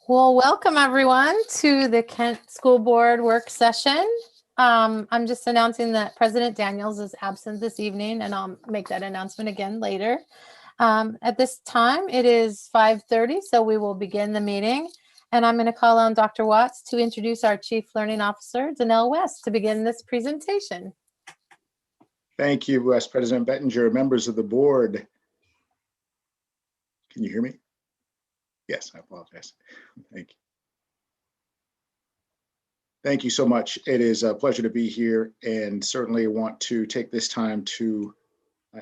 Well, welcome everyone to the Kent School Board work session. I'm just announcing that President Daniels is absent this evening, and I'll make that announcement again later. At this time, it is 5:30, so we will begin the meeting. And I'm going to call on Dr. Watts to introduce our Chief Learning Officer, Danelle West, to begin this presentation. Thank you, Vice President Bettinger, members of the board. Can you hear me? Yes, I apologize. Thank you. Thank you so much. It is a pleasure to be here, and certainly want to take this time to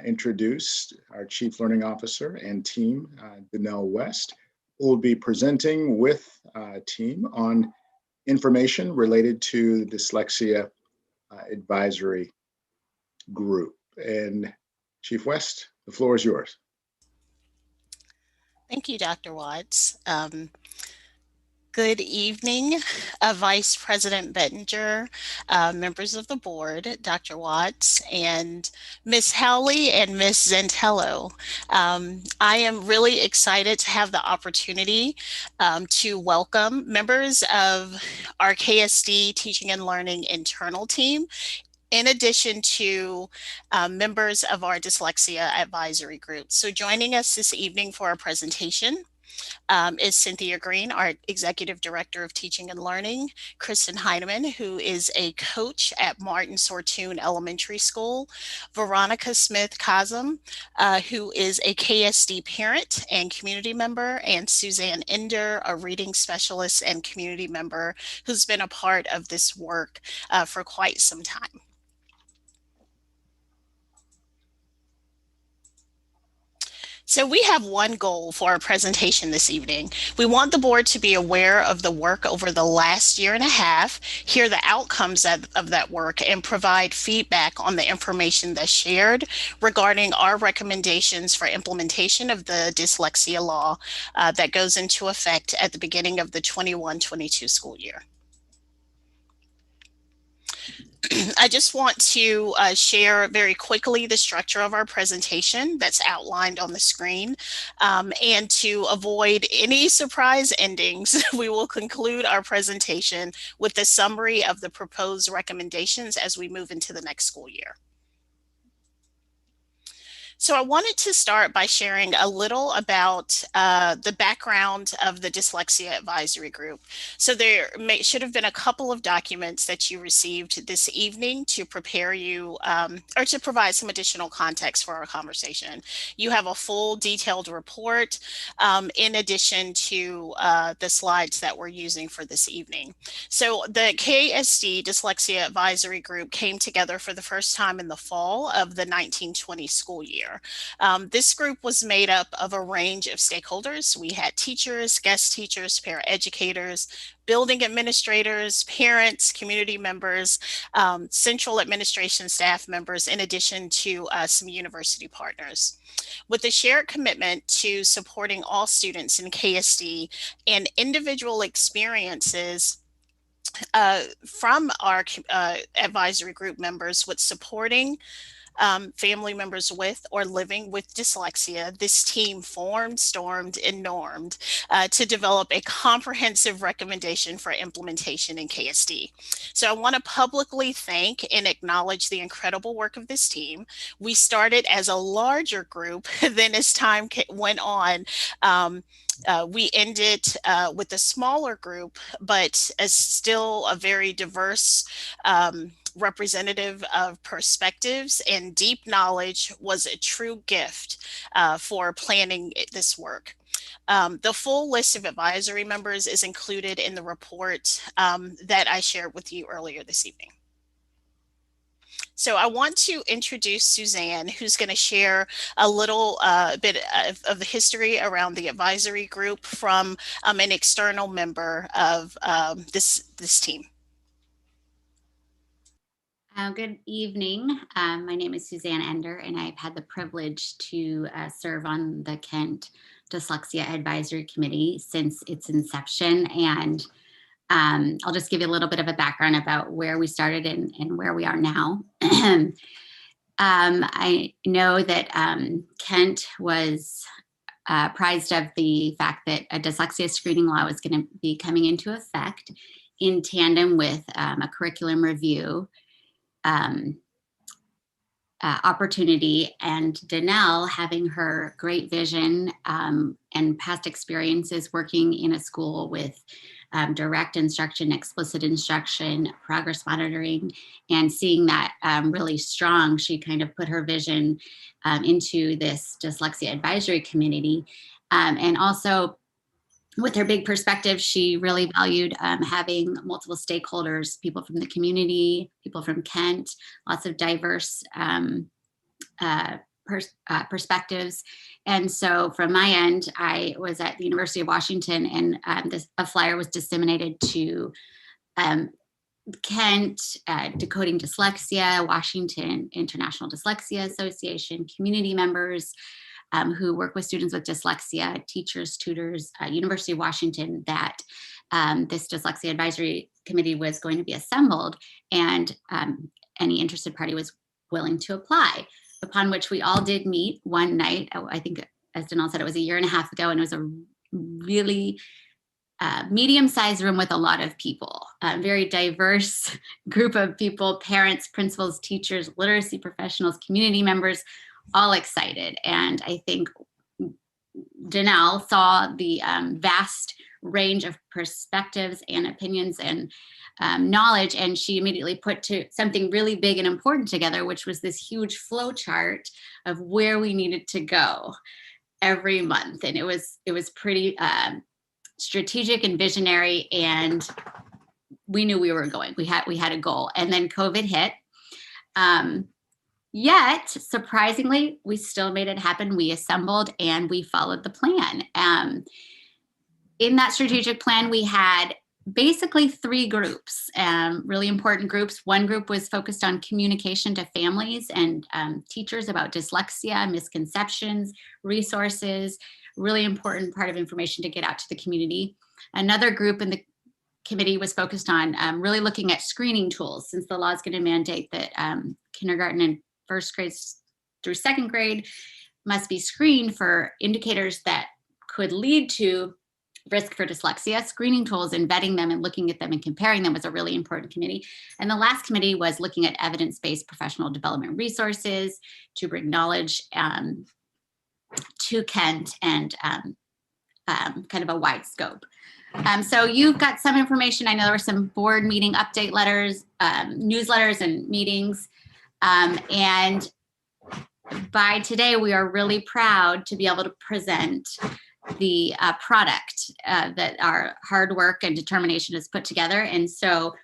introduce our Chief Learning Officer and team, Danelle West, who will be presenting with a team on information related to the Dyslexia Advisory Group. And Chief West, the floor is yours. Thank you, Dr. Watts. Good evening, Vice President Bettinger, members of the board, Dr. Watts, and Ms. Howley and Ms. Zentello. I am really excited to have the opportunity to welcome members of our KSD Teaching and Learning internal team, in addition to members of our Dyslexia Advisory Group. So joining us this evening for our presentation is Cynthia Green, our Executive Director of Teaching and Learning, Kristen Heineman, who is a coach at Martin Sortune Elementary School, Veronica Smith-Kazum, who is a KSD parent and community member, and Suzanne Ender, a reading specialist and community member who's been a part of this work for quite some time. So we have one goal for our presentation this evening. We want the board to be aware of the work over the last year and a half, hear the outcomes of that work, and provide feedback on the information that's shared regarding our recommendations for implementation of the dyslexia law that goes into effect at the beginning of the 21-22 school year. I just want to share very quickly the structure of our presentation that's outlined on the screen. And to avoid any surprise endings, we will conclude our presentation with a summary of the proposed recommendations as we move into the next school year. So I wanted to start by sharing a little about the background of the Dyslexia Advisory Group. So there should have been a couple of documents that you received this evening to prepare you or to provide some additional context for our conversation. You have a full detailed report in addition to the slides that we're using for this evening. So the KSD Dyslexia Advisory Group came together for the first time in the fall of the 1920 school year. This group was made up of a range of stakeholders. We had teachers, guest teachers, paraeducators, building administrators, parents, community members, central administration staff members, in addition to some university partners. With a shared commitment to supporting all students in KSD and individual experiences from our advisory group members with supporting family members with or living with dyslexia, this team formed, stormed, and normed to develop a comprehensive recommendation for implementation in KSD. So I want to publicly thank and acknowledge the incredible work of this team. We started as a larger group, then as time went on, we ended with a smaller group, but as still a very diverse representative of perspectives, and deep knowledge was a true gift for planning this work. The full list of advisory members is included in the report that I shared with you earlier this evening. So I want to introduce Suzanne, who's going to share a little bit of the history around the advisory group from an external member of this team. Good evening. My name is Suzanne Ender, and I've had the privilege to serve on the Kent Dyslexia Advisory Committee since its inception. And I'll just give you a little bit of a background about where we started and where we are now. I know that Kent was apprised of the fact that a dyslexia screening law was going to be coming into effect in tandem with a curriculum review opportunity, and Danelle, having her great vision and past experiences working in a school with direct instruction, explicit instruction, progress monitoring, and seeing that really strong, she kind of put her vision into this dyslexia advisory committee. And also with her big perspective, she really valued having multiple stakeholders, people from the community, people from Kent, lots of diverse perspectives. And so from my end, I was at the University of Washington, and a flyer was disseminated to Kent, Decoding Dyslexia, Washington International Dyslexia Association, community members who work with students with dyslexia, teachers, tutors, University of Washington, that this Dyslexia Advisory Committee was going to be assembled, and any interested party was willing to apply, upon which we all did meet one night. I think, as Danelle said, it was a year and a half ago, and it was a really medium-sized room with a lot of people, very diverse group of people, parents, principals, teachers, literacy professionals, community members, all excited. And I think Danelle saw the vast range of perspectives and opinions and knowledge, and she immediately put to something really big and important together, which was this huge flow chart of where we needed to go every month. And it was pretty strategic and visionary, and we knew we were going. We had a goal, and then COVID hit. Yet, surprisingly, we still made it happen. We assembled and we followed the plan. In that strategic plan, we had basically 3 groups, really important groups. One group was focused on communication to families and teachers about dyslexia, misconceptions, resources, really important part of information to get out to the community. Another group in the committee was focused on really looking at screening tools, since the law is going to mandate that kindergarten and first grade through second grade must be screened for indicators that could lead to risk for dyslexia. Screening tools and vetting them and looking at them and comparing them was a really important committee. And the last committee was looking at evidence-based professional development resources to bring knowledge to Kent, and kind of a wide scope. So you've got some information. I know there were some board meeting update letters, newsletters and meetings. And by today, we are really proud to be able to present the product that our hard work and determination has put together. And so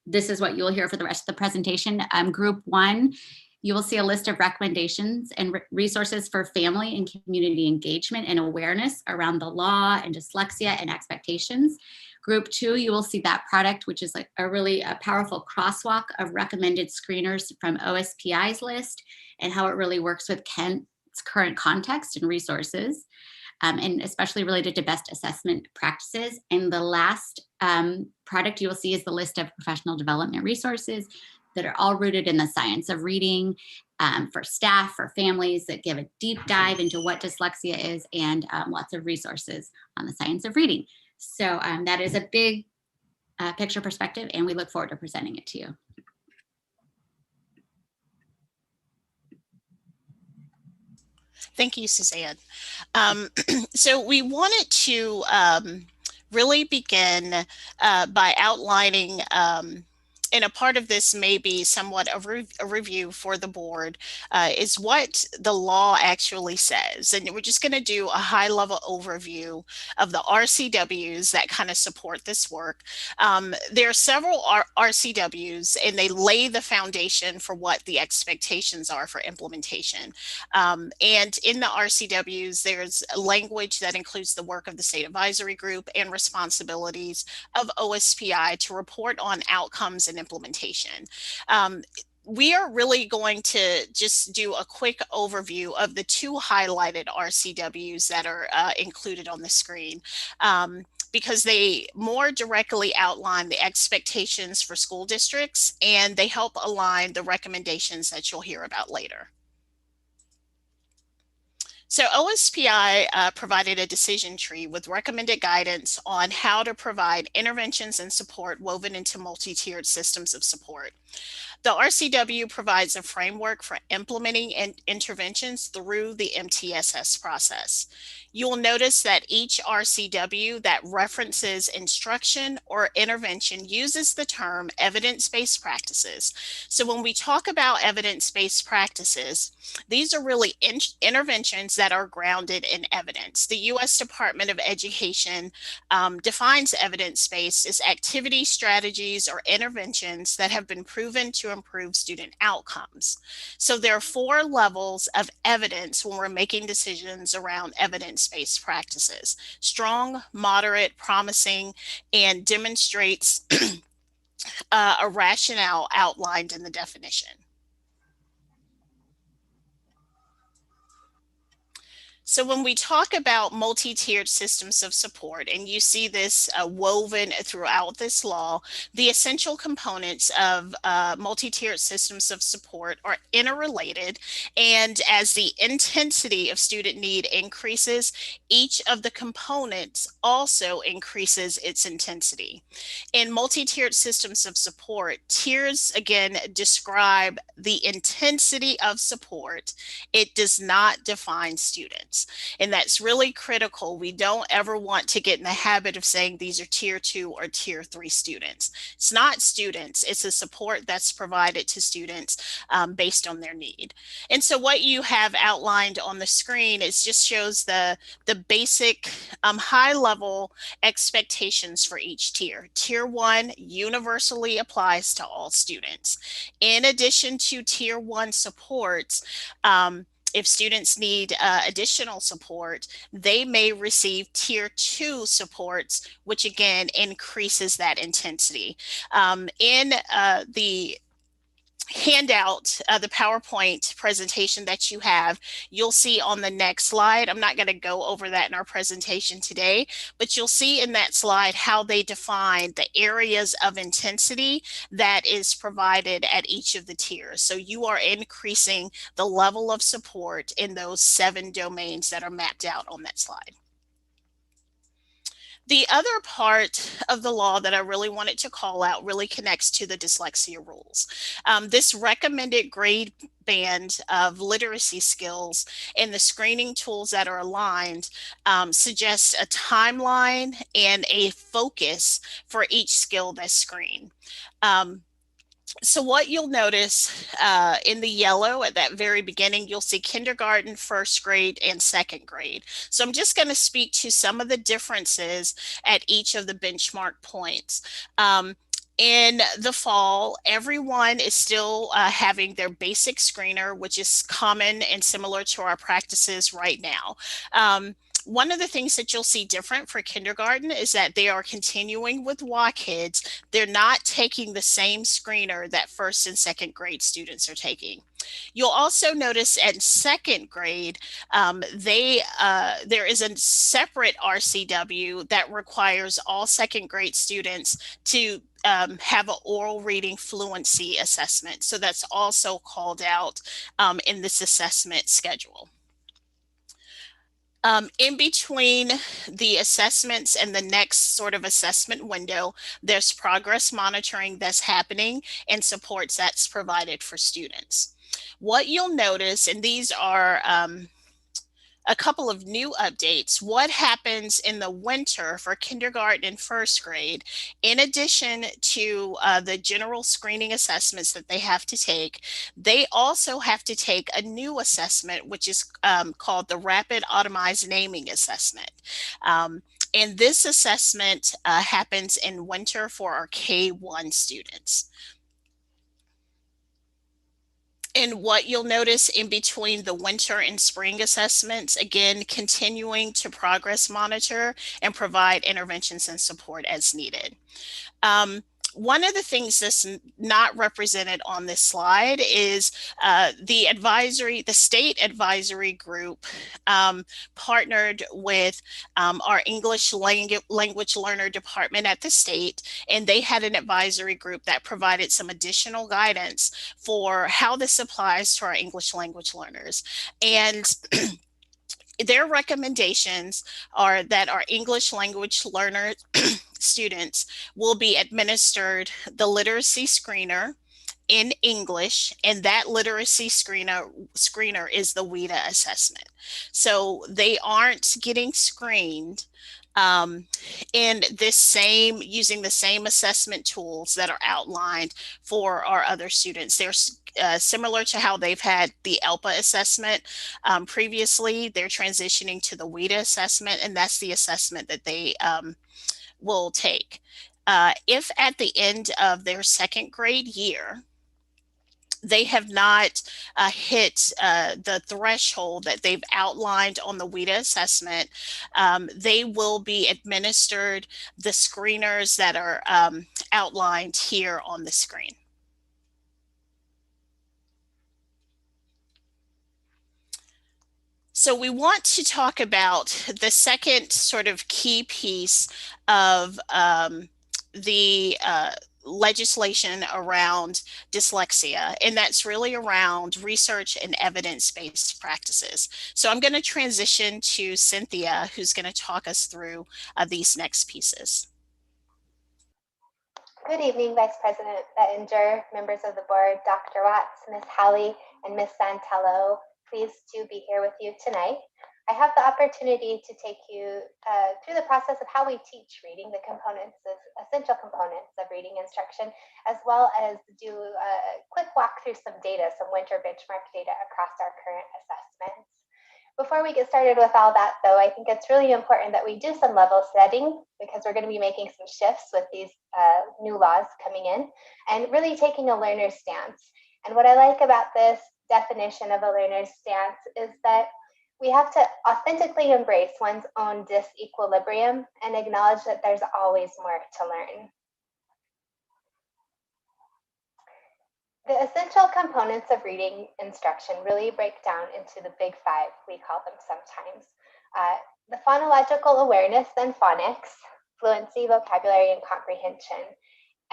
this is what you'll hear for the rest of the presentation. Group 1, you will see a list of recommendations and resources for family and community engagement and awareness around the law and dyslexia and expectations. Group 2, you will see that product, which is like a really powerful crosswalk of recommended screeners from OSPI's list and how it really works with Kent's current context and resources, and especially related to best assessment practices. And the last product you will see is the list of professional development resources that are all rooted in the science of reading for staff, for families, that give a deep dive into what dyslexia is, and lots of resources on the science of reading. So that is a big picture perspective, and we look forward to presenting it to you. Thank you, Suzanne. So we wanted to really begin by outlining, and a part of this may be somewhat a review for the board, is what the law actually says. And we're just going to do a high-level overview of the RCWs that kind of support this work. There are several RCWs, and they lay the foundation for what the expectations are for implementation. And in the RCWs, there's language that includes the work of the State Advisory Group and responsibilities of OSPI to report on outcomes and implementation. We are really going to just do a quick overview of the 2 highlighted RCWs that are included on the screen, because they more directly outline the expectations for school districts, and they help align the recommendations that you'll hear about later. So OSPI provided a decision tree with recommended guidance on how to provide interventions and support woven into multi-tiered systems of support. The RCW provides a framework for implementing interventions through the MTSS process. You will notice that each RCW that references instruction or intervention uses the term evidence-based practices. So when we talk about evidence-based practices, these are really interventions that are grounded in evidence. The U.S. Department of Education defines evidence-based as activity, strategies, or interventions that have been proven to improve student outcomes. So there are 4 levels of evidence when we're making decisions around evidence-based practices: strong, moderate, promising, and demonstrates a rationale outlined in the definition. So when we talk about multi-tiered systems of support, and you see this woven throughout this law, the essential components of multi-tiered systems of support are interrelated. And as the intensity of student need increases, each of the components also increases its intensity. In multi-tiered systems of support, tiers again describe the intensity of support. It does not define students. And that's really critical. We don't ever want to get in the habit of saying these are tier 2 or tier 3 students. It's not students. It's a support that's provided to students based on their need. And so what you have outlined on the screen is just shows the basic high level expectations for each tier. Tier 1 universally applies to all students. In addition to tier 1 supports, if students need additional support, they may receive tier 2 supports, which again increases that intensity. In the handout, the PowerPoint presentation that you have, you'll see on the next slide. I'm not going to go over that in our presentation today, but you'll see in that slide how they define the areas of intensity that is provided at each of the tiers. So you are increasing the level of support in those 7 domains that are mapped out on that slide. The other part of the law that I really wanted to call out really connects to the dyslexia rules. This recommended grade band of literacy skills and the screening tools that are aligned suggests a timeline and a focus for each skill that's screened. So what you'll notice in the yellow at that very beginning, you'll see kindergarten, 1st grade, and 2nd grade. So I'm just going to speak to some of the differences at each of the benchmark points. In the fall, everyone is still having their basic screener, which is common and similar to our practices right now. One of the things that you'll see different for kindergarten is that they are continuing with WAKIDS. They're not taking the same screener that 1st and 2nd grade students are taking. You'll also notice at 2nd grade, there is a separate RCW that requires all 2nd grade students to have an oral reading fluency assessment. So that's also called out in this assessment schedule. In between the assessments and the next sort of assessment window, there's progress monitoring that's happening and supports that's provided for students. What you'll notice, and these are a couple of new updates. What happens in the winter for kindergarten and 1st grade, in addition to the general screening assessments that they have to take, they also have to take a new assessment, which is called the Rapid Automized Naming Assessment. And this assessment happens in winter for our K-1 students. And what you'll notice in between the winter and spring assessments, again, continuing to progress monitor and provide interventions and support as needed. One of the things that's not represented on this slide is the state advisory group partnered with our English language learner department at the state, and they had an advisory group that provided some additional guidance for how this applies to our English language learners. And their recommendations are that our English language learner students will be administered the literacy screener in English, and that literacy screener is the WIDA assessment. So they aren't getting screened in this using the same assessment tools that are outlined for our other students. They're similar to how they've had the ELPA assessment previously. They're transitioning to the WIDA assessment, and that's the assessment that they will take. If at the end of their second grade year, they have not hit the threshold that they've outlined on the WIDA assessment, they will be administered the screeners that are outlined here on the screen. So we want to talk about the second sort of key piece of the legislation around dyslexia, and that's really around research and evidence-based practices. So I'm going to transition to Cynthia, who's going to talk us through these next pieces. Good evening, Vice President Bettinger, members of the board, Dr. Watts, Ms. Halley, and Ms. Santello. Pleased to be here with you tonight. I have the opportunity to take you through the process of how we teach reading, the essential components of reading instruction, as well as do a quick walk through some data, some winter benchmark data across our current assessments. Before we get started with all that, though, I think it's really important that we do some level setting, because we're going to be making some shifts with these new laws coming in, and really taking a learner's stance. And what I like about this definition of a learner's stance is that we have to authentically embrace one's own disequilibrium and acknowledge that there's always more to learn. The essential components of reading instruction really break down into the big five, we call them sometimes. The phonological awareness and phonics, fluency, vocabulary, and comprehension.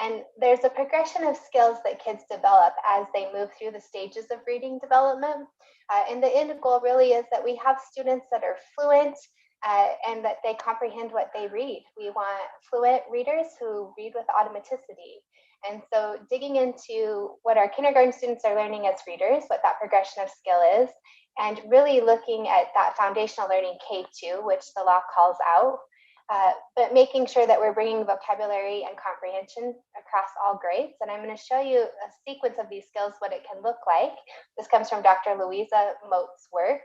And there's a progression of skills that kids develop as they move through the stages of reading development. And the end goal really is that we have students that are fluent and that they comprehend what they read. We want fluent readers who read with automaticity. And so digging into what our kindergarten students are learning as readers, what that progression of skill is, and really looking at that foundational learning K2, which the law calls out, but making sure that we're bringing vocabulary and comprehension across all grades. And I'm going to show you a sequence of these skills, what it can look like. This comes from Dr. Louisa Moat's work.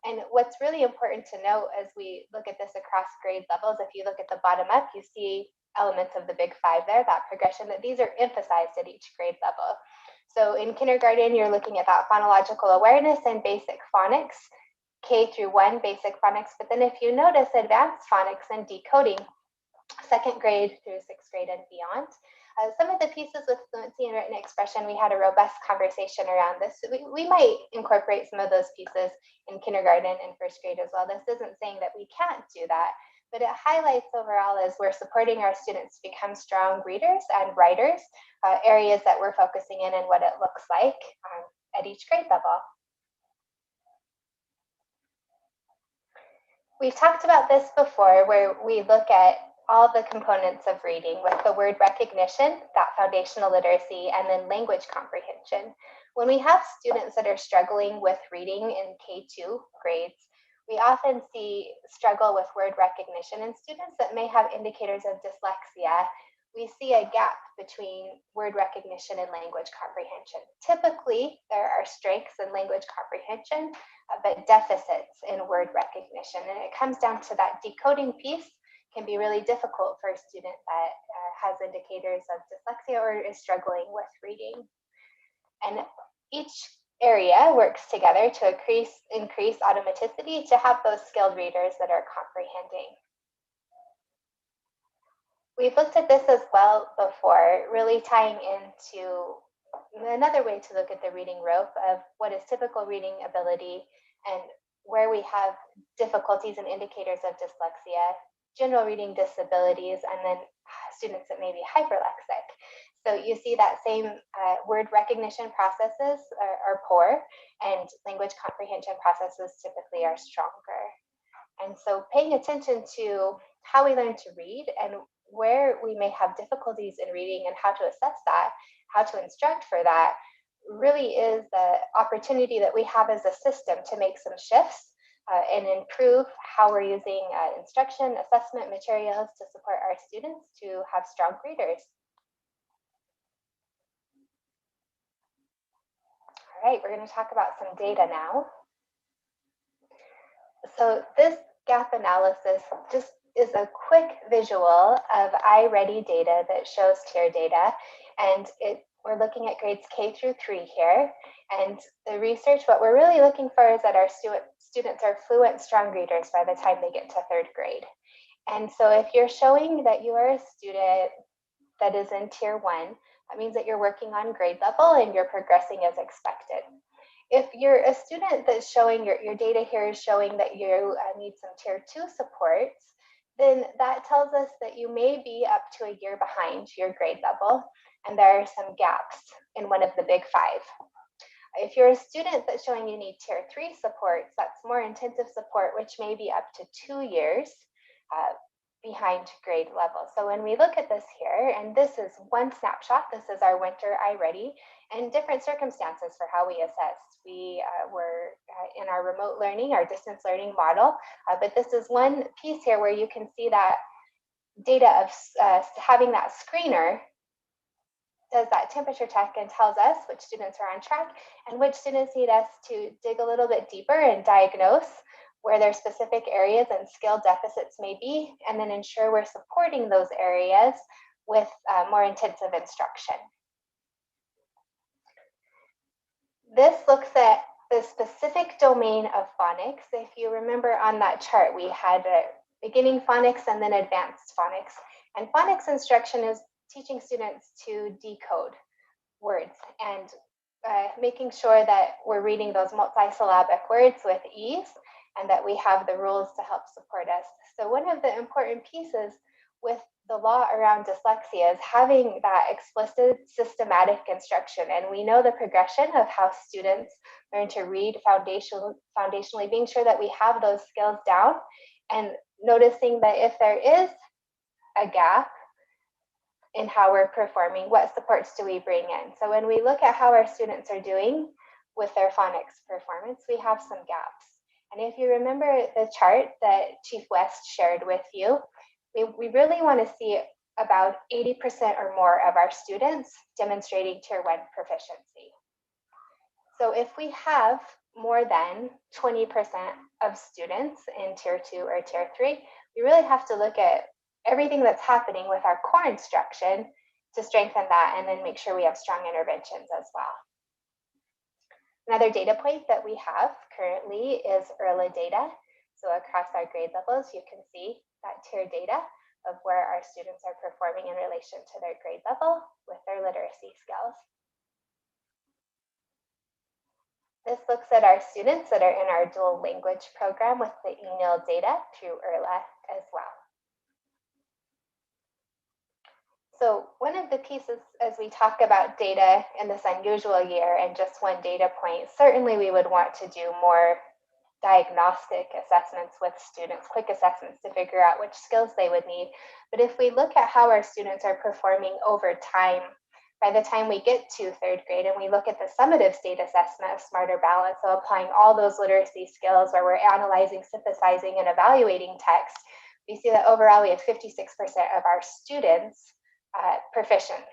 And what's really important to note as we look at this across grade levels, if you look at the bottom up, you see elements of the big five there, that progression, that these are emphasized at each grade level. So in kindergarten, you're looking at that phonological awareness and basic phonics, K through 1 basic phonics, but then if you notice advanced phonics and decoding, second grade through sixth grade and beyond. Some of the pieces with fluency and written expression, we had a robust conversation around this. So we might incorporate some of those pieces in kindergarten and first grade as well. This isn't saying that we can't do that, but it highlights overall as we're supporting our students to become strong readers and writers, areas that we're focusing in and what it looks like at each grade level. We've talked about this before, where we look at all the components of reading with the word recognition, that foundational literacy, and then language comprehension. When we have students that are struggling with reading in K2 grades, we often see struggle with word recognition, and students that may have indicators of dyslexia, we see a gap between word recognition and language comprehension. Typically, there are strengths in language comprehension, but deficits in word recognition. And it comes down to that decoding piece can be really difficult for a student that has indicators of dyslexia or is struggling with reading. And each area works together to increase automaticity to have those skilled readers that are comprehending. We've looked at this as well before, really tying into another way to look at the reading rope of what is typical reading ability and where we have difficulties and indicators of dyslexia, general reading disabilities, and then students that may be hyperlexic. So you see that same word recognition processes are poor, and language comprehension processes typically are stronger. And so paying attention to how we learn to read and where we may have difficulties in reading and how to assess that, how to instruct for that, really is the opportunity that we have as a system to make some shifts and improve how we're using instruction, assessment materials to support our students to have strong readers. All right, we're going to talk about some data now. So this gap analysis just is a quick visual of iReady data that shows tier data, and we're looking at grades K through 3 here. And the research, what we're really looking for is that our students are fluent, strong readers by the time they get to 3rd grade. And so if you're showing that you are a student that is in tier 1, that means that you're working on grade level and you're progressing as expected. If you're a student that's showing your data here is showing that you need some tier 2 supports, then that tells us that you may be up to a year behind your grade level, and there are some gaps in one of the big 5. If you're a student that's showing you need tier 3 supports, that's more intensive support, which may be up to 2 years behind grade level. So when we look at this here, and this is one snapshot, this is our winter iReady, and different circumstances for how we assessed. We were in our remote learning, our distance learning model, but this is one piece here where you can see that data of having that screener does that temperature check and tells us which students are on track and which students need us to dig a little bit deeper and diagnose where their specific areas and skill deficits may be, and then ensure we're supporting those areas with more intensive instruction. This looks at the specific domain of phonics. If you remember on that chart, we had beginning phonics and then advanced phonics. And phonics instruction is teaching students to decode words and making sure that we're reading those multisyllabic words with ease and that we have the rules to help support us. So one of the important pieces with the law around dyslexia is having that explicit systematic instruction. And we know the progression of how students learn to read foundationally, being sure that we have those skills down and noticing that if there is a gap in how we're performing, what supports do we bring in? So when we look at how our students are doing with their phonics performance, we have some gaps. And if you remember the chart that Chief West shared with you, we really want to see about 80% or more of our students demonstrating tier 1 proficiency. So if we have more than 20% of students in tier 2 or tier 3, we really have to look at everything that's happening with our core instruction to strengthen that and then make sure we have strong interventions as well. Another data point that we have currently is ERLA data. So across our grade levels, you can see that tier data of where our students are performing in relation to their grade level with their literacy skills. This looks at our students that are in our dual language program with the ENIL data through ERLA as well. So one of the pieces as we talk about data in this unusual year and just one data point, certainly we would want to do more diagnostic assessments with students, quick assessments to figure out which skills they would need. But if we look at how our students are performing over time, by the time we get to 3rd grade and we look at the summative state assessment of Smarter Balance, so applying all those literacy skills where we're analyzing, synthesizing, and evaluating text, we see that overall we have 56% of our students proficient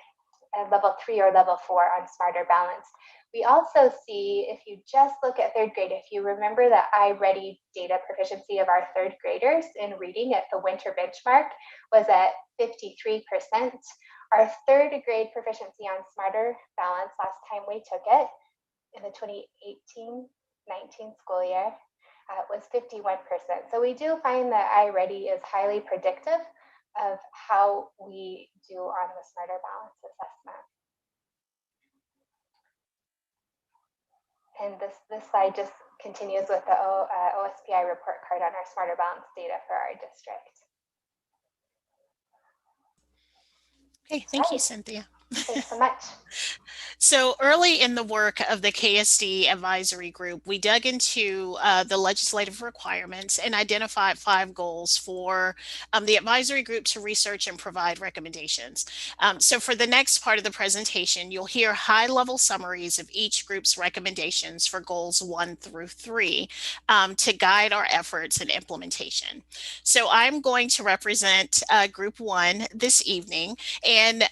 at level 3 or level 4 on Smarter Balance. We also see, if you just look at 3rd grade, if you remember that iReady data proficiency of our 3rd graders in reading at the winter benchmark was at 53%. Our 3rd grade proficiency on Smarter Balance last time we took it in the 2018-19 school year was 51%. So we do find that iReady is highly predictive of how we do on the Smarter Balance assessment. And this slide just continues with the OSPI report card on our Smarter Balance data for our district. Okay, thank you, Cynthia. Thanks so much. So early in the work of the KSD advisory group, we dug into the legislative requirements and identified 5 goals for the advisory group to research and provide recommendations. So for the next part of the presentation, you'll hear high-level summaries of each group's recommendations for goals 1 through 3 to guide our efforts and implementation. So I'm going to represent Group 1 this evening, and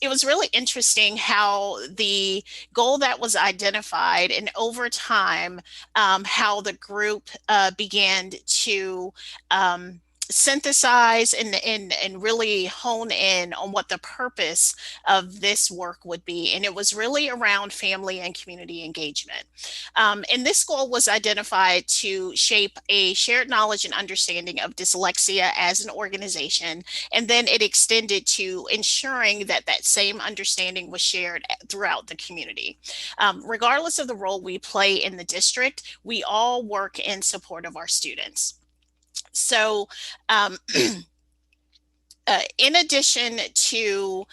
it was really interesting how the goal that was identified and over time, how the group began to synthesize and really hone in on what the purpose of this work would be. And it was really around family and community engagement. And this goal was identified to shape a shared knowledge and understanding of dyslexia as an organization. And then it extended to ensuring that that same understanding was shared throughout the community. Regardless of the role we play in the district, we all work in support of our students. So in addition to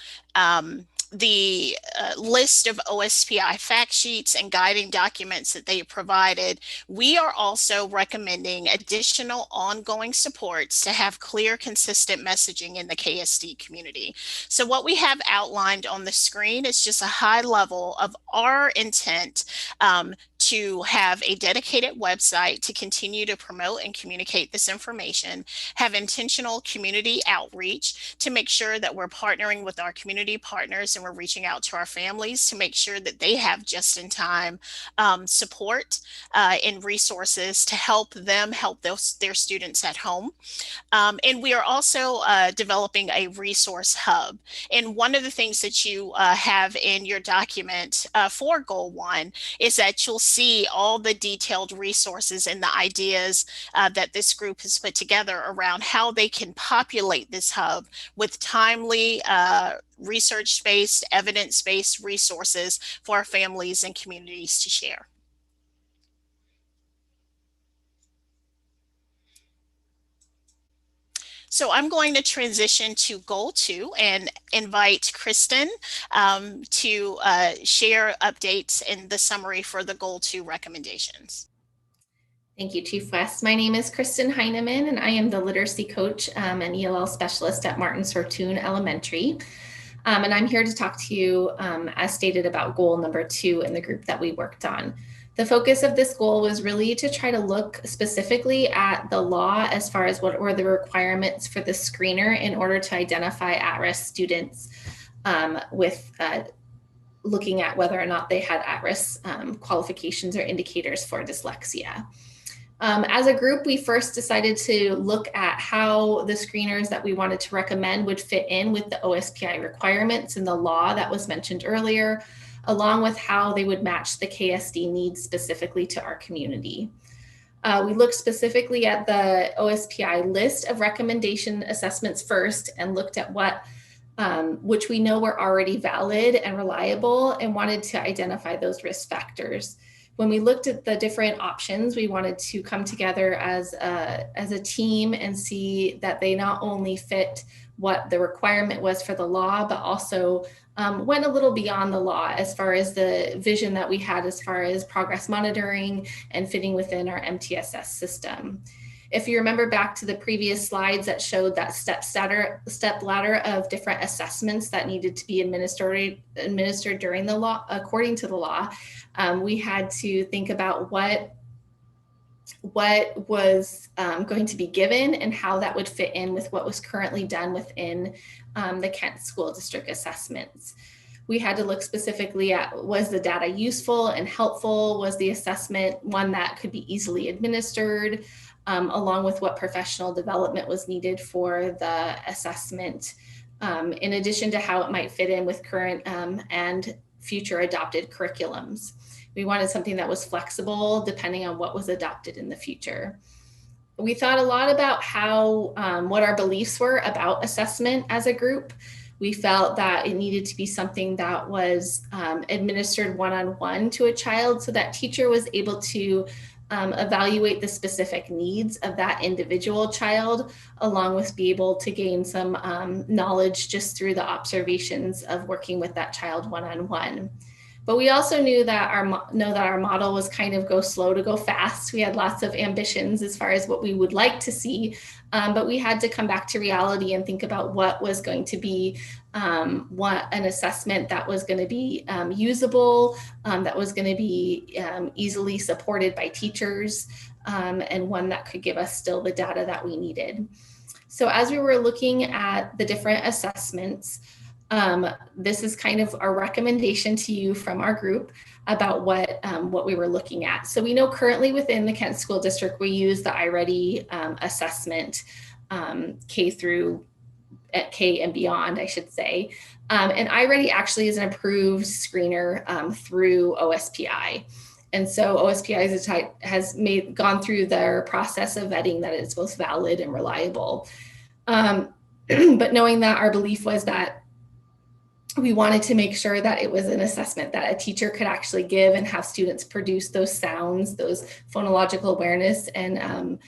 the list of OSPI fact sheets and guiding documents that they provided, we are also recommending additional ongoing supports to have clear, consistent messaging in the KSD community. So what we have outlined on the screen is just a high level of our intent to have a dedicated website to continue to promote and communicate this information, have intentional community outreach to make sure that we're partnering with our community partners and we're reaching out to our families to make sure that they have just-in-time support and resources to help them help their students at home. And we are also developing a resource hub. And one of the things that you have in your document for Goal 1 is that you'll see all the detailed resources and the ideas that this group has put together around how they can populate this hub with timely research-based, evidence-based resources for our families and communities to share. So I'm going to transition to Goal 2 and invite Kristen to share updates in the summary for the Goal 2 recommendations. Thank you, Chief West. My name is Kristen Heineman, and I am the literacy coach and ELL specialist at Martin Sortoon Elementary. And I'm here to talk to you, as stated, about goal number 2 in the group that we worked on. The focus of this goal was really to try to look specifically at the law as far as what were the requirements for the screener in order to identify at-risk students with looking at whether or not they had at-risk qualifications or indicators for dyslexia. As a group, we first decided to look at how the screeners that we wanted to recommend would fit in with the OSPI requirements and the law that was mentioned earlier, along with how they would match the KSD needs specifically to our community. We looked specifically at the OSPI list of recommendation assessments first and looked at what which we know were already valid and reliable, and wanted to identify those risk factors. When we looked at the different options, we wanted to come together as a team and see that they not only fit what the requirement was for the law, but also went a little beyond the law as far as the vision that we had as far as progress monitoring and fitting within our MTSS system. If you remember back to the previous slides that showed that step ladder of different assessments that needed to be administered during the law, according to the law, we had to think about what was going to be given and how that would fit in with what was currently done within the Kent School District assessments. We had to look specifically at, was the data useful and helpful? Was the assessment one that could be easily administered? Along with what professional development was needed for the assessment, in addition to how it might fit in with current and future adopted curriculums. We wanted something that was flexible depending on what was adopted in the future. We thought a lot about how, what our beliefs were about assessment as a group. We felt that it needed to be something that was administered one-on-one to a child, so that teacher was able to evaluate the specific needs of that individual child, along with be able to gain some knowledge just through the observations of working with that child one-on-one. But we also knew that our model was kind of go slow to go fast. We had lots of ambitions as far as what we would like to see, but we had to come back to reality and think about what was going to be what an assessment that was going to be usable, that was going to be easily supported by teachers, and one that could give us still the data that we needed. So as we were looking at the different assessments, this is kind of our recommendation to you from our group about what we were looking at. So we know currently within the Kent School District, we use the iReady assessment, K and beyond, I should say. And iReady actually is an approved screener through OSPI. And so OSPI has gone through their process of vetting that it's both valid and reliable. But knowing that, our belief was that we wanted to make sure that it was an assessment that a teacher could actually give and have students produce those sounds, those phonological awareness, and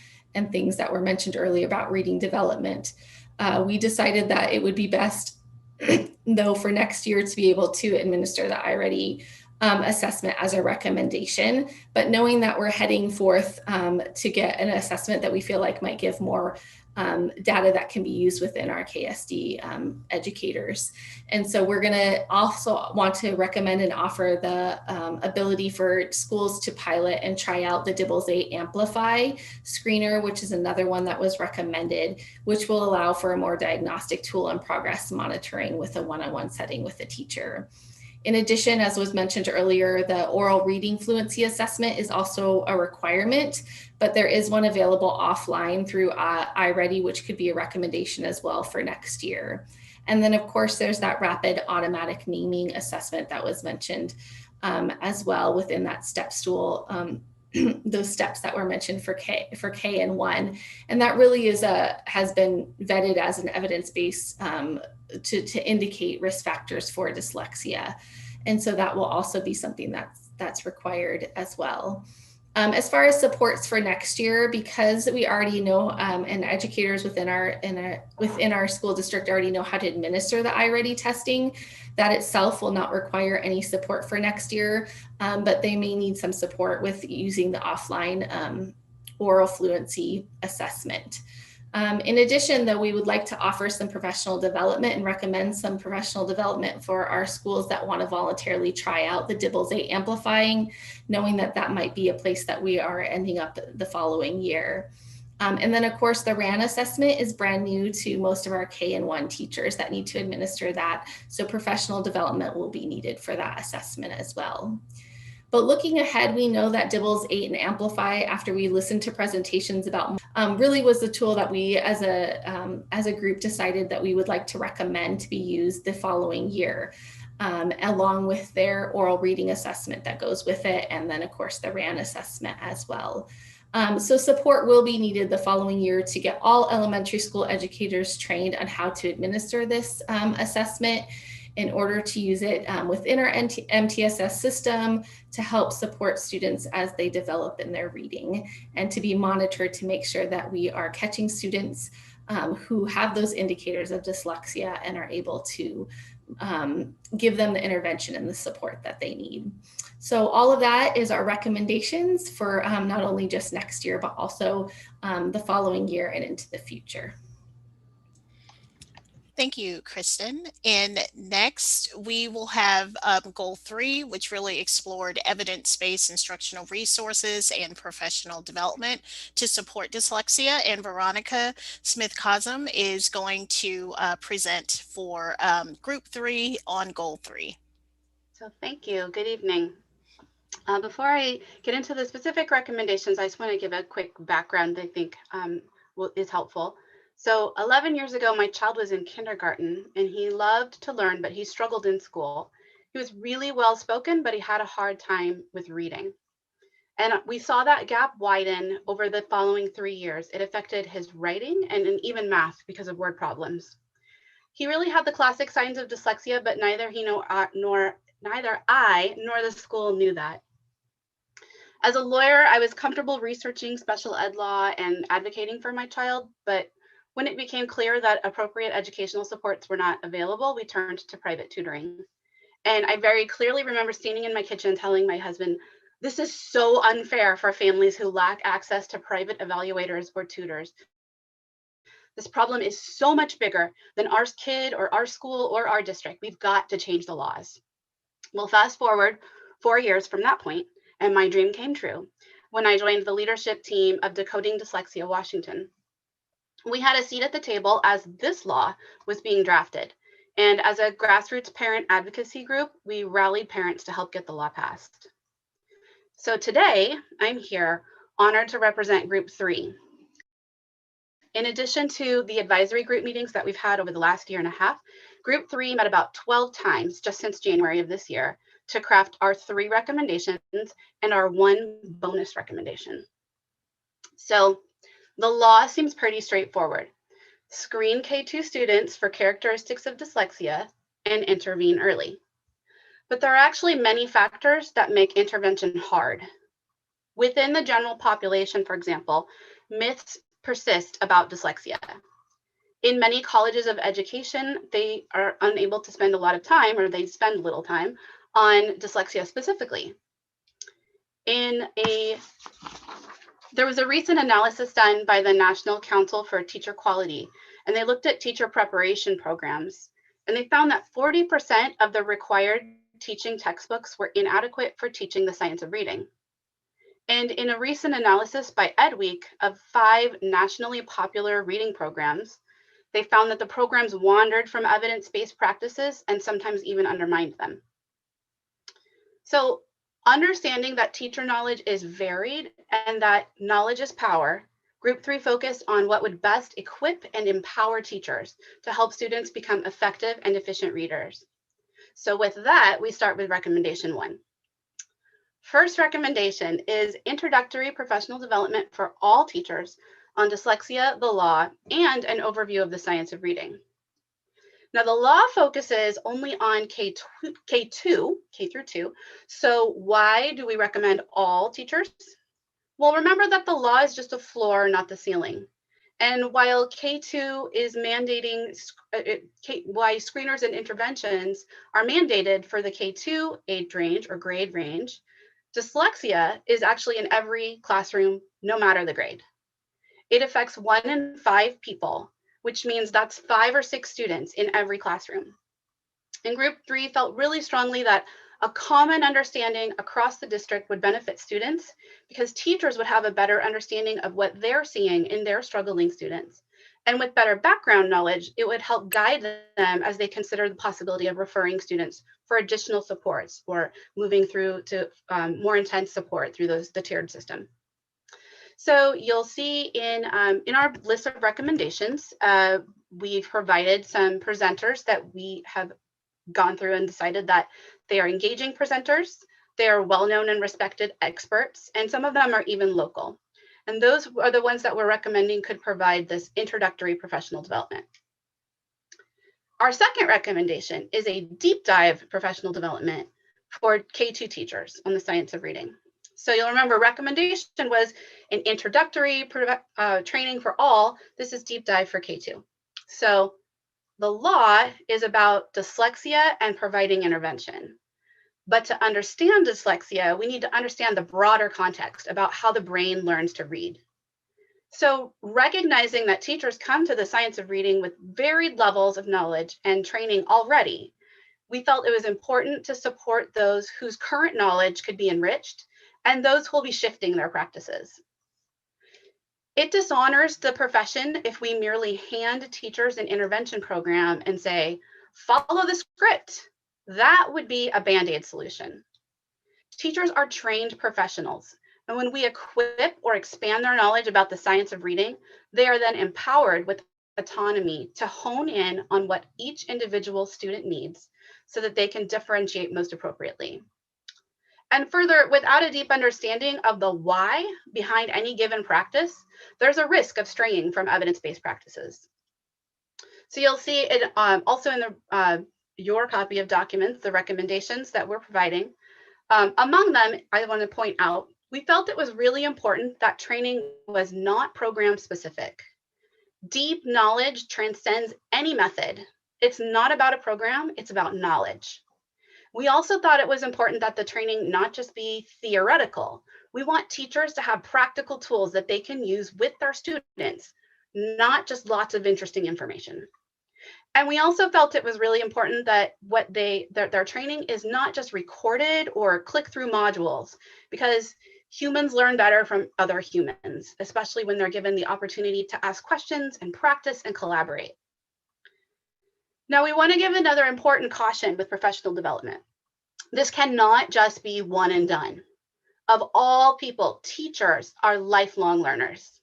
things that were mentioned earlier about reading development. We decided that it would be best, though, for next year to be able to administer the iReady assessment as a recommendation, but knowing that we're heading forth to get an assessment that we feel like might give more data that can be used within our KSD educators. And so we're going to also want to recommend and offer the ability for schools to pilot and try out the DIBELS-8 Amplify screener, which is another one that was recommended, which will allow for a more diagnostic tool and progress monitoring with a one-on-one setting with the teacher. In addition, as was mentioned earlier, the oral reading fluency assessment is also a requirement, but there is one available offline through iReady, which could be a recommendation as well for next year. And then, of course, there's that rapid automatic naming assessment that was mentioned as well within that step stool, those steps that were mentioned for K and 1. And that really has been vetted as an evidence-based to indicate risk factors for dyslexia. And so that will also be something that's required as well. As far as supports for next year, because we already know, and educators within our school district already know how to administer the iReady testing, that itself will not require any support for next year, but they may need some support with using the offline oral fluency assessment. In addition, though, we would like to offer some professional development and recommend some professional development for our schools that want to voluntarily try out the DIBELS-8 amplifying, knowing that that might be a place that we are ending up the following year. And then, of course, the RAN assessment is brand new to most of our K and 1 teachers that need to administer that. So professional development will be needed for that assessment as well. But looking ahead, we know that DIBELS-8 and Amplify, after we listened to presentations about, really was the tool that we as a group decided that we would like to recommend to be used the following year, along with their oral reading assessment that goes with it, and then of course the RAN assessment as well. So support will be needed the following year to get all elementary school educators trained on how to administer this assessment, in order to use it within our MTSS system to help support students as they develop in their reading, and to be monitored to make sure that we are catching students who have those indicators of dyslexia and are able to give them the intervention and the support that they need. So all of that is our recommendations for not only just next year, but also the following year and into the future. Thank you, Kristen. And next, we will have Goal 3, which really explored evidence-based instructional resources and professional development to support dyslexia. And Veronica Smith-Cosm is going to present for Group 3 on Goal 3. So thank you. Good evening. Before I get into the specific recommendations, I just want to give a quick background I think is helpful. So 11 years ago, my child was in kindergarten and he loved to learn, but he struggled in school. He was really well spoken, but he had a hard time with reading. And we saw that gap widen over the following 3 years. It affected his writing and even math because of word problems. He really had the classic signs of dyslexia, but neither I nor the school knew that. As a lawyer, I was comfortable researching special ed law and advocating for my child, but when it became clear that appropriate educational supports were not available, we turned to private tutoring. And I very clearly remember standing in my kitchen telling my husband, this is so unfair for families who lack access to private evaluators or tutors. This problem is so much bigger than our kid or our school or our district. We've got to change the laws. Well, fast forward 4 years from that point, and my dream came true when I joined the leadership team of Decoding Dyslexia Washington. We had a seat at the table as this law was being drafted. And as a grassroots parent advocacy group, we rallied parents to help get the law passed. So today, I'm here honored to represent Group 3. In addition to the advisory group meetings that we've had over the last year and a half, Group 3 met about 12 times just since January of this year to craft our 3 recommendations and our 1 bonus recommendation. So the law seems pretty straightforward. Screen K2 students for characteristics of dyslexia and intervene early. But there are actually many factors that make intervention hard. Within the general population, for example, myths persist about dyslexia. In many colleges of education, they are unable to spend a lot of time, or they spend little time, on dyslexia specifically. There was a recent analysis done by the National Council for Teacher Quality, and they looked at teacher preparation programs, and they found that 40% of the required teaching textbooks were inadequate for teaching the science of reading. And in a recent analysis by EdWeek of 5 nationally popular reading programs, they found that the programs wandered from evidence-based practices and sometimes even undermined them. So understanding that teacher knowledge is varied and that knowledge is power, Group 3 focused on what would best equip and empower teachers to help students become effective and efficient readers. So with that, we start with recommendation 1. First recommendation is introductory professional development for all teachers on dyslexia, the law, and an overview of the science of reading. Now, the law focuses only on K through 2. So why do we recommend all teachers? Well, remember that the law is just a floor, not the ceiling. And while K2 is mandating, why screeners and interventions are mandated for the K2 age range or grade range, dyslexia is actually in every classroom, no matter the grade. It affects 1 in 5 people, which means that's 5 or 6 students in every classroom. And Group 3 felt really strongly that a common understanding across the district would benefit students because teachers would have a better understanding of what they're seeing in their struggling students. And with better background knowledge, it would help guide them as they consider the possibility of referring students for additional supports or moving through to more intense support through the tiered system. So you'll see in our list of recommendations, we've provided some presenters that we have gone through and decided that they are engaging presenters, they are well-known and respected experts, and some of them are even local. And those are the ones that we're recommending could provide this introductory professional development. Our second recommendation is a deep dive professional development for K2 teachers on the science of reading. So you'll remember recommendation was an introductory training for all. This is deep dive for K2. So the law is about dyslexia and providing intervention. But to understand dyslexia, we need to understand the broader context about how the brain learns to read. So recognizing that teachers come to the science of reading with varied levels of knowledge and training already, we felt it was important to support those whose current knowledge could be enriched and those who will be shifting their practices. It dishonors the profession if we merely hand teachers an intervention program and say, follow the script. That would be a Band-Aid solution. Teachers are trained professionals, and when we equip or expand their knowledge about the science of reading, they are then empowered with autonomy to hone in on what each individual student needs so that they can differentiate most appropriately. And further, without a deep understanding of the why behind any given practice, there's a risk of straying from evidence-based practices. So you'll see it also in your copy of documents, the recommendations that we're providing. Among them, I want to point out we felt it was really important that training was not program specific. Deep knowledge transcends any method. It's not about a program, it's about knowledge. We also thought it was important that the training not just be theoretical. We want teachers to have practical tools that they can use with their students, not just lots of interesting information. And we also felt it was really important that their training is not just recorded or click through modules, because humans learn better from other humans, especially when they're given the opportunity to ask questions and practice and collaborate. Now, we want to give another important caution with professional development. This cannot just be one and done. Of all people, teachers are lifelong learners.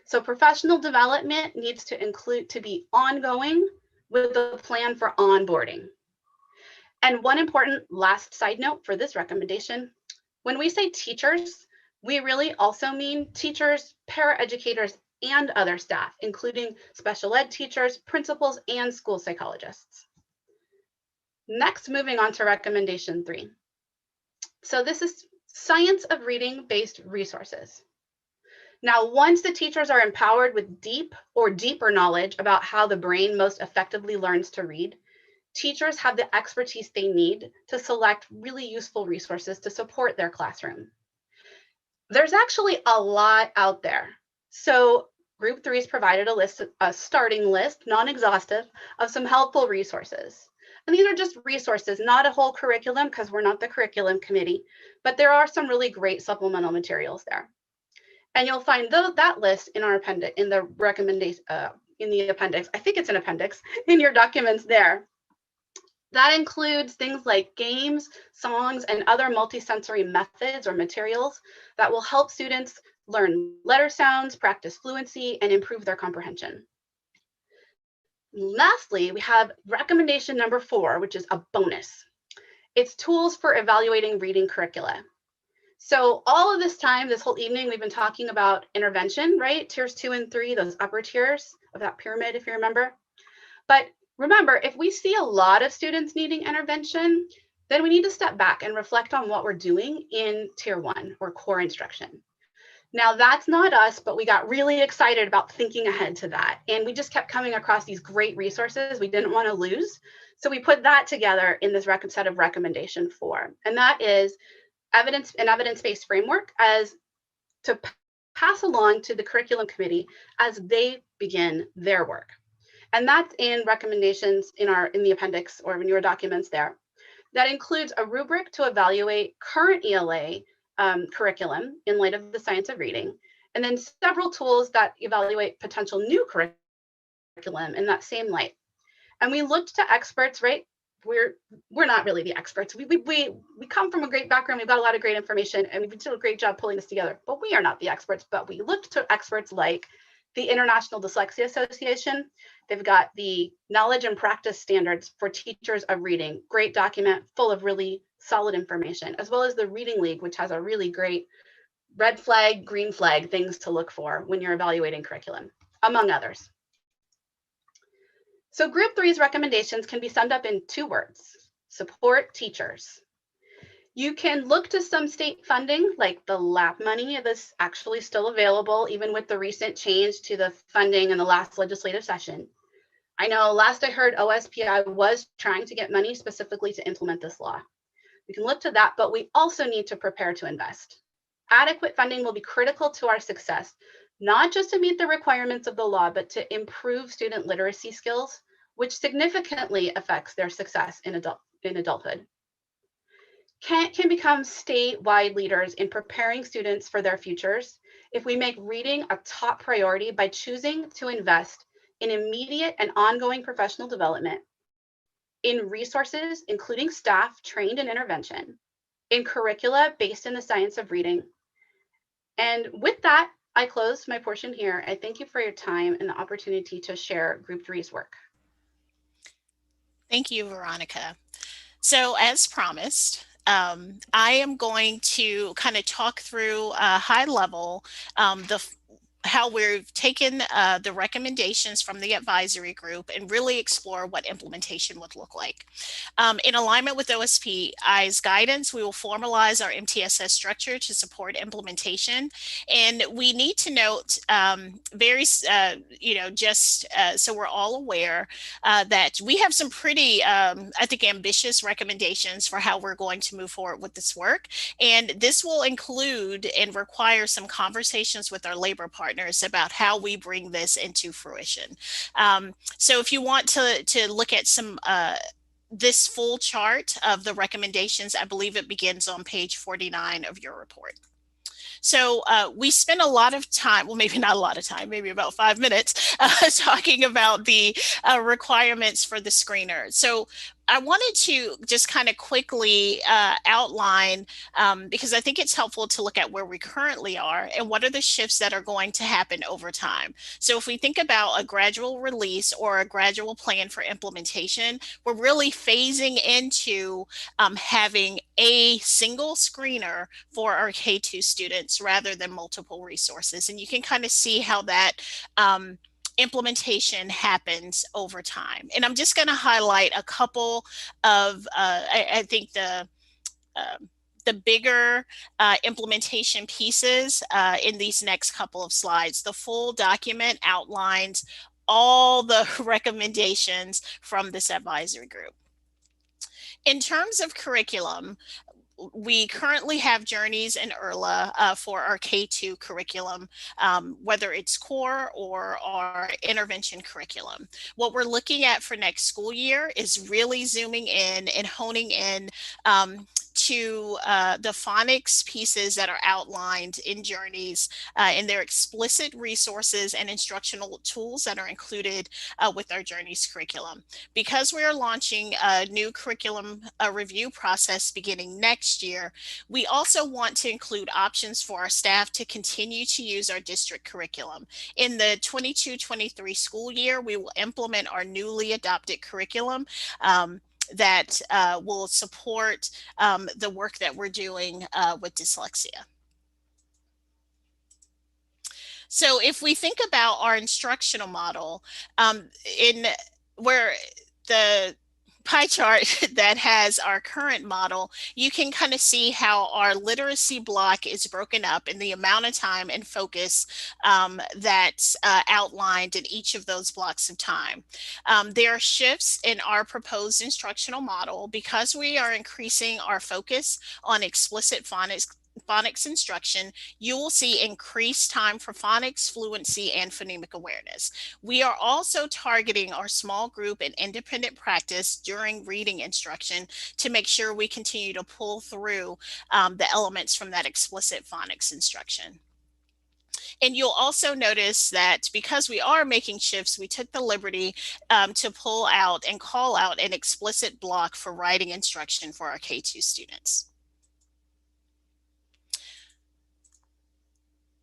So professional development needs to be ongoing with a plan for onboarding. And one important last side note for this recommendation, when we say teachers, we really also mean teachers, paraeducators, and other staff, including special ed teachers, principals, and school psychologists. Next, moving on to recommendation 3. So this is science of reading based resources. Now, once the teachers are empowered with deep or deeper knowledge about how the brain most effectively learns to read, teachers have the expertise they need to select really useful resources to support their classroom. There's actually a lot out there. So Group 3 has provided a starting list, non-exhaustive, of some helpful resources. And these are just resources, not a whole curriculum, because we're not the curriculum committee, but there are some really great supplemental materials there. And you'll find that list in our appendix, in the recommendation, in the appendix. I think it's an appendix in your documents there. That includes things like games, songs, and other multisensory methods or materials that will help students learn letter sounds, practice fluency, and improve their comprehension. Lastly, we have recommendation number 4, which is a bonus. It's tools for evaluating reading curricula. So all of this time, this whole evening, we've been talking about intervention, right? Tiers 2 and 3, those upper tiers of that pyramid, if you remember. But remember, if we see a lot of students needing intervention, then we need to step back and reflect on what we're doing in tier 1 or core instruction. Now, that's not us, but we got really excited about thinking ahead to that. And we just kept coming across these great resources we didn't want to lose. So we put that together in this set of recommendation 4. And that is an evidence-based framework as to pass along to the curriculum committee as they begin their work. And that's in recommendations in the appendix or in your documents there. That includes a rubric to evaluate current ELA curriculum in light of the science of reading, and then several tools that evaluate potential new curriculum in that same light. And we looked to experts, right? We're not really the experts. We come from a great background. We've got a lot of great information, and we did a great job pulling this together. But we are not the experts. But we looked to experts like the International Dyslexia Association. They've got the Knowledge and Practice Standards for Teachers of Reading. Great document full of really solid information, as well as the Reading League, which has a really great red flag, green flag things to look for when you're evaluating curriculum, among others. So Group 3's recommendations can be summed up in 2 words: support teachers. You can look to some state funding, like the LAP money that's actually still available, even with the recent change to the funding in the last legislative session. I know last I heard OSPI was trying to get money specifically to implement this law. We can look to that, but we also need to prepare to invest. Adequate funding will be critical to our success, not just to meet the requirements of the law, but to improve student literacy skills, which significantly affects their success in adulthood. Kent can become statewide leaders in preparing students for their futures if we make reading a top priority by choosing to invest in immediate and ongoing professional development, in resources, including staff trained in intervention, in curricula based in the science of reading. And with that, I close my portion here. I thank you for your time and the opportunity to share Group 3's work. Thank you, Veronica. So as promised, I am going to kind of talk through high level how we've taken the recommendations from the advisory group and really explore what implementation would look like. In alignment with OSPI's guidance, we will formalize our MTSS structure to support implementation. And we need to note so we're all aware that we have some pretty, I think, ambitious recommendations for how we're going to move forward with this work. And this will include and require some conversations with our labor partners about how we bring this into fruition. So if you want to look at some this full chart of the recommendations, I believe it begins on page 49 of your report. So we spent a lot of time, well, maybe not a lot of time, maybe about 5 minutes, talking about the requirements for the screener. So I wanted to just kind of quickly outline, because I think it's helpful to look at where we currently are and what are the shifts that are going to happen over time. So if we think about a gradual release or a gradual plan for implementation, we're really phasing into having a single screener for our K-2 students rather than multiple resources. And you can kind of see how that implementation happens over time. And I'm just going to highlight a couple of, I think the bigger implementation pieces in these next couple of slides. The full document outlines all the recommendations from this advisory group. In terms of curriculum, we currently have Journeys and ERLA for our K-2 curriculum, whether it's core or our intervention curriculum. What we're looking at for next school year is really zooming in and honing in to the phonics pieces that are outlined in Journeys and their explicit resources and instructional tools that are included with our Journeys curriculum. Because we are launching a new curriculum review process beginning next year, we also want to include options for our staff to continue to use our district curriculum. In the 22-23 school year, we will implement our newly adopted curriculum that will support the work that we're doing with dyslexia. So if we think about our instructional model, in where the pie chart that has our current model, you can kind of see how our literacy block is broken up in the amount of time and focus that's outlined in each of those blocks of time. There are shifts in our proposed instructional model because we are increasing our focus on explicit phonics instruction. You will see increased time for phonics, fluency, and phonemic awareness. We are also targeting our small group and independent practice during reading instruction to make sure we continue to pull through the elements from that explicit phonics instruction. And you'll also notice that because we are making shifts, we took the liberty to pull out and call out an explicit block for writing instruction for our K-2 students.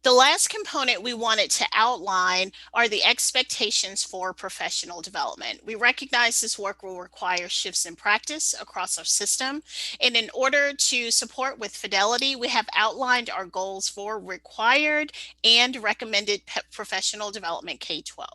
The last component we wanted to outline are the expectations for professional development. We recognize this work will require shifts in practice across our system. And in order to support with fidelity, we have outlined our goals for required and recommended professional development K-12.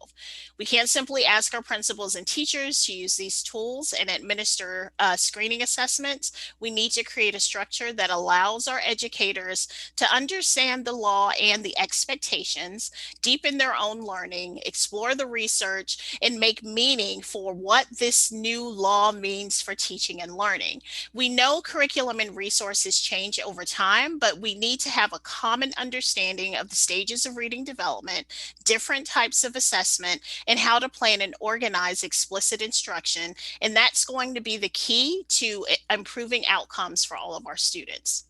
We can't simply ask our principals and teachers to use these tools and administer screening assessments. We need to create a structure that allows our educators to understand the law and the expectations, deepen their own learning, explore the research, and make meaning for what this new law means for teaching and learning. We know curriculum and resources change over time, but we need to have a common understanding of the stages of reading development, different types of assessment, and how to plan and organize explicit instruction. And that's going to be the key to improving outcomes for all of our students.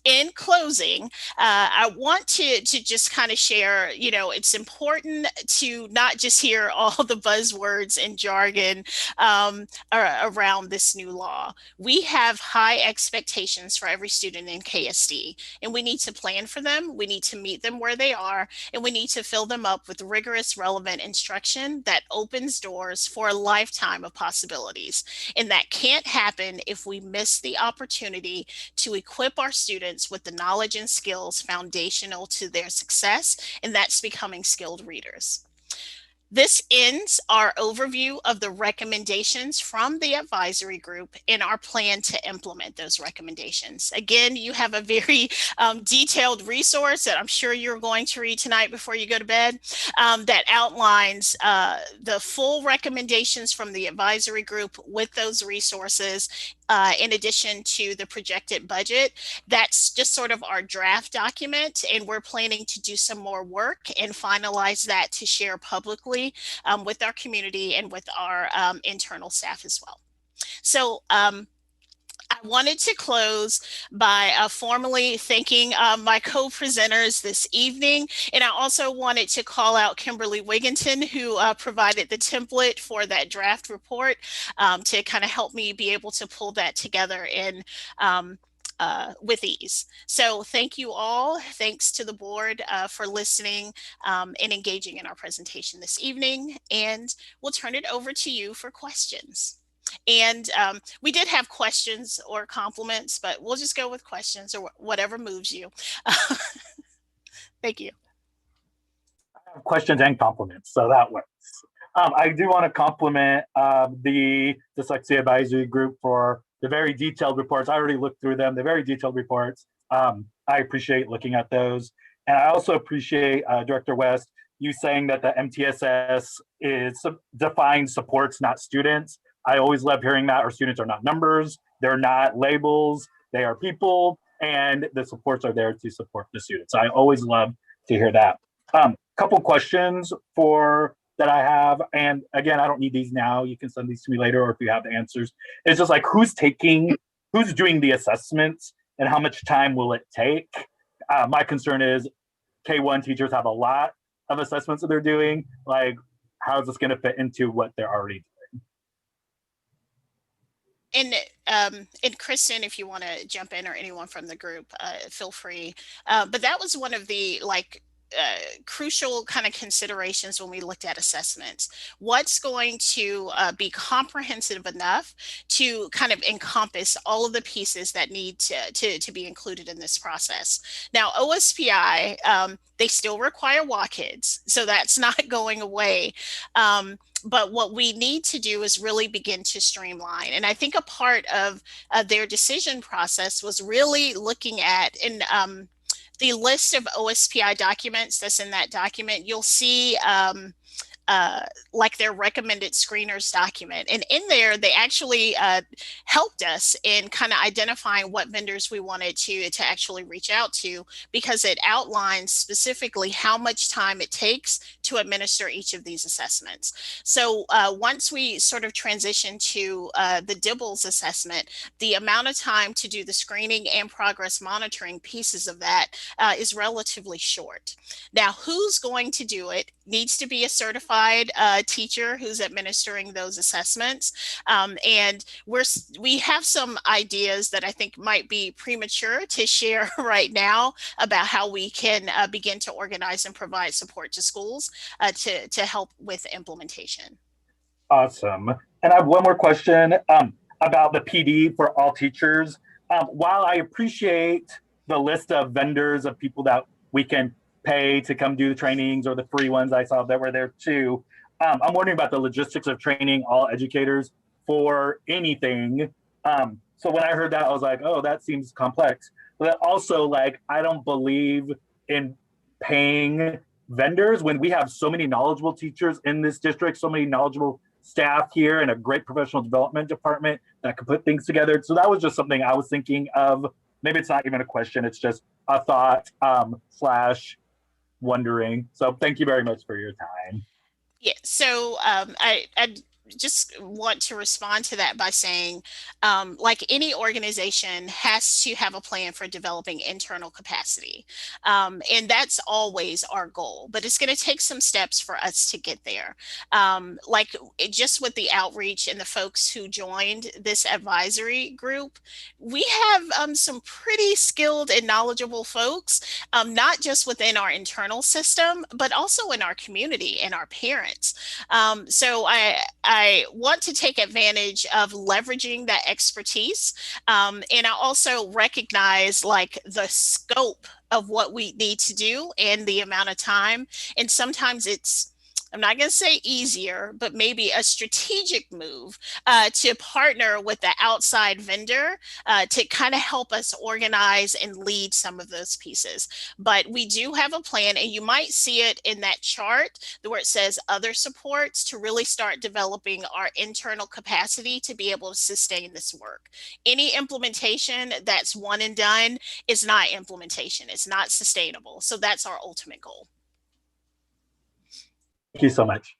In closing, I want to just kind of share, you know, it's important to not just hear all the buzzwords and jargon around this new law. We have high expectations for every student in KSD, and we need to plan for them. We need to meet them where they are, and we need to fill them up with rigorous, relevant instruction that opens doors for a lifetime of possibilities. And that can't happen if we miss the opportunity to equip our students students with the knowledge and skills foundational to their success, and that's becoming skilled readers. This ends our overview of the recommendations from the advisory group and our plan to implement those recommendations. Again, you have a very detailed resource that I'm sure you're going to read tonight before you go to bed that outlines the full recommendations from the advisory group with those resources in addition to the projected budget. That's just sort of our draft document, and we're planning to do some more work and finalize that to share publicly with our community and with our internal staff as well. So I wanted to close by formally thanking my co-presenters this evening. And I also wanted to call out Kimberly Wigginton, who provided the template for that draft report to kind of help me be able to pull that together in with ease. So thank you all. Thanks to the board for listening and engaging in our presentation this evening. And we'll turn it over to you for questions. And we did have questions or compliments, but we'll just go with questions or whatever moves you. Thank you. Questions and compliments, so that works. I do want to compliment the Dyslexia Advisory Group for the very detailed reports. I already looked through them, the very detailed reports. I appreciate looking at those. And I also appreciate, Director West, you saying that the MTSS defines supports, not students. I always love hearing that. Our students are not numbers, they're not labels, they are people, and the supports are there to support the students. I always love to hear that. Couple questions that I have, and again, I don't need these now. You can send these to me later, or if you have the answers. It's just like who's doing the assessments, and how much time will it take? My concern is K1 teachers have a lot of assessments that they're doing. Like, how is this going to fit into what they're already doing? And Kristen, if you want to jump in, or anyone from the group, feel free. But that was one of the crucial kind of considerations when we looked at assessments. What's going to be comprehensive enough to kind of encompass all of the pieces that need to be included in this process? Now, OSPI, they still require WCAGs, so that's not going away. But what we need to do is really begin to streamline. And I think a part of their decision process was really looking at, the list of OSPI documents that's in that document. You'll see like their recommended screeners document. And in there, they actually helped us in kind of identifying what vendors we wanted to actually reach out to, because it outlines specifically how much time it takes to administer each of these assessments. So once we sort of transition to the DIBELS assessment, the amount of time to do the screening and progress monitoring pieces of that is relatively short. Now, who's going to do it needs to be a certified teacher who's administering those assessments. And we have some ideas that I think might be premature to share right now about how we can begin to organize and provide support to schools to help with implementation. Awesome. And I have one more question about the PD for all teachers. While I appreciate the list of vendors of people that we can pay to come do the trainings, or the free ones I saw that were there too, I'm wondering about the logistics of training all educators for anything. So when I heard that, I was like, oh, that seems complex. But also, like, I don't believe in paying vendors when we have so many knowledgeable teachers in this district, so many knowledgeable staff here, and a great professional development department that could put things together. So that was just something I was thinking of. Maybe it's not even a question, it's just a thought slash wondering. So thank you very much for your time. Yeah, so I just want to respond to that by saying, like any organization has to have a plan for developing internal capacity. And that's always our goal, but it's going to take some steps for us to get there. Just with the outreach and the folks who joined this advisory group, we have some pretty skilled and knowledgeable folks, not just within our internal system, but also in our community and our parents. So I I want to take advantage of leveraging that expertise. And I also recognize like the scope of what we need to do and the amount of time. And sometimes it's, I'm not going to say easier, but maybe a strategic move to partner with the outside vendor to kind of help us organize and lead some of those pieces. But we do have a plan, and you might see it in that chart where it says other supports, to really start developing our internal capacity to be able to sustain this work. Any implementation that's one and done is not implementation. It's not sustainable. So that's our ultimate goal. Thank you so much.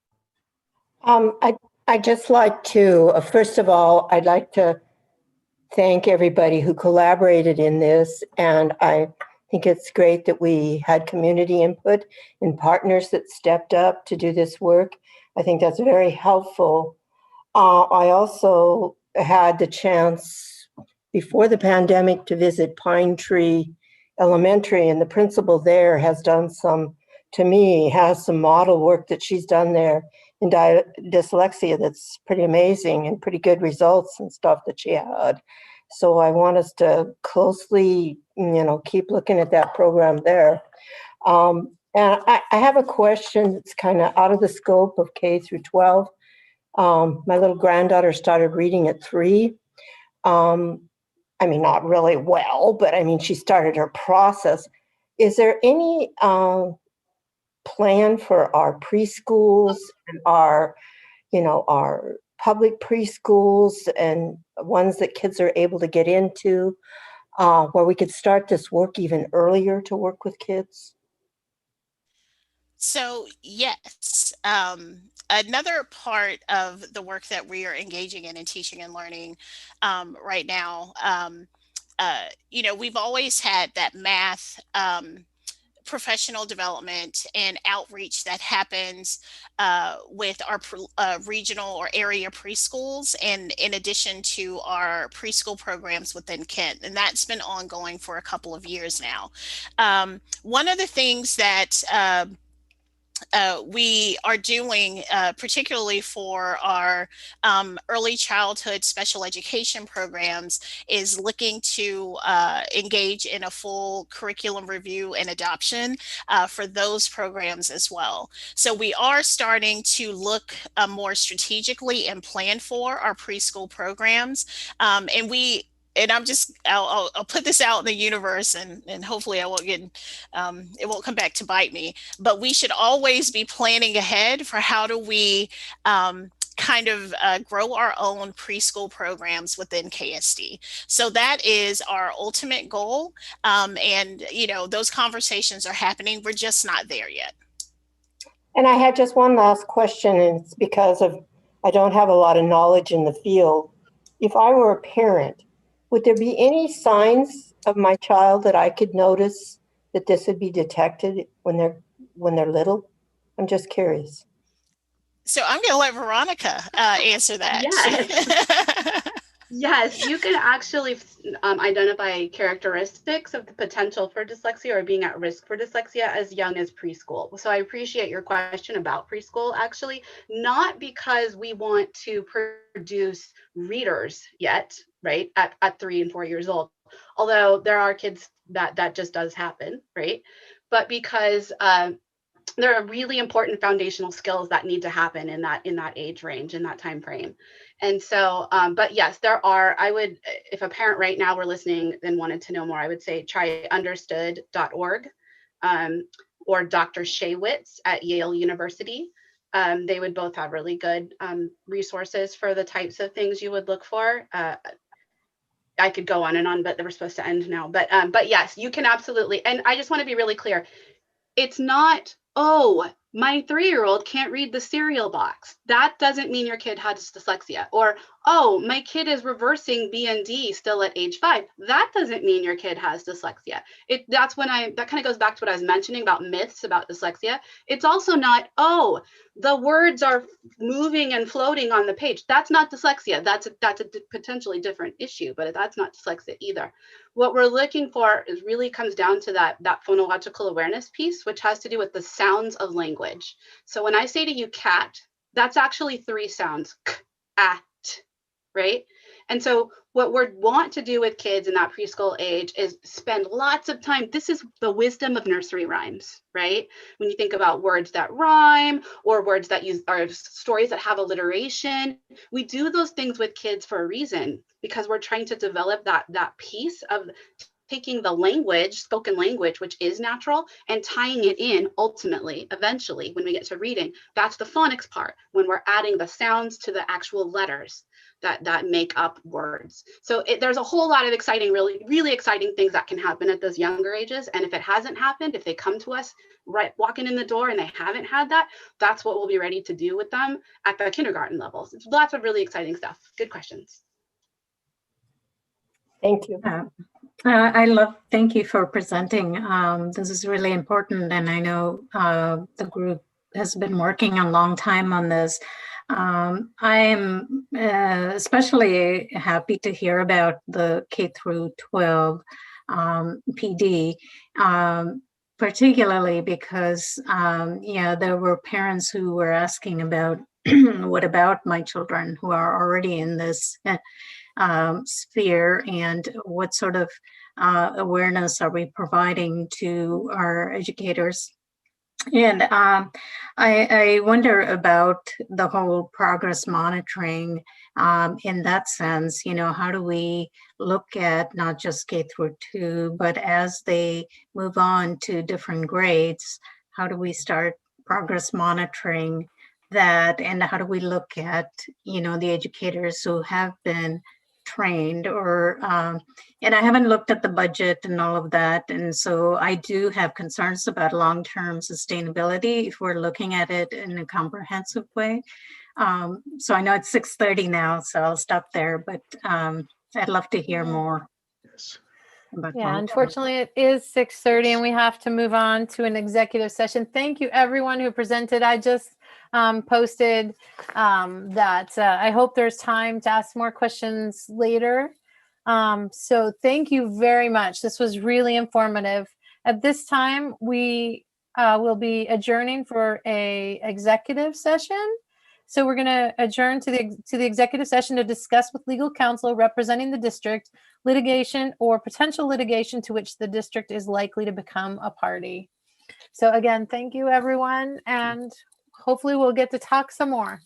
I'd just like to, first of all, I'd like to thank everybody who collaborated in this. And I think it's great that we had community input and partners that stepped up to do this work. I think that's very helpful. I also had the chance before the pandemic to visit Pine Tree Elementary, and the principal there has done some, to me, has some model work that she's done there in dyslexia that's pretty amazing and pretty good results and stuff that she had. So I want us to closely, keep looking at that program there. And I have a question that's kind of out of the scope of K through 12. My little granddaughter started reading at 3. I mean, not really well, but I mean, she started her process. Is there any plan for our preschools and our public preschools and ones that kids are able to get into, where we could start this work even earlier to work with kids? So yes, another part of the work that we are engaging in teaching and learning right now, we've always had that math professional development and outreach that happens with our regional or area preschools, and in addition to our preschool programs within Kent. And that's been ongoing for a couple of years now. One of the things that we are doing, particularly for our early childhood special education programs, is looking to engage in a full curriculum review and adoption for those programs as well. So we are starting to look more strategically and plan for our preschool programs. I'll put this out in the universe, and hopefully I won't get, it won't come back to bite me, but we should always be planning ahead for how do we grow our own preschool programs within KSD. So that is our ultimate goal. Those conversations are happening. We're just not there yet. And I had just one last question, and it's because I don't have a lot of knowledge in the field. If I were a parent, would there be any signs of my child that I could notice that this would be detected when they're little? I'm just curious. So I'm going to let Veronica answer that. Yes. Yes, you can actually identify characteristics of the potential for dyslexia or being at risk for dyslexia as young as preschool. So I appreciate your question about preschool, actually, not because we want to produce readers yet, right, at 3 and 4 years old, although there are kids that just does happen, right? But because there are really important foundational skills that need to happen in that age range, in that time frame. And so, but yes, there are, if a parent right now were listening and wanted to know more, I would say try understood.org or Dr. Shaywitz at Yale University. They would both have really good resources for the types of things you would look for. I could go on and on, but they were supposed to end now. But yes, you can absolutely. And I just want to be really clear. It's not, oh, my 3-year-old can't read the cereal box. That doesn't mean your kid has dyslexia. Or, oh, my kid is reversing B and D still at age 5. That doesn't mean your kid has dyslexia. That kind of goes back to what I was mentioning about myths about dyslexia. It's also not, oh, the words are moving and floating on the page. That's not dyslexia. That's a potentially different issue, but that's not dyslexia either. What we're looking for really comes down to that phonological awareness piece, which has to do with the sounds of language. So when I say to you cat, That's actually 3 sounds, k, at, right? And so what we want to do with kids in that preschool age is spend lots of time. This is the wisdom of nursery rhymes, right? When you think about words that rhyme or words that use or stories that have alliteration, we do those things with kids for a reason, because we're trying to develop that piece of taking the language, spoken language, which is natural, and tying it in ultimately, eventually, when we get to reading. That's the phonics part, when we're adding the sounds to the actual letters that make up words. So there's a whole lot of exciting, really exciting things that can happen at those younger ages. And if it hasn't happened, if they come to us right walking in the door and they haven't had that, that's what we'll be ready to do with them at the kindergarten levels. It's lots of really exciting stuff. Good questions. Thank you. Thank you for presenting. This is really important, and I know the group has been working a long time on this. I am especially happy to hear about the K through 12 PD, particularly because there were parents who were asking about what about my children who are already in this sphere, and what sort of awareness are we providing to our educators? And I wonder about the whole progress monitoring in that sense. How do we look at not just K through 2, but as they move on to different grades, how do we start progress monitoring that? And how do we look at, the educators who have been trained and I haven't looked at the budget and all of that. And so I do have concerns about long-term sustainability if we're looking at it in a comprehensive way. So I know it's 6:30 now, so I'll stop there, but I'd love to hear more. Yes. Yeah, unfortunately it is 6:30 and we have to move on to an executive session. Thank you everyone who presented. I just posted that I hope there's time to ask more questions later. So thank you very much. This was really informative. At this time, we will be adjourning for a executive session. So we're going to adjourn to the executive session to discuss with legal counsel representing the district litigation or potential litigation to which the district is likely to become a party. So again, thank you everyone, and hopefully we'll get to talk some more.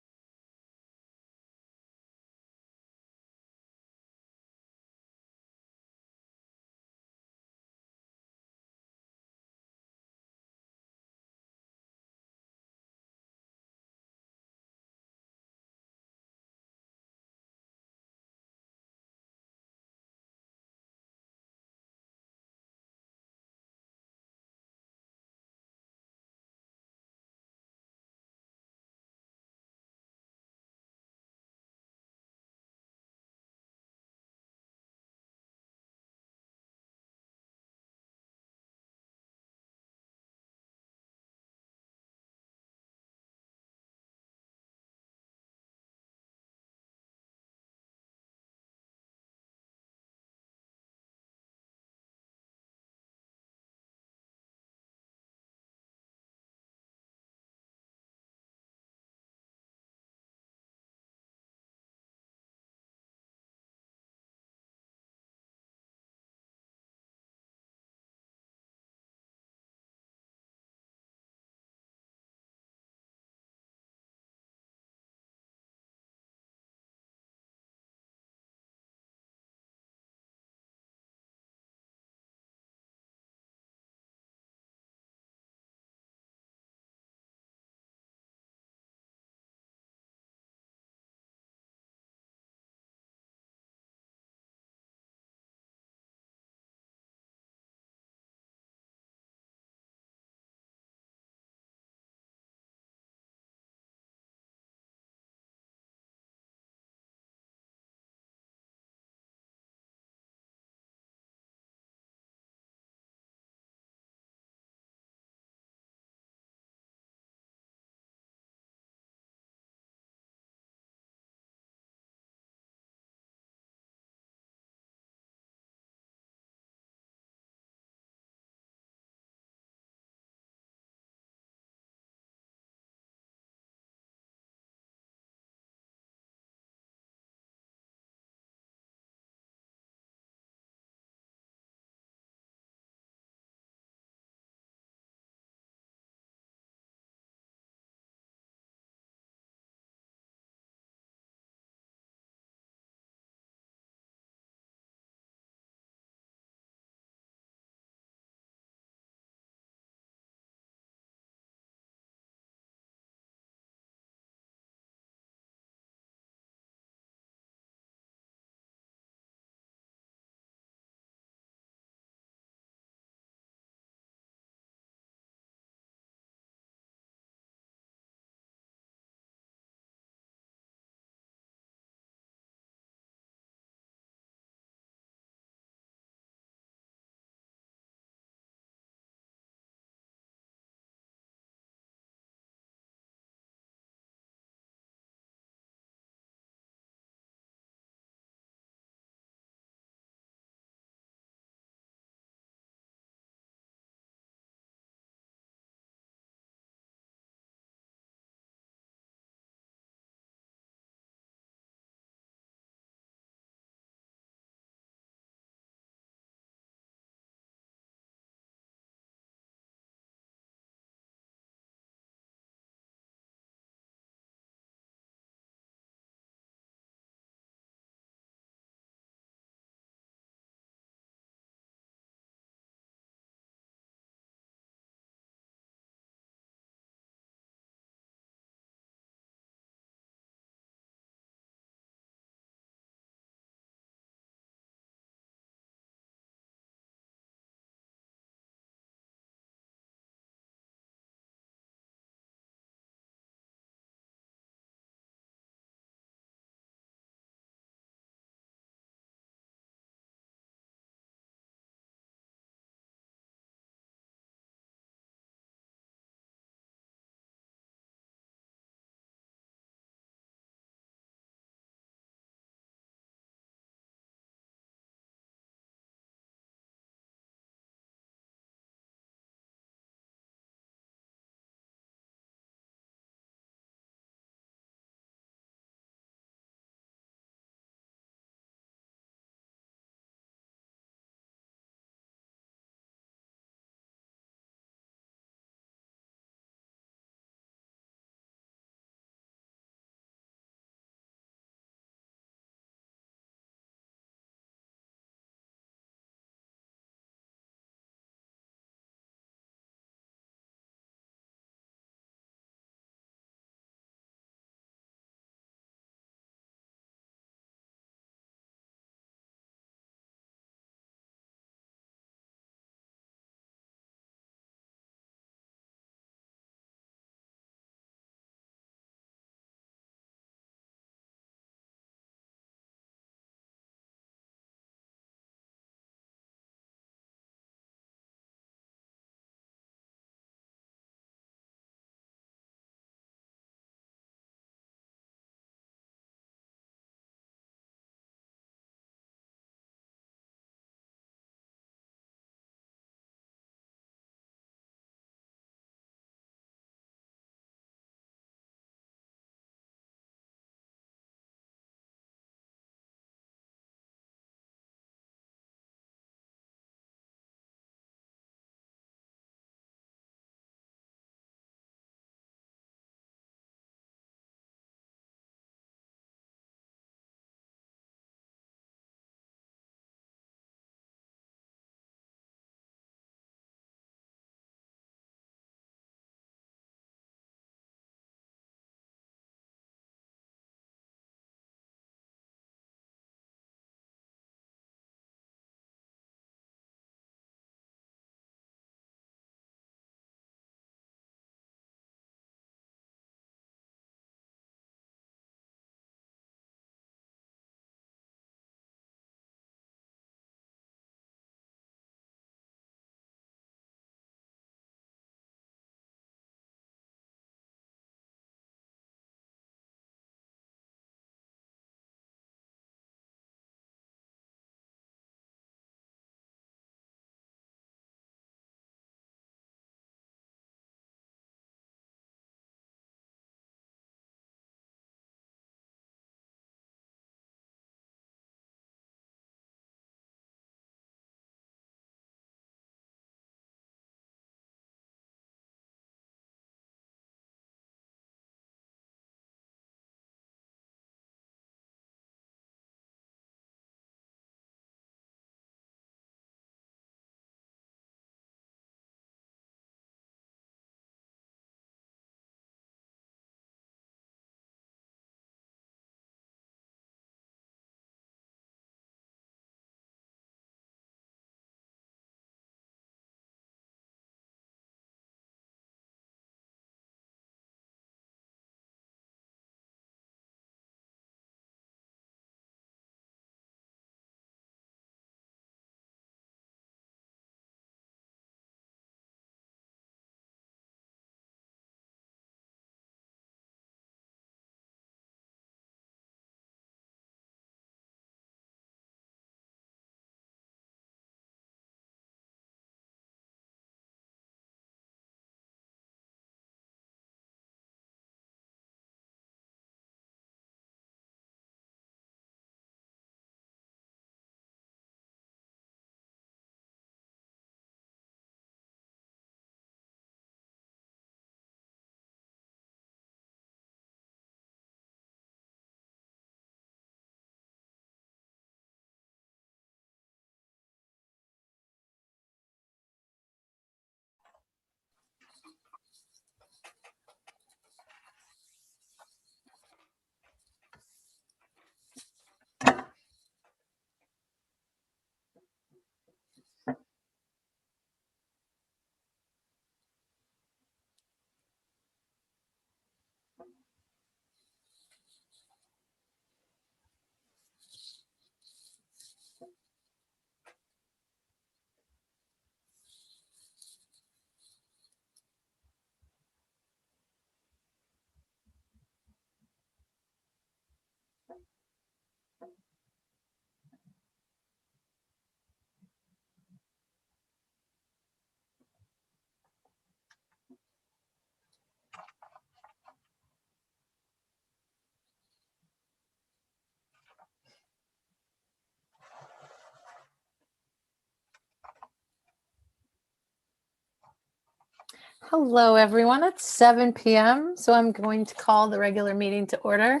Hello, everyone. It's 7 p.m., so I'm going to call the regular meeting to order.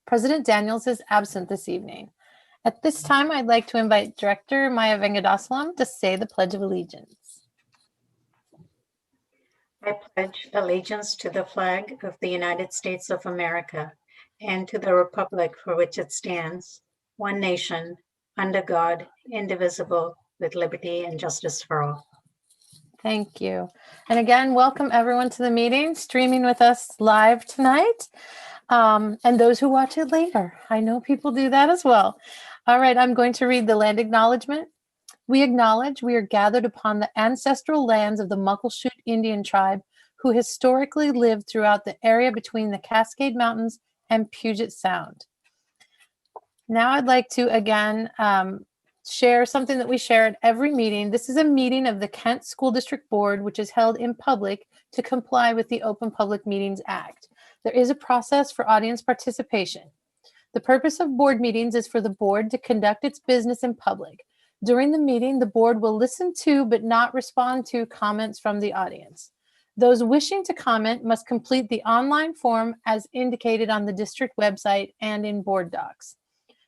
President Daniels is absent this evening. At this time, I'd like to invite Director Maya Vengadaswalam to say the Pledge of Allegiance. I pledge allegiance to the flag of the United States of America and to the republic for which it stands, one nation, under God, indivisible, with liberty and justice for all. Thank you. And again, welcome everyone to the meeting, streaming with us live tonight, and those who watch it later. I know people do that as well. All right, I'm going to read the land acknowledgement. We acknowledge we are gathered upon the ancestral lands of the Muckleshoot Indian tribe, who historically lived throughout the area between the Cascade Mountains and Puget Sound. Now I'd like to again share something that we share at every meeting. This is a meeting of the Kent School District Board, which is held in public to comply with the Open Public Meetings Act. There is a process for audience participation. The purpose of board meetings is for the board to conduct its business in public. During the meeting, the board will listen to but not respond to comments from the audience. Those wishing to comment must complete the online form as indicated on the district website and in BoardDocs.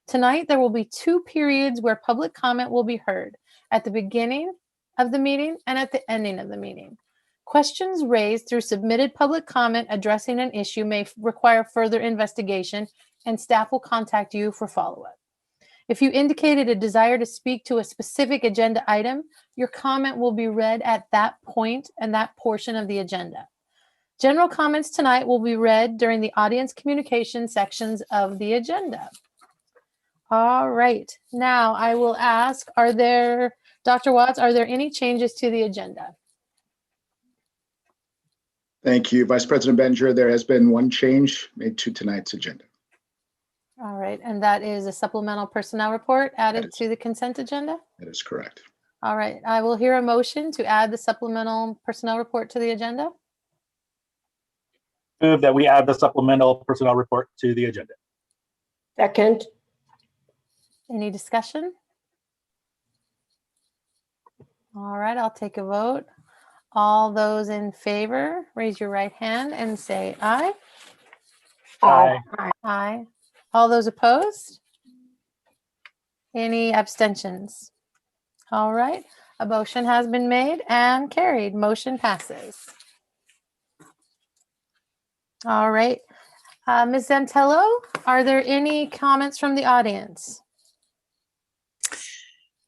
Tonight, there will be 2 periods where public comment will be heard, at the beginning of the meeting and at the ending of the meeting. Questions raised through submitted public comment addressing an issue may require further investigation, and staff will contact you for follow-up. If you indicated a desire to speak to a specific agenda item, your comment will be read at that point and that portion of the agenda. General comments tonight will be read during the audience communication sections of the agenda. All right, now I will ask, Dr. Watts, are there any changes to the agenda? Thank you, Vice President Benjer. There has been one change made to tonight's agenda. All right, and that is a supplemental personnel report added to the consent agenda? That is correct. All right, I will hear a motion to add the supplemental personnel report to the agenda. Move that we add the supplemental personnel report to the agenda. Second. Any discussion? All right, I'll take a vote. All those in favor, raise your right hand and say aye. Aye. Aye. All those opposed? Any abstentions? All right, a motion has been made and carried. Motion passes. All right, Ms. Zantello, are there any comments from the audience?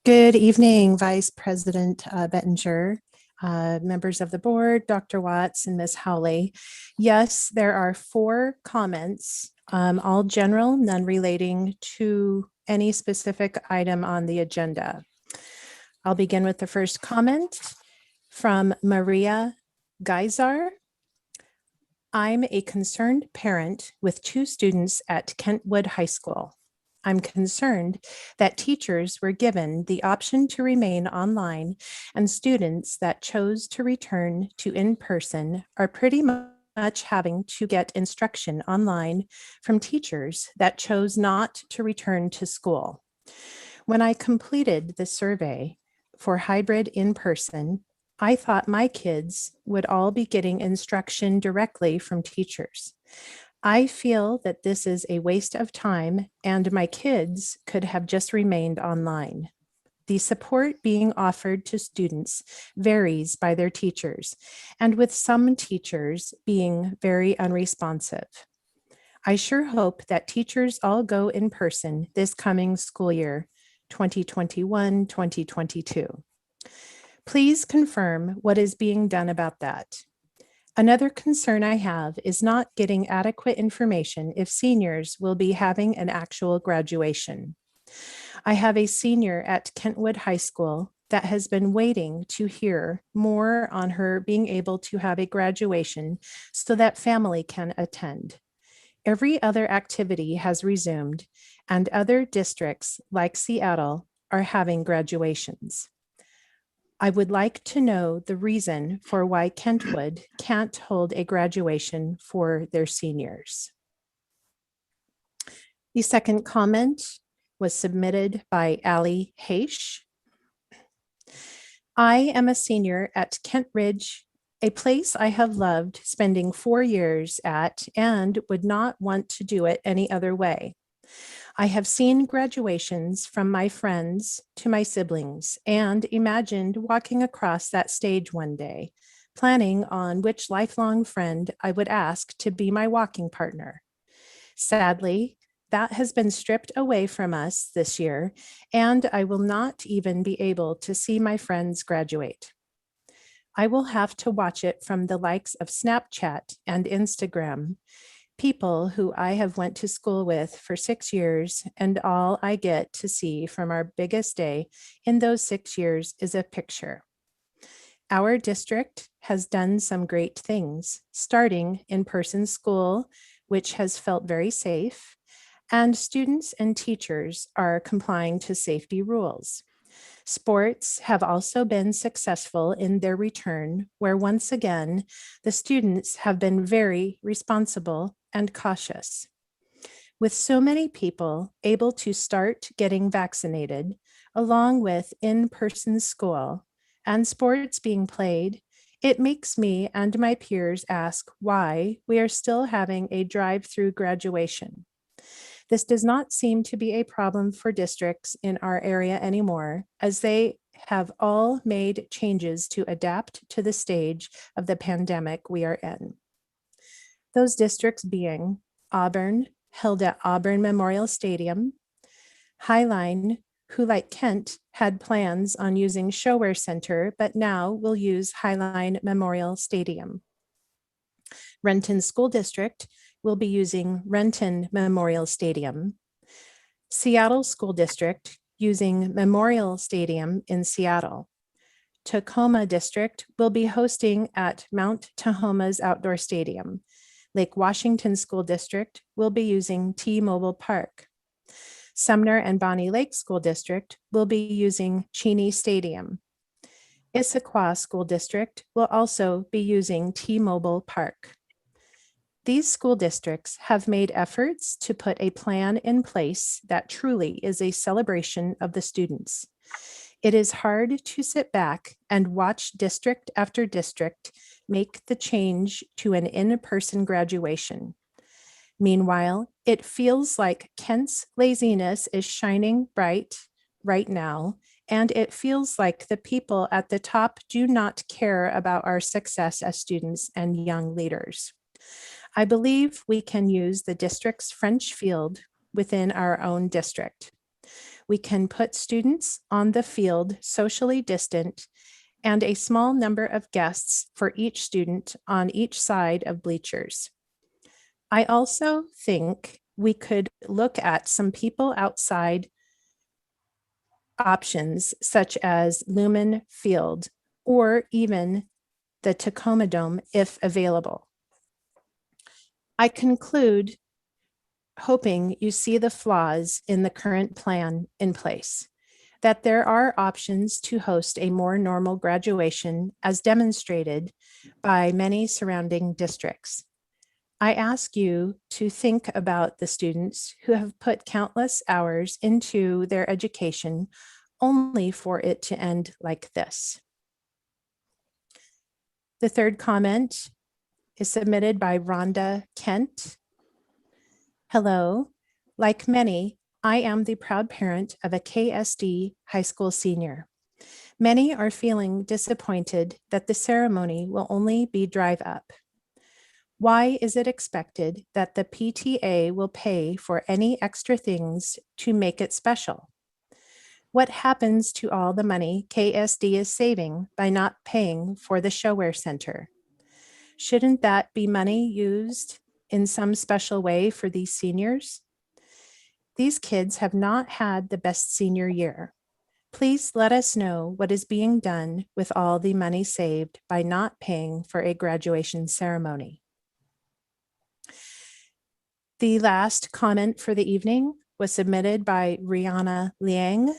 Good evening, Vice President Bettinger, members of the board, Dr. Watts and Ms. Howley. Yes, there are 4 comments, all general, none relating to any specific item on the agenda. I'll begin with the first comment from Maria Geisar. I'm a concerned parent with 2 students at Kentwood High School. I'm concerned that teachers were given the option to remain online, and students that chose to return to in-person are pretty much having to get instruction online from teachers that chose not to return to school. When I completed the survey for hybrid in-person, I thought my kids would all be getting instruction directly from teachers. I feel that this is a waste of time and my kids could have just remained online. The support being offered to students varies by their teachers, and with some teachers being very unresponsive. I sure hope that teachers all go in person this coming school year, 2021-2022. Please confirm what is being done about that. Another concern I have is not getting adequate information if seniors will be having an actual graduation. I have a senior at Kentwood High School that has been waiting to hear more on her being able to have a graduation so that family can attend. Every other activity has resumed, and other districts like Seattle are having graduations. I would like to know the reason for why Kentwood can't hold a graduation for their seniors. The second comment was submitted by Allie Haish. I am a senior at Kent Ridge, a place I have loved spending 4 years at and would not want to do it any other way. I have seen graduations from my friends to my siblings and imagined walking across that stage one day, planning on which lifelong friend I would ask to be my walking partner. Sadly, that has been stripped away from us this year, and I will not even be able to see my friends graduate. I will have to watch it from the likes of Snapchat and Instagram, people who I have went to school with for 6 years, and all I get to see from our biggest day in those 6 years is a picture. Our district has done some great things, starting in-person school, which has felt very safe, and students and teachers are complying to safety rules. Sports have also been successful in their return, where once again, the students have been very responsible and cautious. With so many people able to start getting vaccinated, along with in-person school and sports being played, it makes me and my peers ask why we are still having a drive-through graduation. This does not seem to be a problem for districts in our area anymore, as they have all made changes to adapt to the stage of the pandemic we are in. Those districts being Auburn, held at Auburn Memorial Stadium; Highline, who like Kent had plans on using Shower Center, but now will use Highline Memorial Stadium. Renton School District will be using Renton Memorial Stadium. Seattle School District using Memorial Stadium in Seattle. Tacoma District will be hosting at Mount Tahoma's Outdoor Stadium. Lake Washington School District will be using T-Mobile Park. Sumner and Bonnie Lake School District will be using Cheney Stadium. Issaquah School District will also be using T-Mobile Park. These school districts have made efforts to put a plan in place that truly is a celebration of the students. It is hard to sit back and watch district after district make the change to an in-person graduation. Meanwhile, it feels like Kent's laziness is shining bright right now, and it feels like the people at the top do not care about our success as students and young leaders. I believe we can use the district's French field within our own district. We can put students on the field socially distant and a small number of guests for each student on each side of bleachers. I also think we could look at some people outside options such as Lumen Field or even the Tacoma Dome if available. I conclude hoping you see the flaws in the current plan in place, that there are options to host a more normal graduation as demonstrated by many surrounding districts. I ask you to think about the students who have put countless hours into their education only for it to end like this. The third comment is submitted by Rhonda Kent. Hello, like many, I am the proud parent of a KSD high school senior. Many are feeling disappointed that the ceremony will only be drive up. Why is it expected that the PTA will pay for any extra things to make it special? What happens to all the money KSD is saving by not paying for the Showwear Center? Shouldn't that be money used in some special way for these seniors? These kids have not had the best senior year. Please let us know what is being done with all the money saved by not paying for a graduation ceremony. The last comment for the evening was submitted by Rihanna Liang.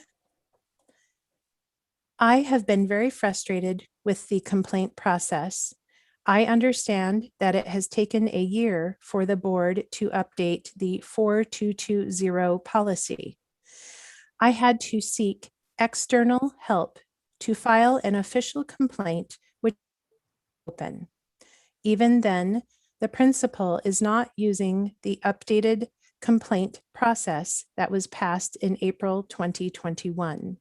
I have been very frustrated with the complaint process. I understand that it has taken a year for the board to update the 4220 policy. I had to seek external help to file an official complaint, which is open. Even then, the principal is not using the updated complaint process that was passed in April 2021.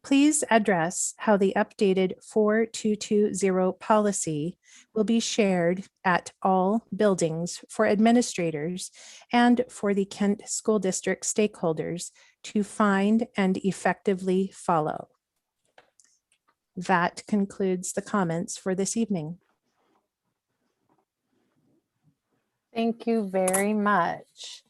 Please address how the updated 4220 policy will be shared at all buildings for administrators and for the Kent School District stakeholders to find and effectively follow. That concludes the comments for this evening. Thank you very much.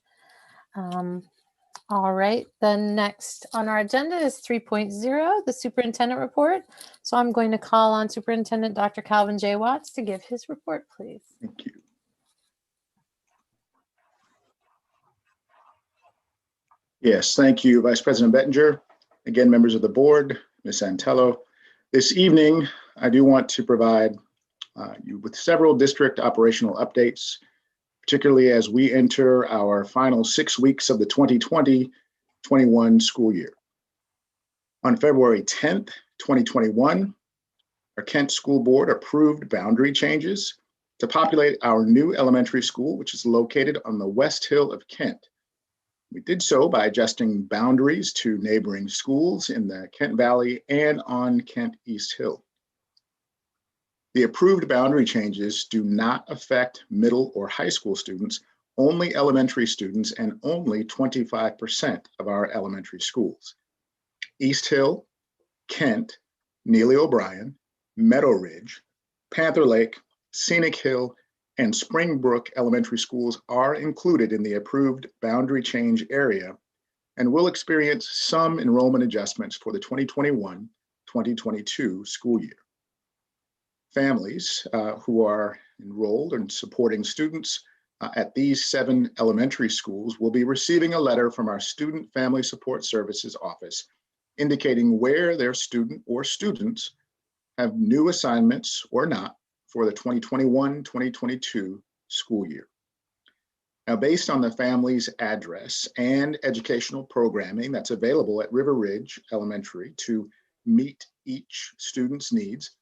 All right, then next on our agenda is 3.0, the superintendent report. So I'm going to call on Superintendent Dr. Calvin J. Watts to give his report, please. Thank you. Yes, thank you, Vice President Bettinger. Again, members of the board, Ms. Antello. This evening, I do want to provide you with several district operational updates, particularly as we enter our final 6 weeks of the 2020-21 school year. On February 10th, 2021, our Kent School Board approved boundary changes to populate our new elementary school, which is located on the West Hill of Kent. We did so by adjusting boundaries to neighboring schools in the Kent Valley and on Kent East Hill. The approved boundary changes do not affect middle or high school students, only elementary students, and only 25% of our elementary schools. East Hill, Kent, Neely O'Brien, Meadow Ridge, Panther Lake, Scenic Hill, and Springbrook elementary schools are included in the approved boundary change area and will experience some enrollment adjustments for the 2021-2022 school year. Families who are enrolled and supporting students at these 7 elementary schools will be receiving a letter from our Student Family Support Services office indicating where their student or students have new assignments or not for the 2021-2022 school year. Now, based on the family's address and educational programming that's available at River Ridge Elementary to meet each student's needs,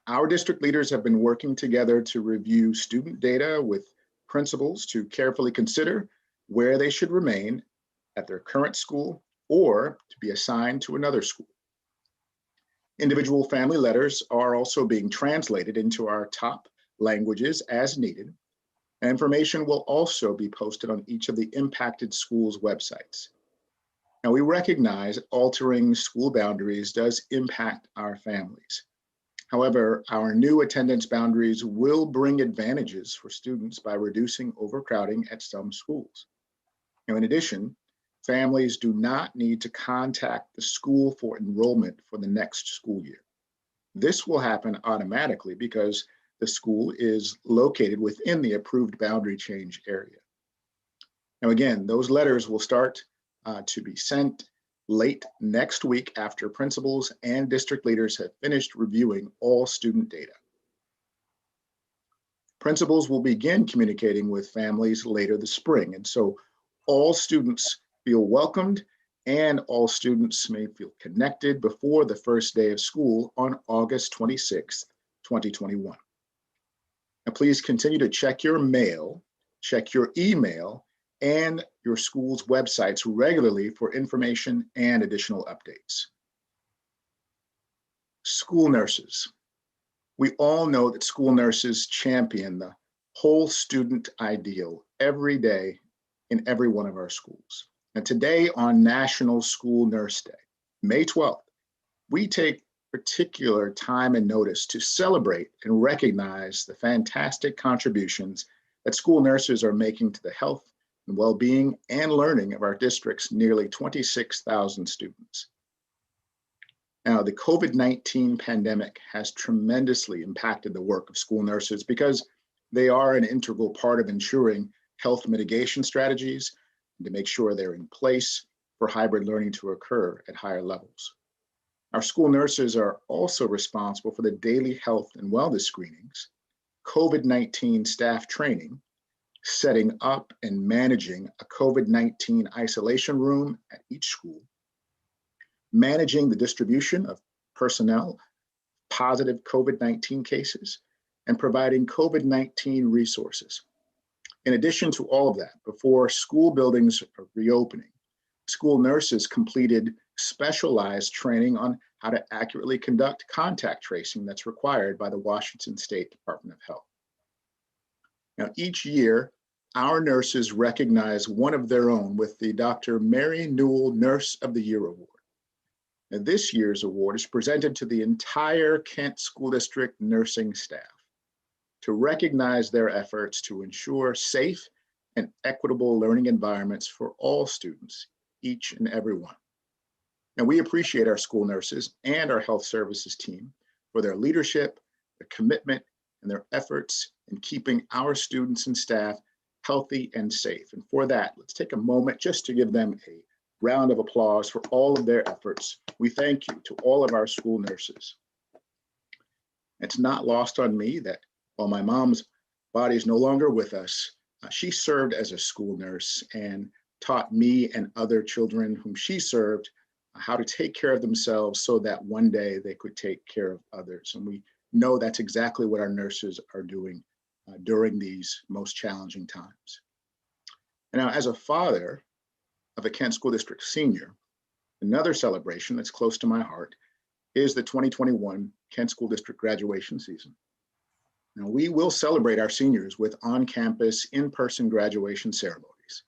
our district leaders have been working together to review student data with principals to carefully consider where they should remain at their current school or to be assigned to another school. Individual family letters are also being translated into our top languages as needed. Information will also be posted on each of the impacted schools' websites. Now, we recognize altering school boundaries does impact our families. However, our new attendance boundaries will bring advantages for students by reducing overcrowding at some schools. Now, in addition, families do not need to contact the school for enrollment for the next school year. This will happen automatically because the school is located within the approved boundary change area. Now, again, those letters will start to be sent late next week after principals and district leaders have finished reviewing all student data. Principals will begin communicating with families later this spring, and so all students feel welcomed and all students may feel connected before the first day of school on August 26th, 2021. Now, please continue to check your mail, check your email, and your school's websites regularly for information and additional updates. School nurses. We all know that school nurses champion the whole student ideal every day in every one of our schools. And today on National School Nurse Day, May 12th, we take particular time and notice to celebrate and recognize the fantastic contributions that school nurses are making to the health and well-being and learning of our district's nearly 26,000 students. Now, the COVID-19 pandemic has tremendously impacted the work of school nurses because they are an integral part of ensuring health mitigation strategies, and to make sure they're in place for hybrid learning to occur at higher levels. Our school nurses are also responsible for the daily health and wellness screenings, COVID-19 staff training, setting up and managing a COVID-19 isolation room at each school, managing the distribution of personnel, positive COVID-19 cases, and providing COVID-19 resources. In addition to all of that, before school buildings are reopening, school nurses completed specialized training on how to accurately conduct contact tracing that's required by the Washington State Department of Health. Now, each year, our nurses recognize one of their own with the Dr. Mary Newell Nurse of the Year Award. Now, this year's award is presented to the entire Kent School District nursing staff to recognize their efforts to ensure safe and equitable learning environments for all students, each and every one. And we appreciate our school nurses and our health services team for their leadership, their commitment, and their efforts in keeping our students and staff healthy and safe. And for that, let's take a moment just to give them a round of applause for all of their efforts. We thank you to all of our school nurses. It's not lost on me that while my mom's body is no longer with us, she served as a school nurse and taught me and other children whom she served how to take care of themselves so that one day they could take care of others. And we know that's exactly what our nurses are doing during these most challenging times. And now, as a father of a Kent School District senior, another celebration that's close to my heart is the 2021 Kent School District graduation season. Now, we will celebrate our seniors with on-campus, in-person graduation ceremonies.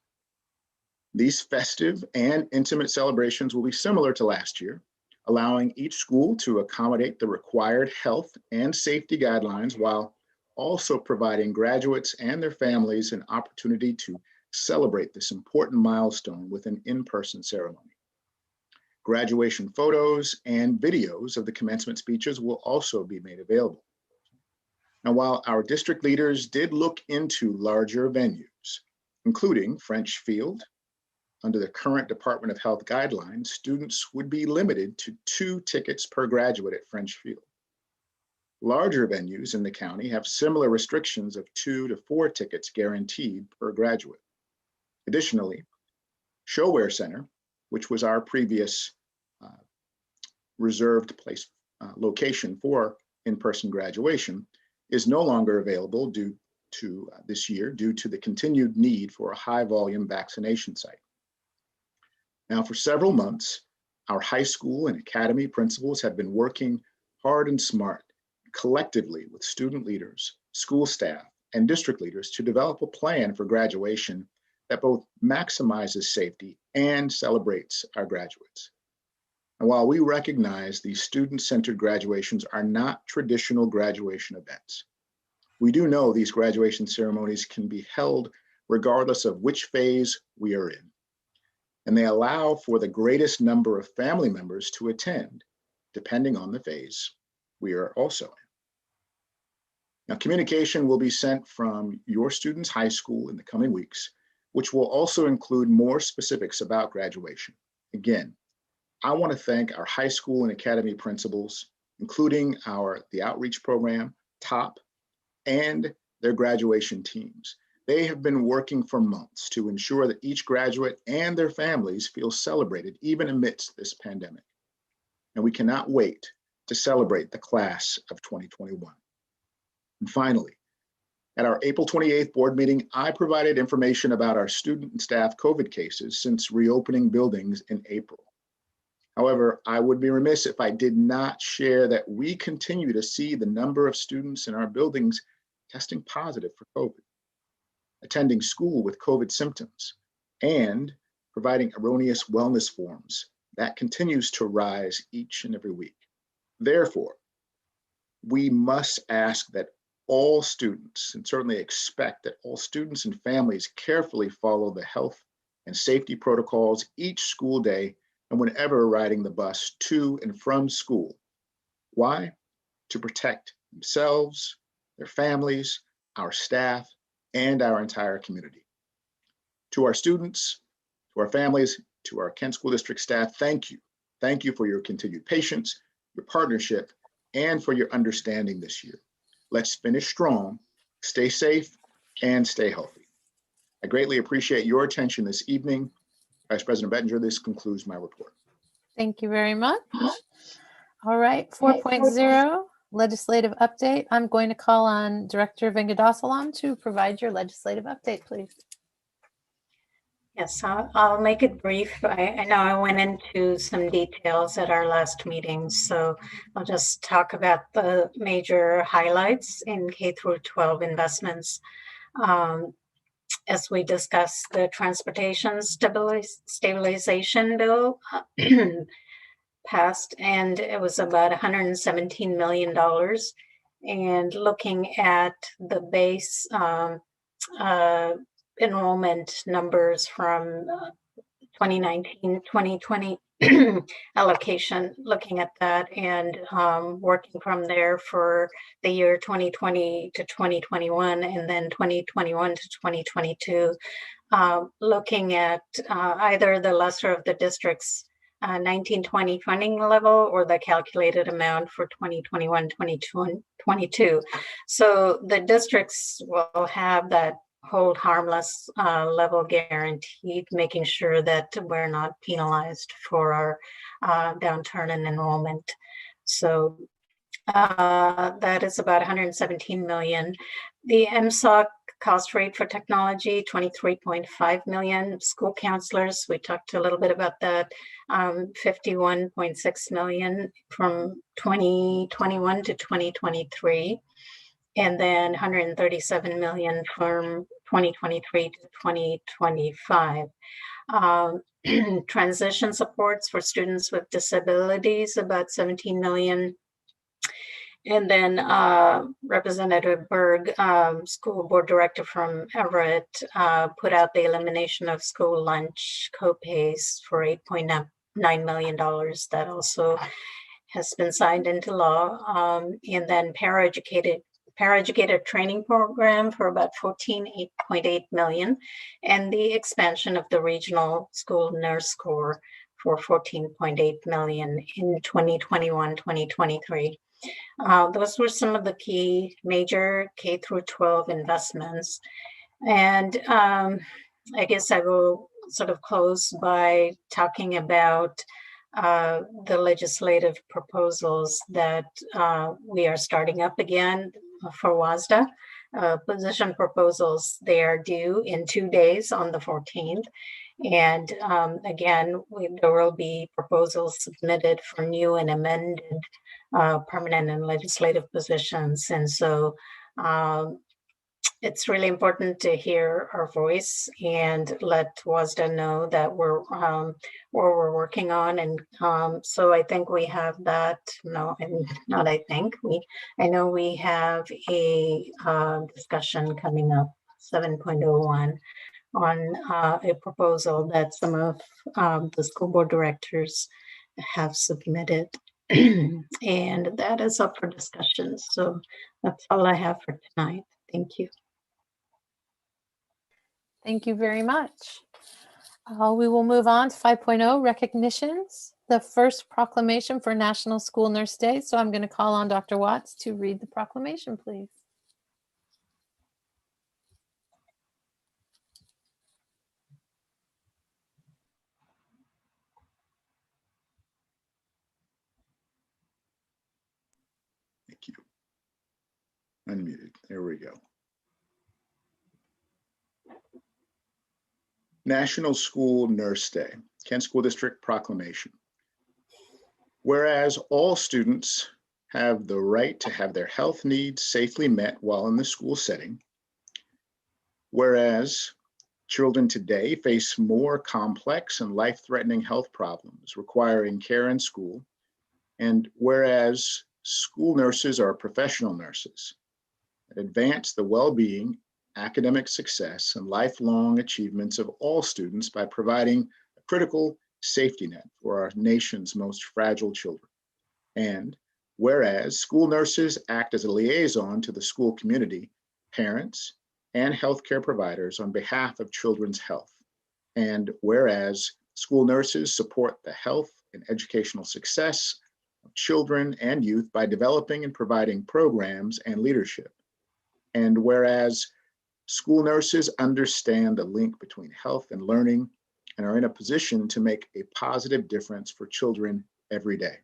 These festive and intimate celebrations will be similar to last year, allowing each school to accommodate the required health and safety guidelines while also providing graduates and their families an opportunity to celebrate this important milestone with an in-person ceremony. Graduation photos and videos of the commencement speeches will also be made available. Now, while our district leaders did look into larger venues, including French Field, under the current Department of Health guidelines, students would be limited to 2 tickets per graduate at French Field. Larger venues in the county have similar restrictions of 2 to 4 tickets guaranteed per graduate. Additionally, Showware Center, which was our previous reserved place location for in-person graduation, is no longer available due to this year due to the continued need for a high volume vaccination site. Now, for several months, our high school and academy principals have been working hard and smart collectively with student leaders, school staff, and district leaders to develop a plan for graduation that both maximizes safety and celebrates our graduates. And while we recognize these student-centered graduations are not traditional graduation events, we do know these graduation ceremonies can be held regardless of which phase we are in. And they allow for the greatest number of family members to attend, depending on the phase we are also in. Now, communication will be sent from your student's high school in the coming weeks, which will also include more specifics about graduation. Again, I want to thank our high school and academy principals, including the outreach program, TOP, and their graduation teams. They have been working for months to ensure that each graduate and their families feel celebrated even amidst this pandemic. And we cannot wait to celebrate the class of 2021. And finally, at our April 28th board meeting, I provided information about our student and staff COVID cases since reopening buildings in April. However, I would be remiss if I did not share that we continue to see the number of students in our buildings testing positive for COVID, attending school with COVID symptoms, and providing erroneous wellness forms. That continues to rise each and every week. Therefore, we must ask that all students, and certainly expect that all students and families carefully follow the health and safety protocols each school day and whenever riding the bus to and from school. Why? To protect themselves, their families, our staff, and our entire community. To our students, To our families, to our Kent School District staff, thank you. Thank you for your continued patience, your partnership, and for your understanding this year. Let's finish strong, stay safe, and stay healthy. I greatly appreciate your attention this evening. Vice President Bettinger, this concludes my report. Thank you very much. All right, 4.0 legislative update. I'm going to call on Director Vengadhasalam to provide your legislative update, please. Yes, I'll make it brief. I know I went into some details at our last meeting, so I'll just talk about the major highlights in K through 12 investments. As we discussed, the transportation stabilization bill passed, and it was about $117 million. And looking at the base enrollment numbers from 2019-2020 allocation, looking at that and working from there for the year 2020 to 2021 and then 2021 to 2022, looking at either the lesser of the district's 19-20 funding level or the calculated amount for 2021-2022. So the districts will have that hold harmless level guaranteed, making sure that we're not penalized for our downturn in enrollment. So that is about 117 million. The MSOC cost rate for technology, 23.5 million. School counselors, we talked a little bit about that, 51.6 million from 2021 to 2023. And then 137 million from 2023 to 2025. Transition supports for students with disabilities, about 17 million. And then Representative Berg, school board director from Everett, put out the elimination of school lunch co-pays for $8.9 million. That also has been signed into law. And then paraeducator training program for about 14.8 million, and the expansion of the regional school nurse corps for 14.8 million in 2021-2023. Those were some of the key major K through 12 investments. And I guess I will sort of close by talking about the legislative proposals that we are starting up again for WASDA. Position proposals, they are due in 2 days on the 14th. And again, there will be proposals submitted for new and amended permanent and legislative positions. And so it's really important to hear our voice and let WASDA know that we're where we're working on. And so I think we have that. No, and not I think I know we have a discussion coming up, 7.01, on a proposal that some of the school board directors have submitted. And that is up for discussion. So that's all I have for tonight. Thank you. Thank you very much. We will move on to 5.0 recognitions. The first proclamation for National School Nurse Day. So I'm going to call on Dr. Watts to read the proclamation, please. Thank you. Unmuted. There we go. National School Nurse Day, Kent School District Proclamation. Whereas all students have the right to have their health needs safely met while in the school setting, whereas children today face more complex and life-threatening health problems requiring care in school, and whereas school nurses are professional nurses that advance the well-being, academic success, and lifelong achievements of all students by providing a critical safety net for our nation's most fragile children. And whereas school nurses act as a liaison to the school community, parents, and healthcare providers on behalf of children's health. And whereas school nurses support the health and educational success of children and youth by developing and providing programs and leadership. And whereas school nurses understand the link between health and learning and are in a position to make a positive difference for children every day.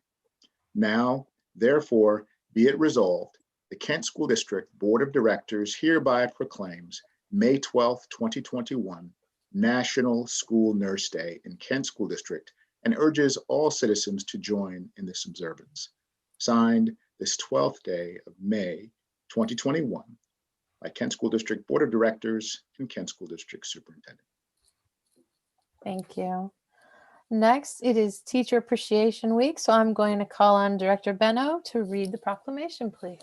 Now, therefore, be it resolved, the Kent School District Board of Directors hereby proclaims May 12th, 2021, National School Nurse Day in Kent School District and urges all citizens to join in this observance. Signed this 12th day of May 2021 by Kent School District Board of Directors and Kent School District Superintendent. Thank you. Next, it is Teacher Appreciation Week, so I'm going to call on Director Benno to read the proclamation, please.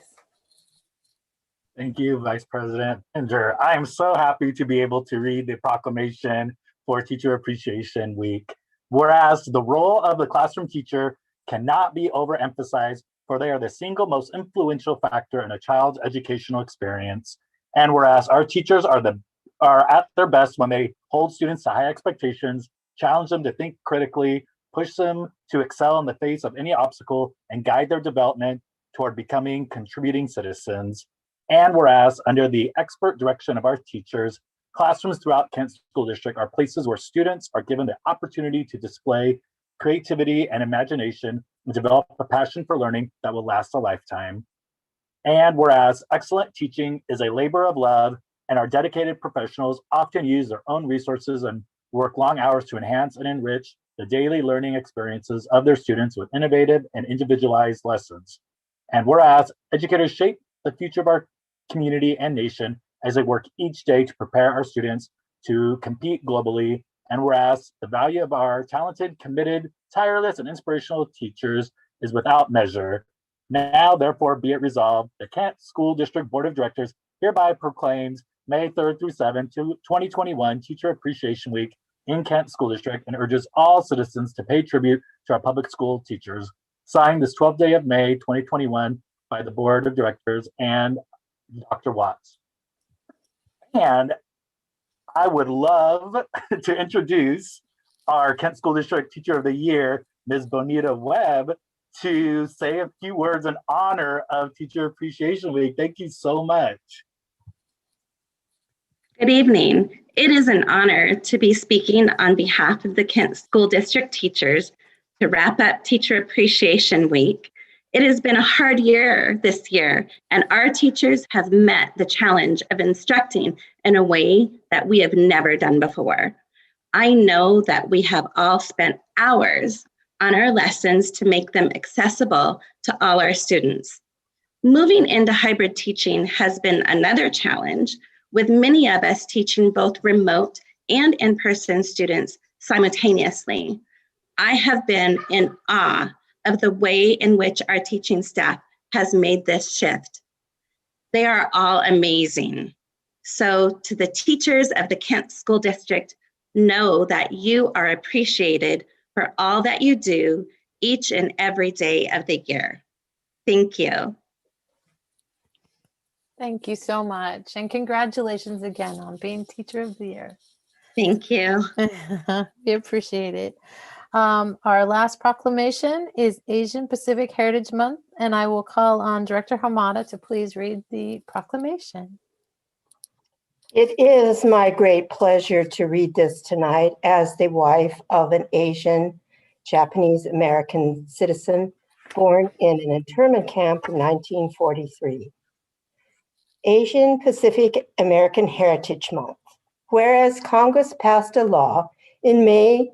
Thank you, Vice President Inger. I am so happy to be able to read the proclamation for Teacher Appreciation Week. Whereas the role of the classroom teacher cannot be overemphasized, for they are the single most influential factor in a child's educational experience. And whereas our teachers are at their best when they hold students to high expectations, challenge them to think critically, push them to excel in the face of any obstacle, and guide their development toward becoming contributing citizens. And whereas under the expert direction of our teachers, classrooms throughout Kent School District are places where students are given the opportunity to display creativity and imagination and develop a passion for learning that will last a lifetime. And whereas excellent teaching is a labor of love, and our dedicated professionals often use their own resources and work long hours to enhance and enrich the daily learning experiences of their students with innovative and individualized lessons. And whereas educators shape the future of our community and nation as they work each day to prepare our students to compete globally. And whereas the value of our talented, committed, tireless, and inspirational teachers is without measure. Now, therefore, be it resolved, the Kent School District Board of Directors hereby proclaims May 3rd through 7th, 2021 Teacher Appreciation Week in Kent School District and urges all citizens to pay tribute to our public school teachers. Signed this 12th day of May, 2021 by the Board of Directors and Dr. Watts. And I would love to introduce our Kent School District Teacher of the Year, Ms. Bonita Webb, to say a few words in honor of Teacher Appreciation Week. Thank you so much. Good evening. It is an honor to be speaking on behalf of the Kent School District teachers to wrap up Teacher Appreciation Week. It has been a hard year this year, and our teachers have met the challenge of instructing in a way that we have never done before. I know that we have all spent hours on our lessons to make them accessible to all our students. Moving into hybrid teaching has been another challenge, with many of us teaching both remote and in-person students simultaneously. I have been in awe of the way in which our teaching staff has made this shift. They are all amazing. So to the teachers of the Kent School District, know that you are appreciated for all that you do each and every day of the year. Thank you. Thank you so much. And congratulations again on being Teacher of the Year. Thank you. We appreciate it. Our last proclamation is Asian Pacific Heritage Month, and I will call on Director Hamada to please read the proclamation. It is my great pleasure to read this tonight as the wife of an Asian Japanese American citizen born in an internment camp in 1943. Asian Pacific American Heritage Month. Whereas Congress passed a law in May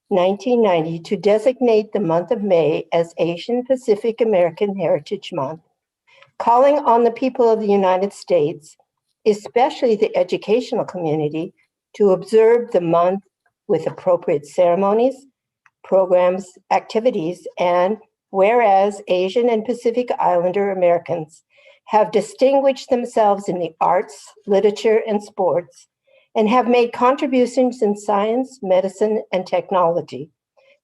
1990 to designate the month of May as Asian Pacific American Heritage Month, calling on the people of the United States, especially the educational community, to observe the month with appropriate ceremonies, programs, activities, and whereas Asian and Pacific Islander Americans have distinguished themselves in the arts, literature, and sports, and have made contributions in science, medicine, and technology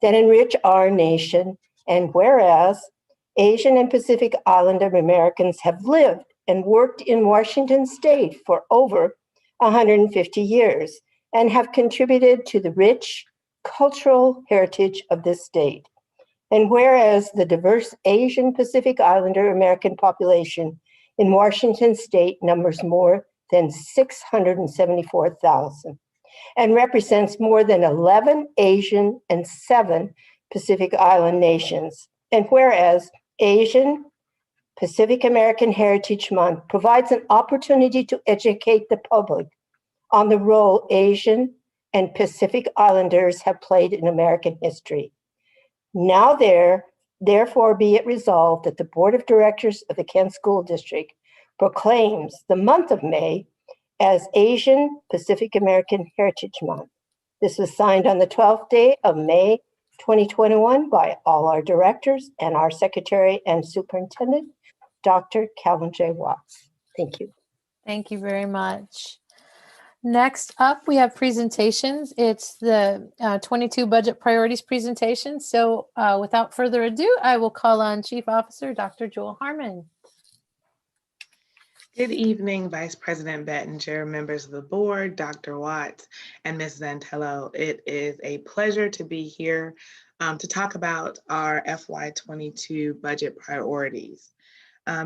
that enrich our nation, and whereas Asian and Pacific Islander Americans have lived and worked in Washington State for over 150 years, and have contributed to the rich cultural heritage of this state. And whereas the diverse Asian Pacific Islander American population in Washington state numbers more than 674,000 and represents more than 11 Asian and 7 Pacific Island nations. And whereas Asian Pacific American Heritage Month provides an opportunity to educate the public on the role Asian and Pacific Islanders have played in American history. Now therefore be it resolved that the Board of Directors of the Kent School District proclaims the month of May as Asian Pacific American Heritage Month. This was signed on the 12th day of May 2021 by all our directors and our secretary and superintendent, Dr. Calvin J. Watts. Thank you. Thank you very much. Next up, we have presentations. It's the 22 budget priorities presentation. So without further ado, I will call on Chief Officer Dr. Joel Harmon. Good evening, Vice President Bettinger, members of the board, Dr. Watts, and Ms. Zantello. It is a pleasure to be here to talk about our FY22 budget priorities.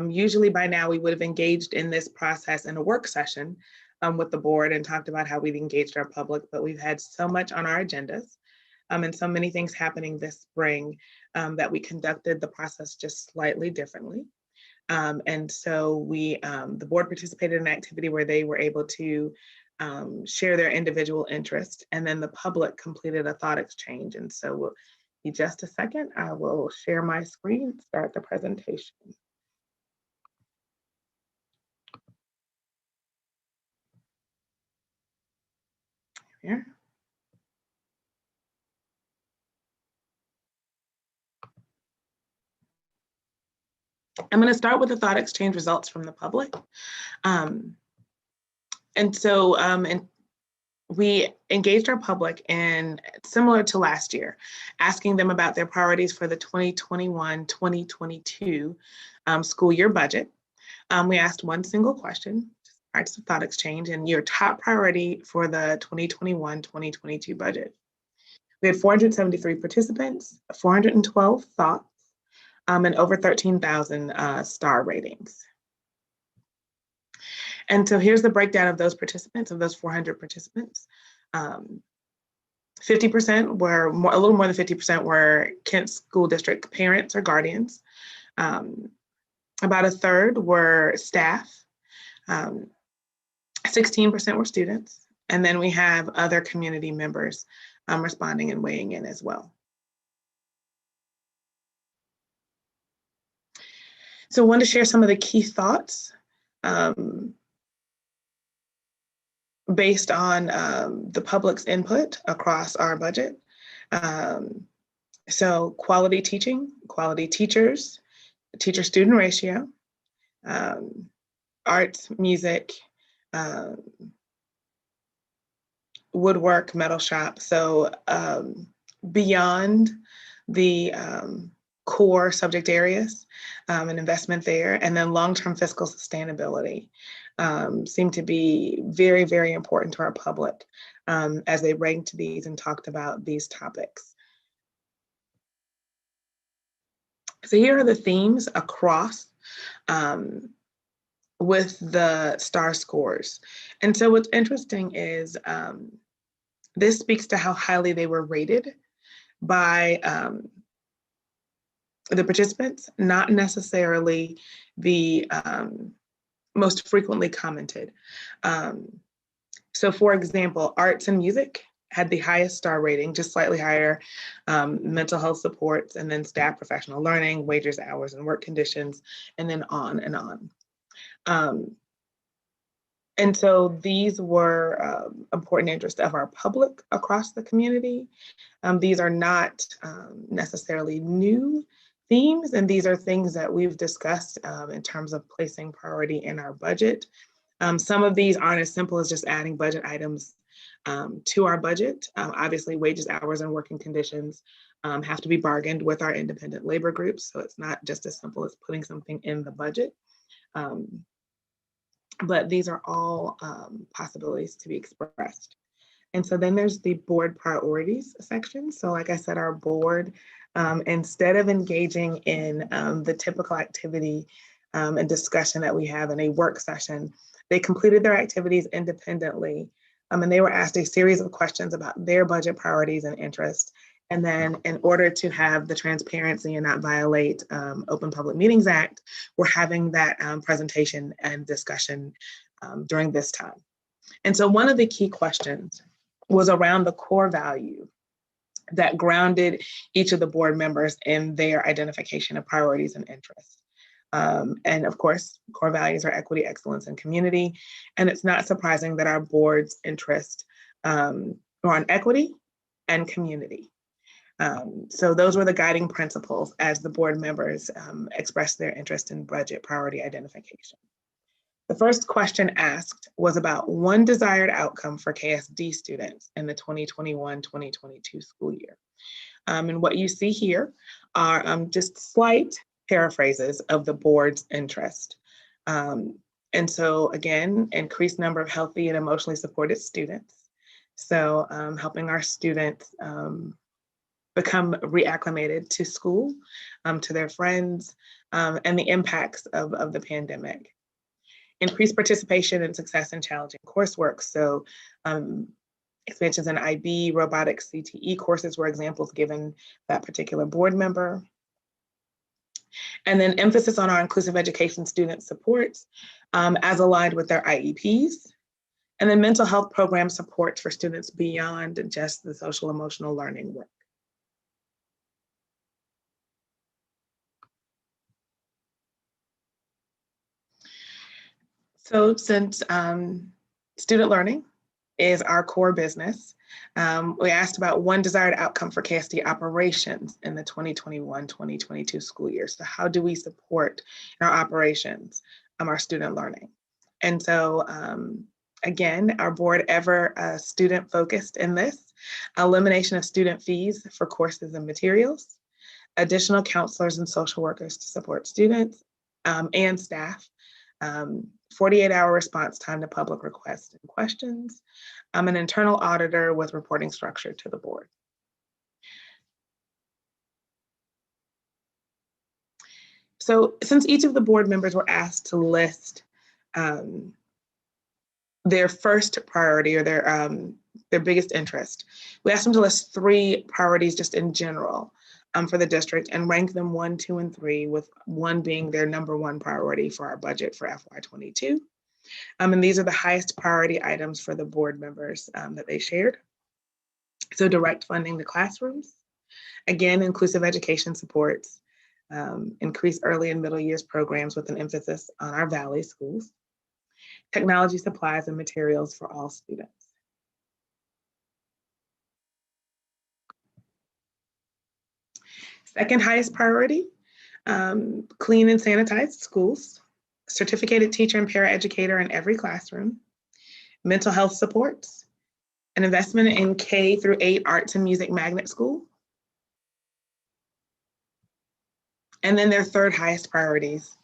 Usually by now we would have engaged in this process in a work session with the board and talked about how we've engaged our public, but we've had so much on our agendas and so many things happening this spring that we conducted the process just slightly differently. And so we, the board participated in an activity where they were able to share their individual interest, and then the public completed a thought exchange. And so in just a second, I will share my screen, start the presentation. Here. I'm going to start with the thought exchange results from the public. And we engaged our public in, similar to last year, asking them about their priorities for the 2021-2022 school year budget. We asked one single question, prior to the thought exchange, and your top priority for the 2021-2022 budget. We had 473 participants, 412 thoughts, and over 13,000 star ratings. And so here's the breakdown of those participants, of those 400 participants. 50% were, a little more than 50% were Kent School District parents or guardians. About a third were staff. 16% were students. And then we have other community members responding and weighing in as well. So I want to share some of the key thoughts based on the public's input across our budget. So quality teaching, quality teachers, teacher-student ratio, arts, music, woodwork, metal shop. So beyond the core subject areas, an investment there, and then long-term fiscal sustainability seem to be very, very important to our public as they ranked these and talked about these topics. So here are the themes across with the star scores. And so what's interesting is this speaks to how highly they were rated by the participants, not necessarily the most frequently commented. So for example, arts and music had the highest star rating, just slightly higher, mental health supports, and then staff professional learning, wages, hours, and work conditions, and then on and on. And so these were important interests of our public across the community. These are not necessarily new themes, and these are things that we've discussed in terms of placing priority in our budget. Some of these aren't as simple as just adding budget items to our budget. Obviously, wages, hours, and working conditions have to be bargained with our independent labor groups, so it's not just as simple as putting something in the budget. But these are all possibilities to be expressed. And so then there's the board priorities section. So like I said, our board, instead of engaging in the typical activity and discussion that we have in a work session, they completed their activities independently. And they were asked a series of questions about their budget priorities and interests. And then in order to have the transparency and not violate Open Public Meetings Act, we're having that presentation and discussion during this time. And so one of the key questions was around the core value that grounded each of the board members in their identification of priorities and interests. And of course, core values are equity, excellence, and community. And it's not surprising that our board's interest are on equity and community. So those were the guiding principles as the board members expressed their interest in budget priority identification. The first question asked was about one desired outcome for KSD students in the 2021-2022 school year. And what you see here are just slight paraphrases of the board's interest. And so again, increased number of healthy and emotionally supported students. So helping our students become reacclimated to school, to their friends, and the impacts of the pandemic. Increased participation and success in challenging coursework. So expansions in IB, robotics, CTE courses were examples given that particular board member. And then emphasis on our inclusive education student supports as aligned with their IEPs. And then mental health program supports for students beyond just the social emotional learning work. So since student learning is our core business, we asked about one desired outcome for KSD operations in the 2021-2022 school year. So how do we support in our operations our student learning? And so again, our board ever student focused in this, elimination of student fees for courses and materials, additional counselors and social workers to support students and staff, 48-hour response time to public requests and questions, an internal auditor with reporting structure to the board. So since each of the board members were asked to list their first priority or their biggest interest, we asked them to list 3 priorities just in general for the district and rank them 1, 2, and 3, with 1 being their #1 priority for our budget for FY22. And these are the highest priority items for the board members that they shared. So direct funding to classrooms, again, inclusive education supports, increase early and middle years programs with an emphasis on our Valley schools, technology supplies and materials for all students. Second highest priority, clean and sanitized schools, certificated teacher and paraeducator in every classroom, mental health supports, an investment in K-8 arts and music magnet school. And then their third highest priorities,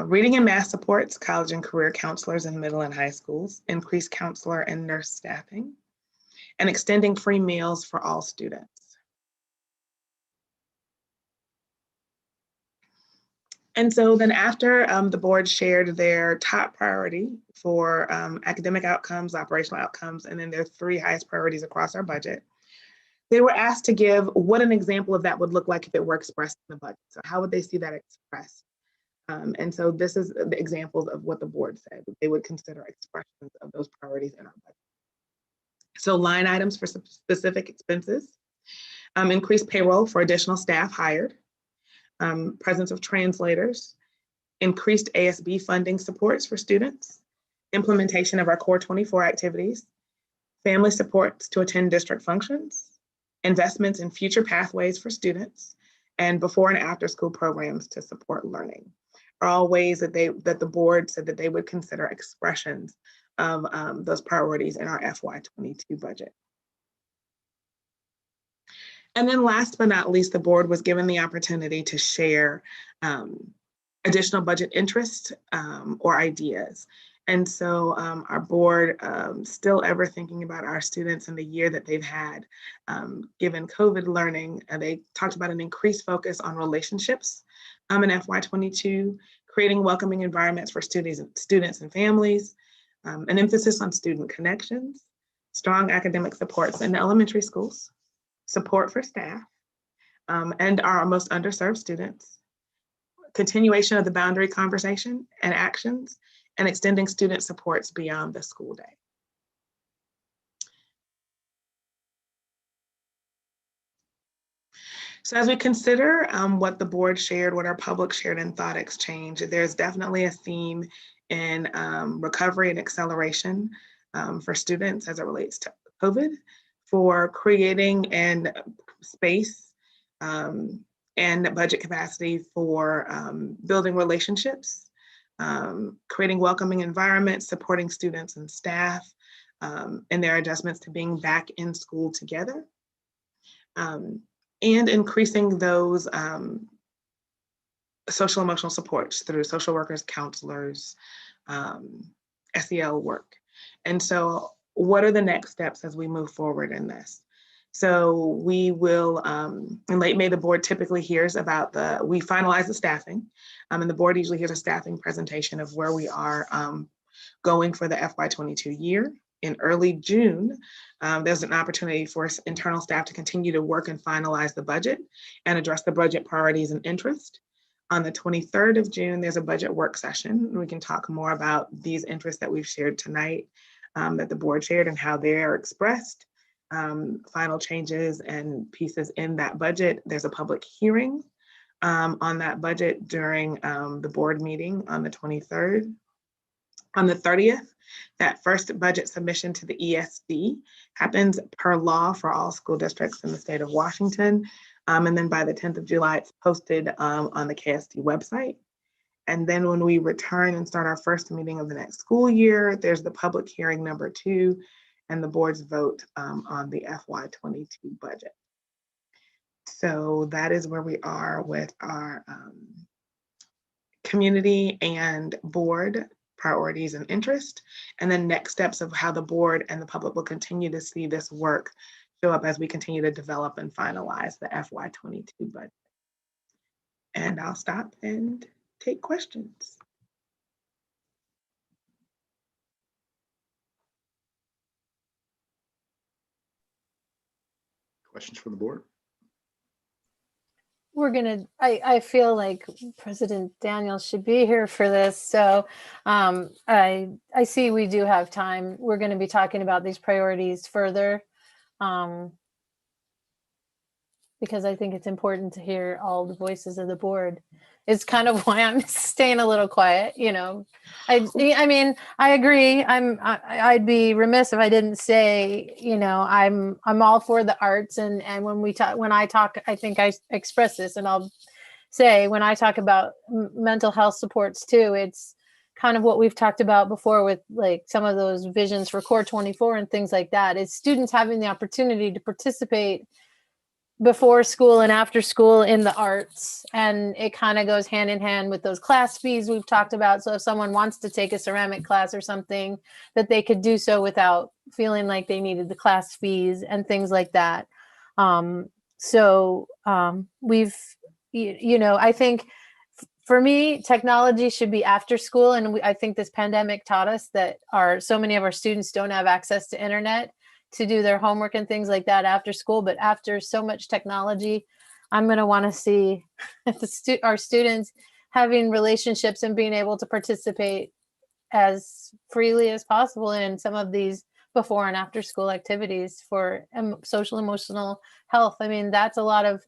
reading and math supports, college and career counselors in middle and high schools, increased counselor and nurse staffing, and extending free meals for all students. And so then after the board shared their top priority for academic outcomes, operational outcomes, and then their 3 highest priorities across our budget, they were asked to give what an example of that would look like if it were expressed in the budget. So how would they see that expressed? And so this is the examples of what the board said they would consider expressions of those priorities in our budget. So line items for specific expenses, increased payroll for additional staff hired, presence of translators, increased ASB funding supports for students, implementation of our Core 24 activities, family supports to attend district functions, investments in future pathways for students, and before and after school programs to support learning are all ways that the board said that they would consider expressions of those priorities in our FY22 budget. And then last but not least, the board was given the opportunity to share additional budget interests or ideas. And so our board still ever thinking about our students and the year that they've had. Given COVID learning, they talked about an increased focus on relationships in FY22, creating welcoming environments for students and families, an emphasis on student connections, strong academic supports in elementary schools, support for staff, and our most underserved students, continuation of the boundary conversation and actions, and extending student supports beyond the school day. So as we consider what the board shared, what our public shared in Thought Exchange, there's definitely a theme in recovery and acceleration for students as it relates to COVID, for creating and space and budget capacity for building relationships, creating welcoming environments, supporting students and staff in their adjustments to being back in school together, and increasing those social emotional supports through social workers, counselors, SEL work. And so what are the next steps as we move forward in this? So we will, in late May, the board typically hears about we finalize the staffing, and the board usually hears a staffing presentation of where we are going for the FY22 year. In early June, there's an opportunity for internal staff to continue to work and finalize the budget and address the budget priorities and interest. On the 23rd of June, there's a budget work session. We can talk more about these interests that we've shared tonight, that the board shared and how they are expressed. Final changes and pieces in that budget. There's a public hearing on that budget during the board meeting on the 23rd. On the 30th, that first budget submission to the ESD happens per law for all school districts in the state of Washington. And then by the 10th of July, it's posted on the KSD website. And then when we return and start our first meeting of the next school year, there's the public hearing number 2 and the board's vote on the FY22 budget. So that is where we are with our community and board priorities and interest, and then next steps of how the board and the public will continue to see this work show up as we continue to develop and finalize the FY22 budget. And I'll stop and take questions. Questions from the board? I feel like President Daniels should be here for this. So I see we do have time. We're going to be talking about these priorities further because I think it's important to hear all the voices of the board. It's kind of why I'm staying a little quiet, you know. I mean, I agree. I'd be remiss if I didn't say, you know, I'm all for the arts, and when I talk, I think I express this, and I'll say when I talk about mental health supports too, it's kind of what we've talked about before with like some of those visions for Core 24 and things like that. It's students having the opportunity to participate before school and after school in the arts, and it kind of goes hand in hand with those class fees we've talked about. So if someone wants to take a ceramic class or something, that they could do so without feeling like they needed the class fees and things like that. We've, you know, I think for me, technology should be after school, and I think this pandemic taught us that so many of our students don't have access to internet to do their homework and things like that after school. But after so much technology, I'm going to want to see our students having relationships and being able to participate as freely as possible in some of these before and after school activities for social emotional health. I mean, that's a lot of,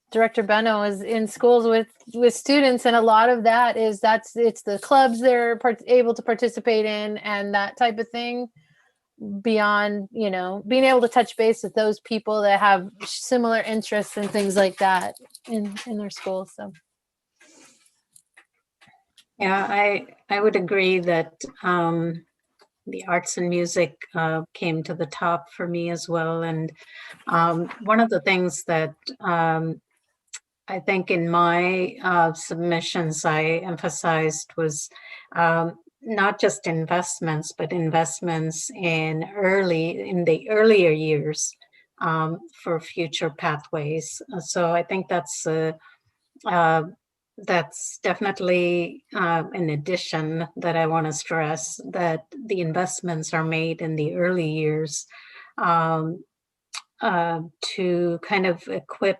Director Benno is in schools with students, and a lot of that is it's the clubs they're able to participate in and that type of thing, beyond, you know, being able to touch base with those people that have similar interests and things like that in their schools. So yeah, I would agree that the arts and music came to the top for me as well. And one of the things that I think in my submissions, I emphasized was not just investments, but investments in the earlier years for future pathways. So I think that's definitely an addition that I want to stress, that the investments are made in the early years to kind of equip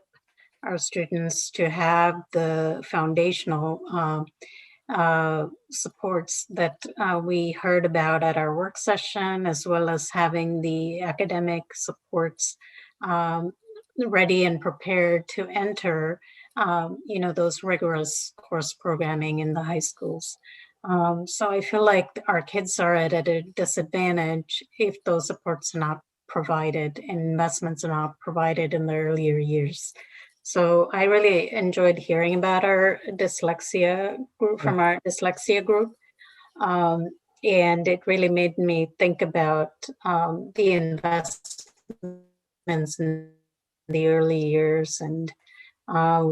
our students to have the foundational supports that we heard about at our work session, as well as having the academic supports ready and prepared to enter those rigorous course programming in the high schools. So I feel like our kids are at a disadvantage if those supports are not provided and investments are not provided in the earlier years. So I really enjoyed hearing about our dyslexia group from our dyslexia group. And it really made me think about the investments in the early years, and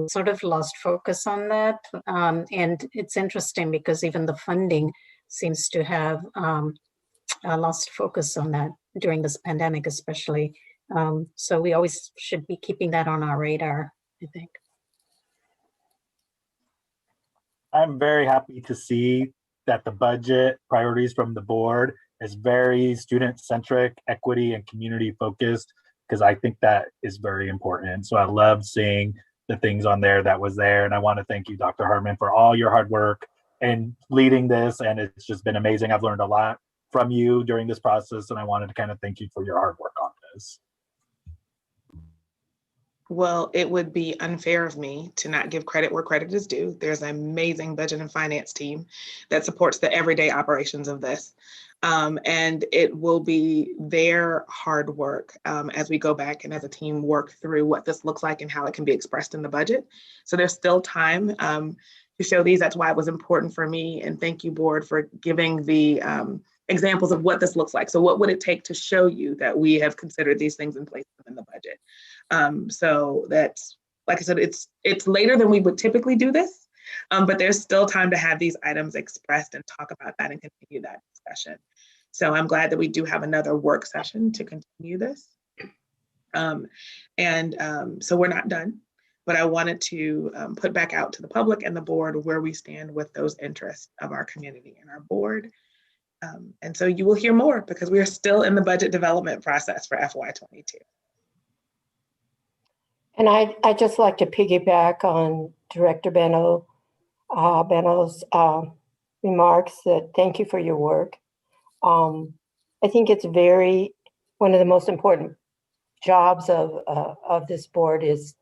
sort of lost focus on that. And it's interesting because even the funding seems to have lost focus on that during this pandemic, especially. So we always should be keeping that on our radar, I think. I'm very happy to see that the budget priorities from the board is very student-centric, equity, and community-focused, because I think that is very important. So I love seeing the things on there that was there. And I want to thank you, Dr. Hartman, for all your hard work and leading this. And it's just been amazing. I've learned a lot from you during this process, and I wanted to kind of thank you for your hard work on this. Well, it would be unfair of me to not give credit where credit is due. There's an amazing budget and finance team that supports the everyday operations of this. And it will be their hard work as we go back and as a team work through what this looks like and how it can be expressed in the budget. So there's still time to show these. That's why it was important for me. And thank you, board, for giving the examples of what this looks like. So what would it take to show you that we have considered these things in place in the budget? So that's, like I said, it's later than we would typically do this, but there's still time to have these items expressed and talk about that and continue that discussion. So I'm glad that we do have another work session to continue this. So we're not done, but I wanted to put back out to the public and the board where we stand with those interests of our community and our board. And so you will hear more because we are still in the budget development process for FY22. And I'd just like to piggyback on Director Benno's remarks that thank you for your work. I think it's one of the most important jobs of this board is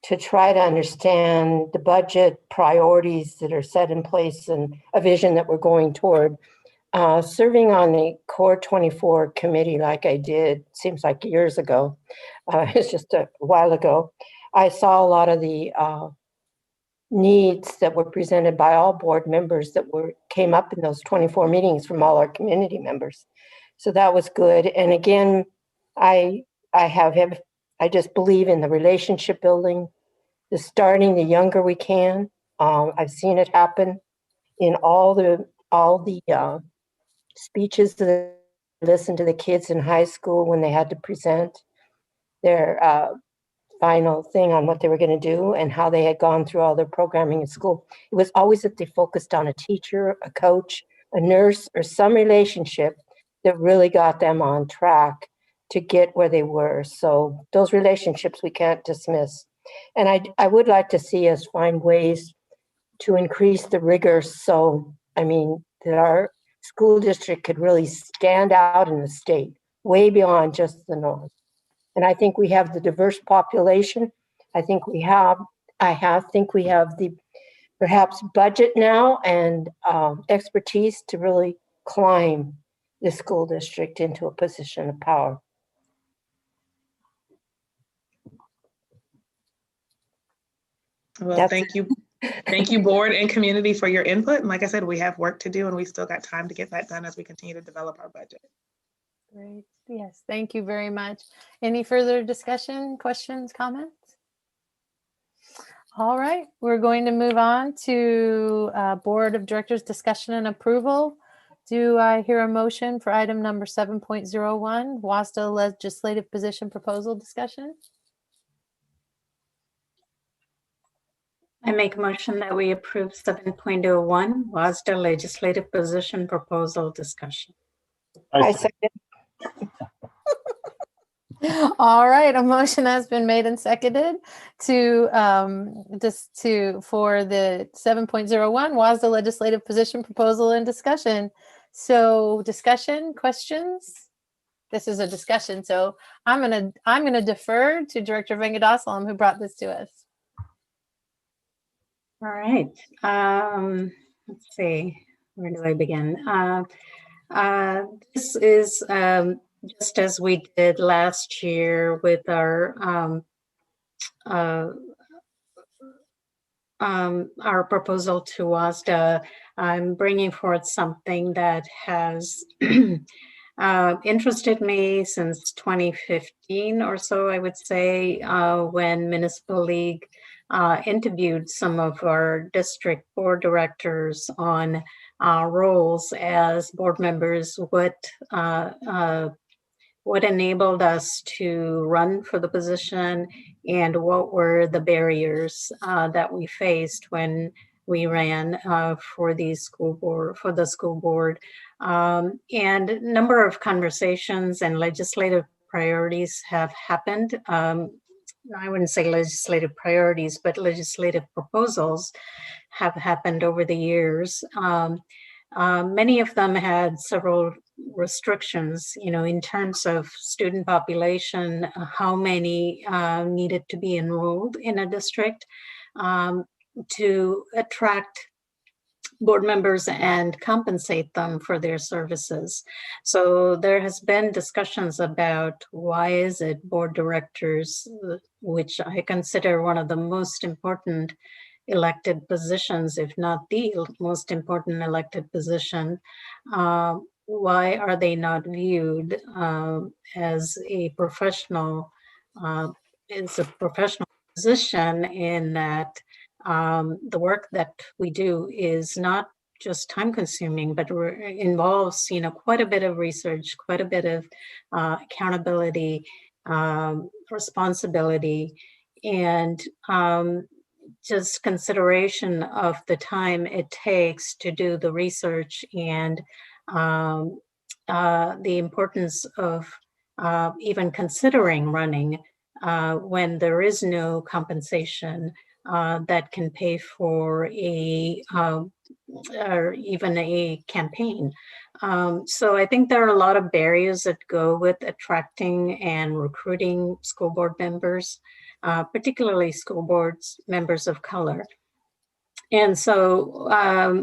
to try to understand the budget priorities that are set in place and a vision that we're going toward. Serving on the Core 24 committee like I did, seems like years ago, it's just a while ago, I saw a lot of the needs that were presented by all board members that came up in those 24 meetings from all our community members. So that was good. And again, I just believe in the relationship building, the starting the younger we can. I've seen it happen in all the speeches that I listened to the kids in high school when they had to present their final thing on what they were going to do and how they had gone through all their programming in school. It was always that they focused on a teacher, a coach, a nurse, or some relationship that really got them on track to get where they were. So those relationships we can't dismiss. And I would like to see us find ways to increase the rigor. So, that our school district could really stand out in the state, way beyond just the norm. And I think we have the diverse population. I think we have the perhaps budget now and expertise to really climb the school district into a position of power. Well, thank you. Thank you, board and community, for your input. And like I said, we have work to do and we still got time to get that done as we continue to develop our budget. Great. Yes, thank you very much. Any further discussion, questions, comments? All right, we're going to move on to Board of Directors discussion and approval. Do I hear a motion for item number 7.01, WASDA legislative position proposal discussion? I make a motion that we approve 7.01 WASDA legislative position proposal discussion. I second. All right, a motion has been made and seconded to for the 7.01 WASDA legislative position proposal and discussion. So discussion, questions? This is a discussion, so I'm gonna defer to Director Vengadaslam, who brought this to us. All right. Let's see. Where do I begin? This is just as we did last year with our proposal to WASDA. I'm bringing forth something that has interested me since 2015 or so, I would say, when Municipal League interviewed some of our district board directors on roles as board members, what enabled us to run for the position, and what were the barriers that we faced when we ran for the school board. And a number of conversations and legislative priorities have happened. I wouldn't say legislative priorities, but legislative proposals have happened over the years. Many of them had several restrictions, in terms of student population, how many needed to be enrolled in a district to attract board members and compensate them for their services. So there has been discussions about why is it board directors, which I consider one of the most important elected positions, if not the most important elected position, why are they not viewed as a professional position, in that the work that we do is not just time consuming, but involves, quite a bit of research, quite a bit of accountability, responsibility, and just consideration of the time it takes to do the research, and the importance of even considering running when there is no compensation that can pay for or even a campaign. So I think there are a lot of barriers that go with attracting and recruiting school board members, particularly school boards members of color. And so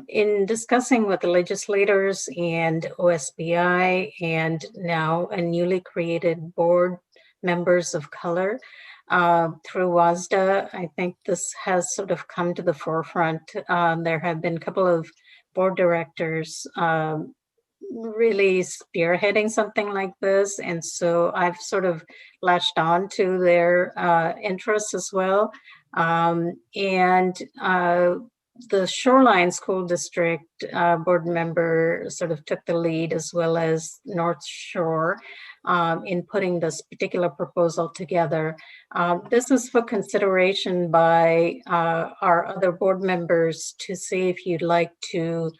in discussing with the legislators and OSBI, and now a newly created board members of color through WASDA, I think this has sort of come to the forefront. There have been a couple of board directors really spearheading something like this. And so I've sort of latched on to their interests as well. The Shoreline School District board member sort of took the lead, as well as North Shore, in putting this particular proposal together. This is for consideration by our other board members to see if you'd like to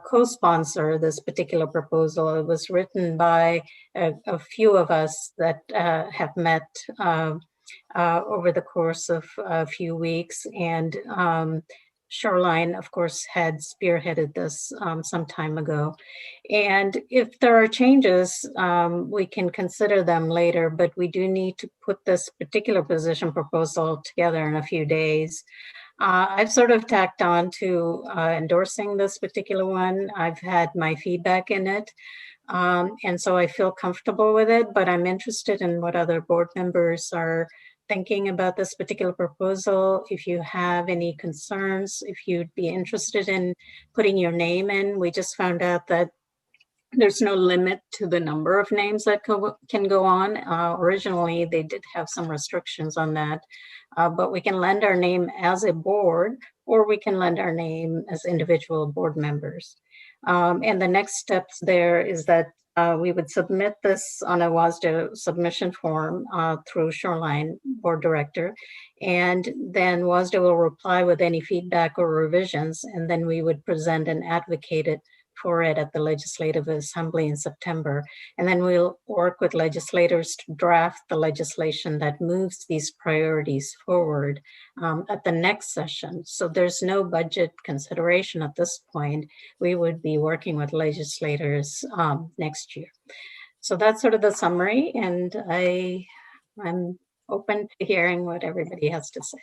co-sponsor this particular proposal. It was written by a few of us that have met over the course of a few weeks, and Shoreline, of course, had spearheaded this some time ago. And if there are changes, we can consider them later, but we do need to put this particular position proposal together in a few days. I've sort of tacked on to endorsing this particular one. I've had my feedback in it. And so I feel comfortable with it, but I'm interested in what other board members are thinking about this particular proposal. If you have any concerns, if you'd be interested in putting your name in. We just found out that There's no limit to the number of names that can go on. Originally, they did have some restrictions on that, but we can lend our name as a board, or we can lend our name as individual board members. And the next steps there is that we would submit this on a WASDA submission form through Shoreline Board Director, and then WASDA will reply with any feedback or revisions, and then we would present and advocate it for it at the Legislative Assembly in September. And then we'll work with legislators to draft the legislation that moves these priorities forward at the next session. So there's no budget consideration at this point. We would be working with legislators next year. So that's sort of the summary, and I'm open to hearing what everybody has to say.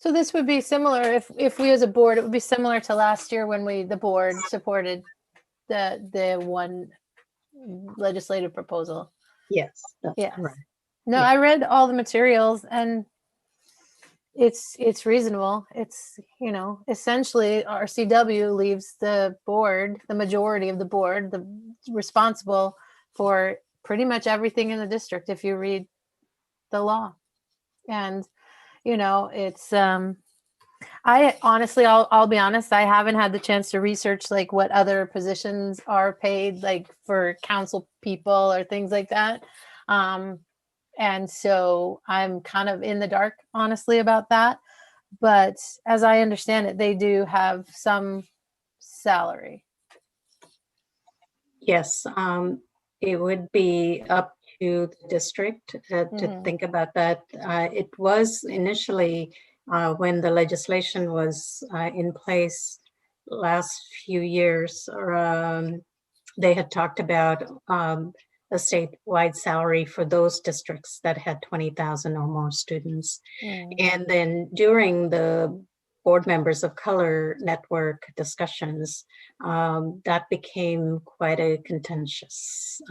So this would be similar if we as a board, it would be similar to last year when the board supported the one legislative proposal. Yes, that's yes. correct. No, Yeah. I read all the materials and it's reasonable. It's, essentially RCW leaves the board, the majority of the board, responsible for pretty much everything in the district if you read the law. And it's I honestly, I'll be honest, I haven't had the chance to research like what other positions are paid like for council people or things like that. And so I'm kind of in the dark, honestly, about that. But as I understand it, they do have some salary. Yes, it would be up to the district to think about that. It was initially when the legislation was in place last few years, they had talked about a statewide salary for those districts that had 20,000 or more students. And then during the Board Members of Color Network discussions, that became quite a contentious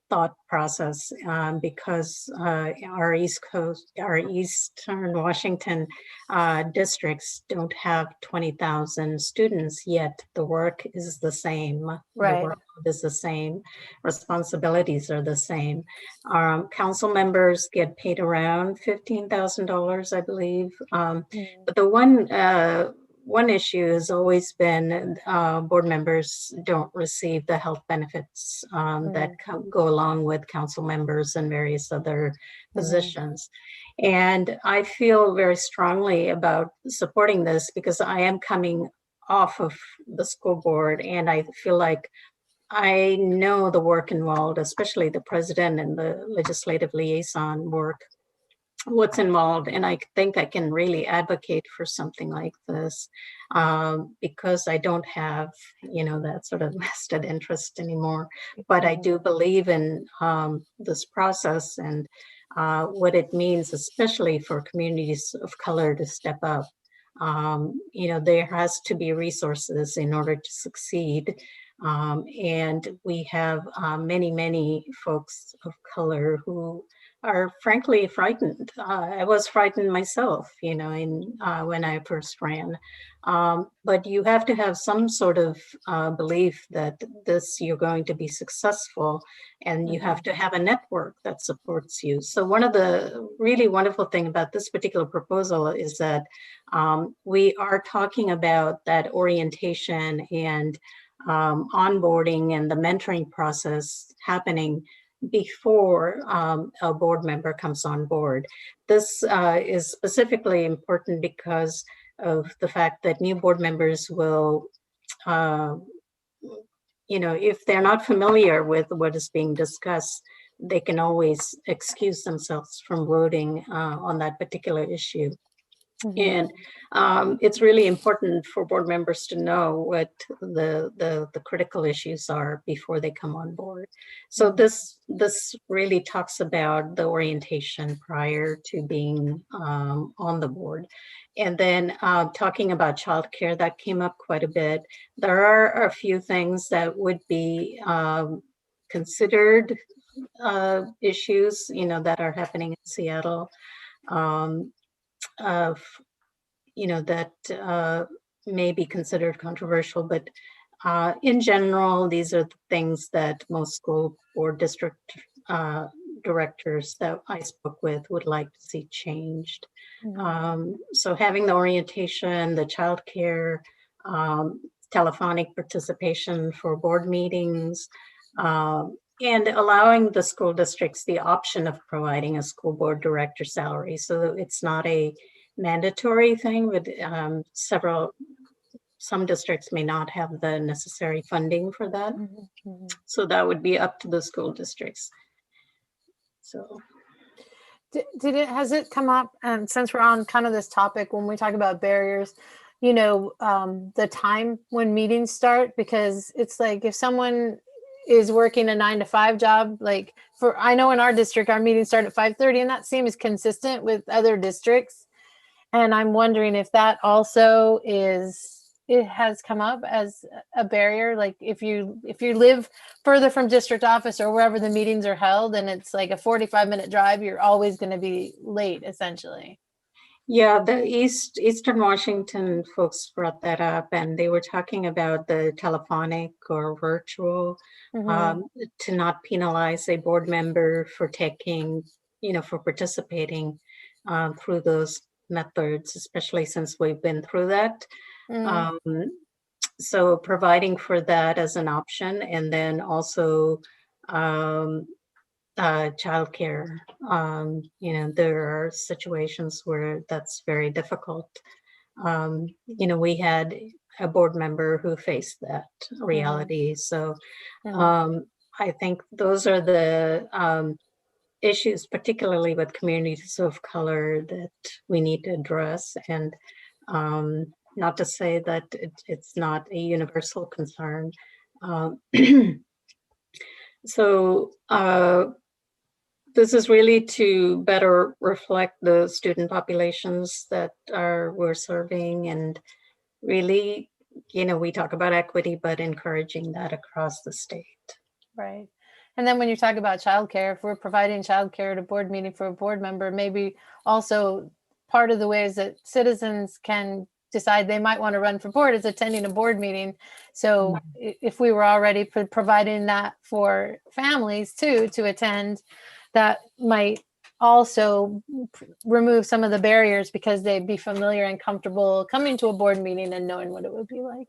thought process because our Eastern Washington districts don't have 20,000 students, yet the work is the same. Right. The workload is the same. Responsibilities are the same. Council members get paid around $15,000, I believe. But the one issue has always been board members don't receive the health benefits that go along with council members and various other positions. And I feel very strongly about supporting this because I am coming off of the school board, and I feel like I know the work involved, especially the president and the legislative liaison work, what's involved, and I think I can really advocate for something like this because I don't have, that sort of vested interest anymore. But I do believe in this process and what it means, especially for communities of color to step up. There has to be resources in order to succeed. And we have many folks of color who are frankly frightened. I was frightened myself, when I first ran. But you have to have some sort of belief that you're going to be successful, and you have to have a network that supports you. So one of the really wonderful thing about this particular proposal is that we are talking about that orientation and onboarding and the mentoring process happening before a board member comes on board. This is specifically important because of the fact that new board members will, if they're not familiar with what is being discussed, they can always excuse themselves from voting on that particular issue. And it's really important for board members to know what the critical issues are before they come on board. So this really talks about the orientation prior to being on the board. And then talking about childcare, that came up quite a bit. There are a few things that would be considered issues, that are happening in Seattle. That may be considered controversial, but in general, these are the things that most school board district directors that I spoke with would like to see changed. So having the orientation, the childcare, telephonic participation for board meetings, and allowing the school districts the option of providing a school board director salary. So it's not a mandatory thing, but some districts may not have the necessary funding for that. So that would be up to the school districts. So has it come up, and since we're on kind of this topic, when we talk about barriers, you know, the time when meetings start, because it's like if someone is working a 9-to-5 job, like I know in our district, our meetings start at 5:30, and that seems consistent with other districts. And I'm wondering if that also it has come up as a barrier. Like if you live further from district office or wherever the meetings are held, and it's like a 45-minute drive, you're always going to be late, essentially. Yeah, the Eastern Washington folks brought that up, and they were talking about the telephonic or virtual, to not penalize a board member for taking, for participating through those methods, especially since we've been through that. So providing for that as an option, and then also childcare. There are situations where that's very difficult. We had a board member who faced that reality. So I think those are the issues, particularly with communities of color, that we need to address. And not to say that it's not a universal concern. So this is really to better reflect the student populations that we're serving, and really, we talk about equity, but encouraging that across the state. Right. And then when you talk about childcare, if we're providing childcare at a board meeting for a board member, maybe also part of the ways that citizens can decide they might want to run for board is attending a board meeting. So if we were already providing that for families too, to attend, that might also remove some of the barriers, because they'd be familiar and comfortable coming to a board meeting and knowing what it would be like.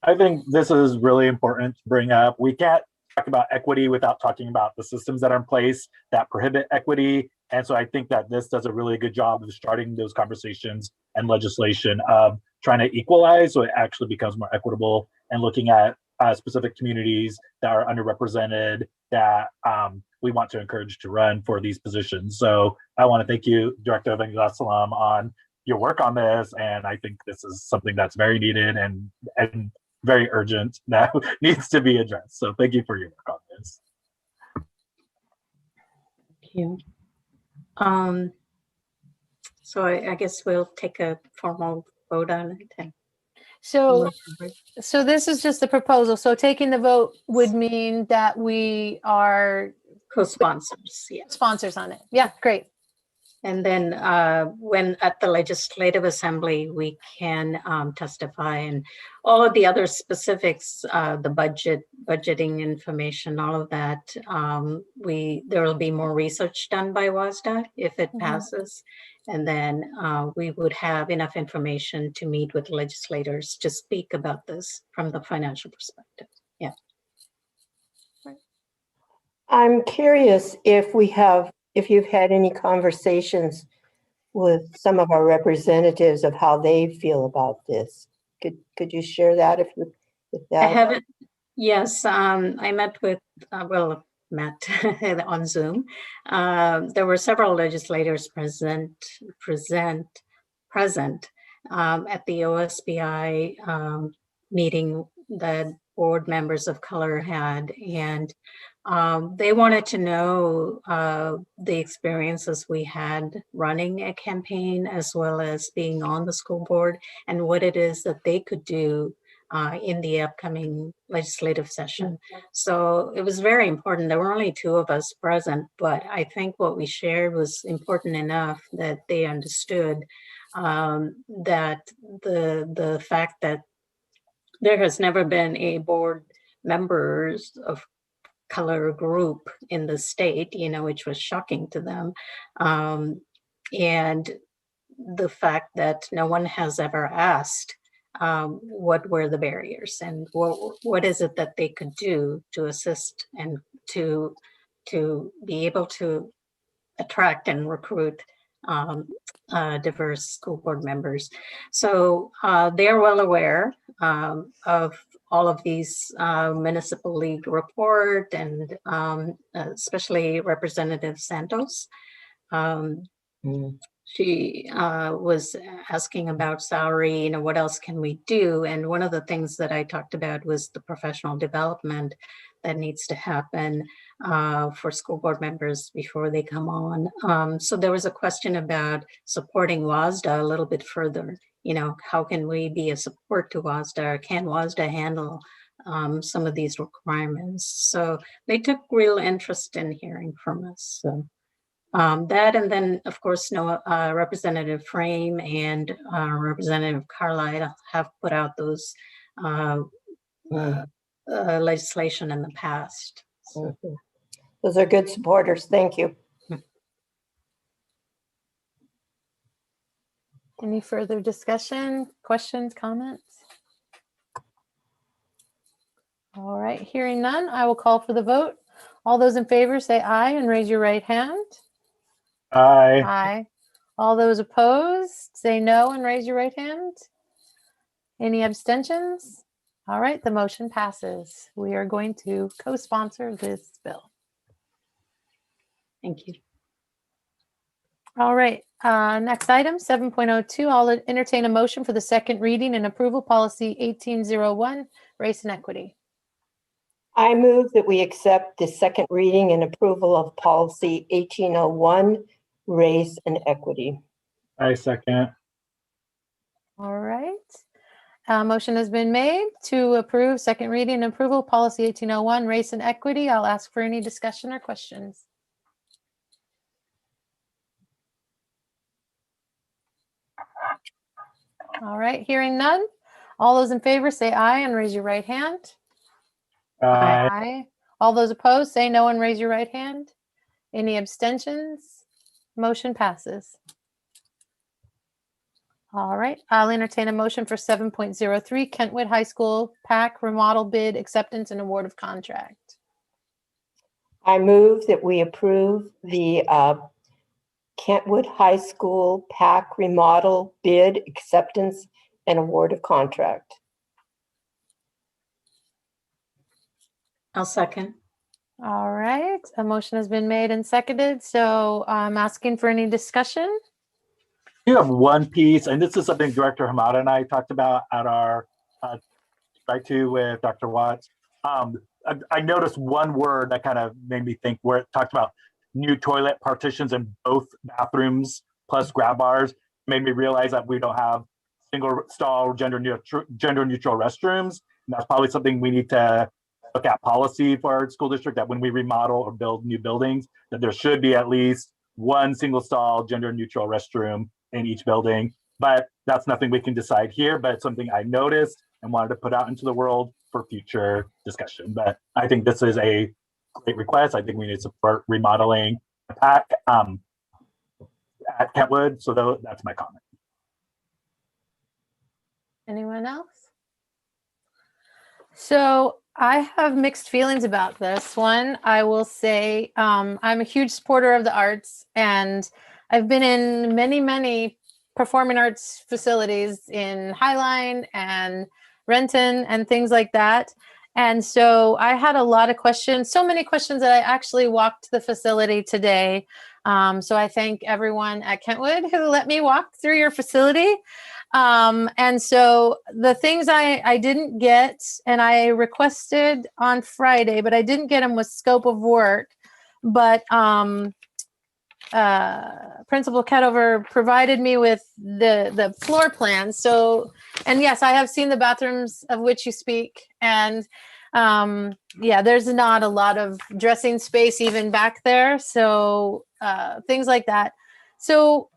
I think this is really important to bring up. We can't talk about equity without talking about the systems that are in place that prohibit equity. And so I think that this does a really good job of starting those conversations and legislation of trying to equalize so it actually becomes more equitable, and looking at specific communities that are underrepresented that we want to encourage to run for these positions. So I want to thank you, Director Vengasalam, on your work on this. And I think this is something that's very needed and very urgent that needs to be addressed. So thank you for your work on this. Thank you. So I guess we'll take a formal vote on it. And so this is just the proposal. So taking the vote would mean that we are co-sponsors. Yeah. Sponsors on it. Yeah, great. And then when at the Legislative Assembly, we can testify, and all of the other specifics, the budgeting information, all of that, there will be more research done by WASDA if it passes. And then we would have enough information to meet with legislators to speak about this from the financial perspective. Yeah. I'm curious if you've had any conversations with some of our representatives of how they feel about this. Could you share that if that? I haven't. Yes, I met with met on Zoom. There were several legislators present at the OSBI meeting that board members of color had, and they wanted to know the experiences we had running a campaign, as well as being on the school board, and what it is that they could do in the upcoming legislative session. So it was very important. There were only 2 of us present, but I think what we shared was important enough that they understood that the fact that there has never been a board members of color group in the state, which was shocking to them. And the fact that no one has ever asked what were the barriers and what is it that they could do to assist and to be able to attract and recruit diverse school board members. So they're well aware of all of these municipal league report and especially Representative Santos. She was asking about salary, what else can we do? And one of the things that I talked about was the professional development that needs to happen for school board members before they come on. So there was a question about supporting WASDA a little bit further. How can we be a support to WASDA? Can WASDA handle some of these requirements? So they took real interest in hearing from us. So. That, and then of course, Representative Frame and Representative Carlisle have put out those legislation in the past. So. Those are good supporters. Thank you. Any further discussion, questions, comments? All right, hearing none, I will call for the vote. All those in favor say aye and raise your right hand. Aye. Aye. All those opposed, say no and raise your right hand. Any abstentions? All right, the motion passes. We are going to co-sponsor this bill. Thank you. All right, next item, 7.02. I'll entertain a motion for the second reading and approval policy 1801, race and equity. I move that we accept the second reading and approval of policy 1801, race and equity. I second. All right. Motion has been made to approve second reading and approval policy 1801, race and equity. I'll ask for any discussion or questions. All right, hearing none. All those in favor say aye and raise your right hand. Aye. Aye. All those opposed say no and raise your right hand. Any abstentions? Motion passes. All right, I'll entertain a motion for 7.03 Kentwood High School PAC remodel bid acceptance and award of contract. I move that we approve the Kentwood High School PAC remodel bid acceptance and award of contract. I'll second. All right, a motion has been made and seconded, so I'm asking for any discussion. You have one piece, and this is something Director Hamada and I talked about at our strike two with Dr. Watts. I noticed one word that kind of made me think, where it talked about new toilet partitions in both bathrooms plus grab bars. Made me realize that we don't have single stall gender neutral restrooms. And that's probably something we need to look at policy for our school district, that when we remodel or build new buildings, that there should be at least one single stall gender neutral restroom in each building. But that's nothing we can decide here, but it's something I noticed and wanted to put out into the world for future discussion. But I think this is a great request. I think we need to support remodeling the PAC at Kentwood. So that's my comment. Anyone else? So I have mixed feelings about this one. I will say I'm a huge supporter of the arts, and I've been in many performing arts facilities in Highline and Renton and things like that. And so I had a lot of questions, so many questions that I actually walked the facility today. So I thank everyone at Kentwood who let me walk through your facility. And so the things I didn't get, and I requested on Friday, but I didn't get them, was scope of work. But Principal Ketover provided me with the floor plan. So, and yes, I have seen the bathrooms of which you speak. And yeah, there's not a lot of dressing space even back there. So things like that. So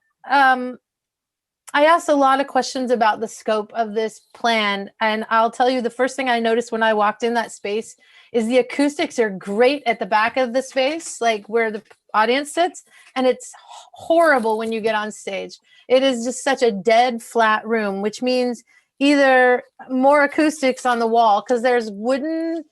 I asked a lot of questions about the scope of this plan, and I'll tell you the first thing I noticed when I walked in that space is the acoustics are great at the back of the space, like where the audience sits, and it's horrible when you get on stage. It is just such a dead flat room, which means either more acoustics on the wall, because there's wooden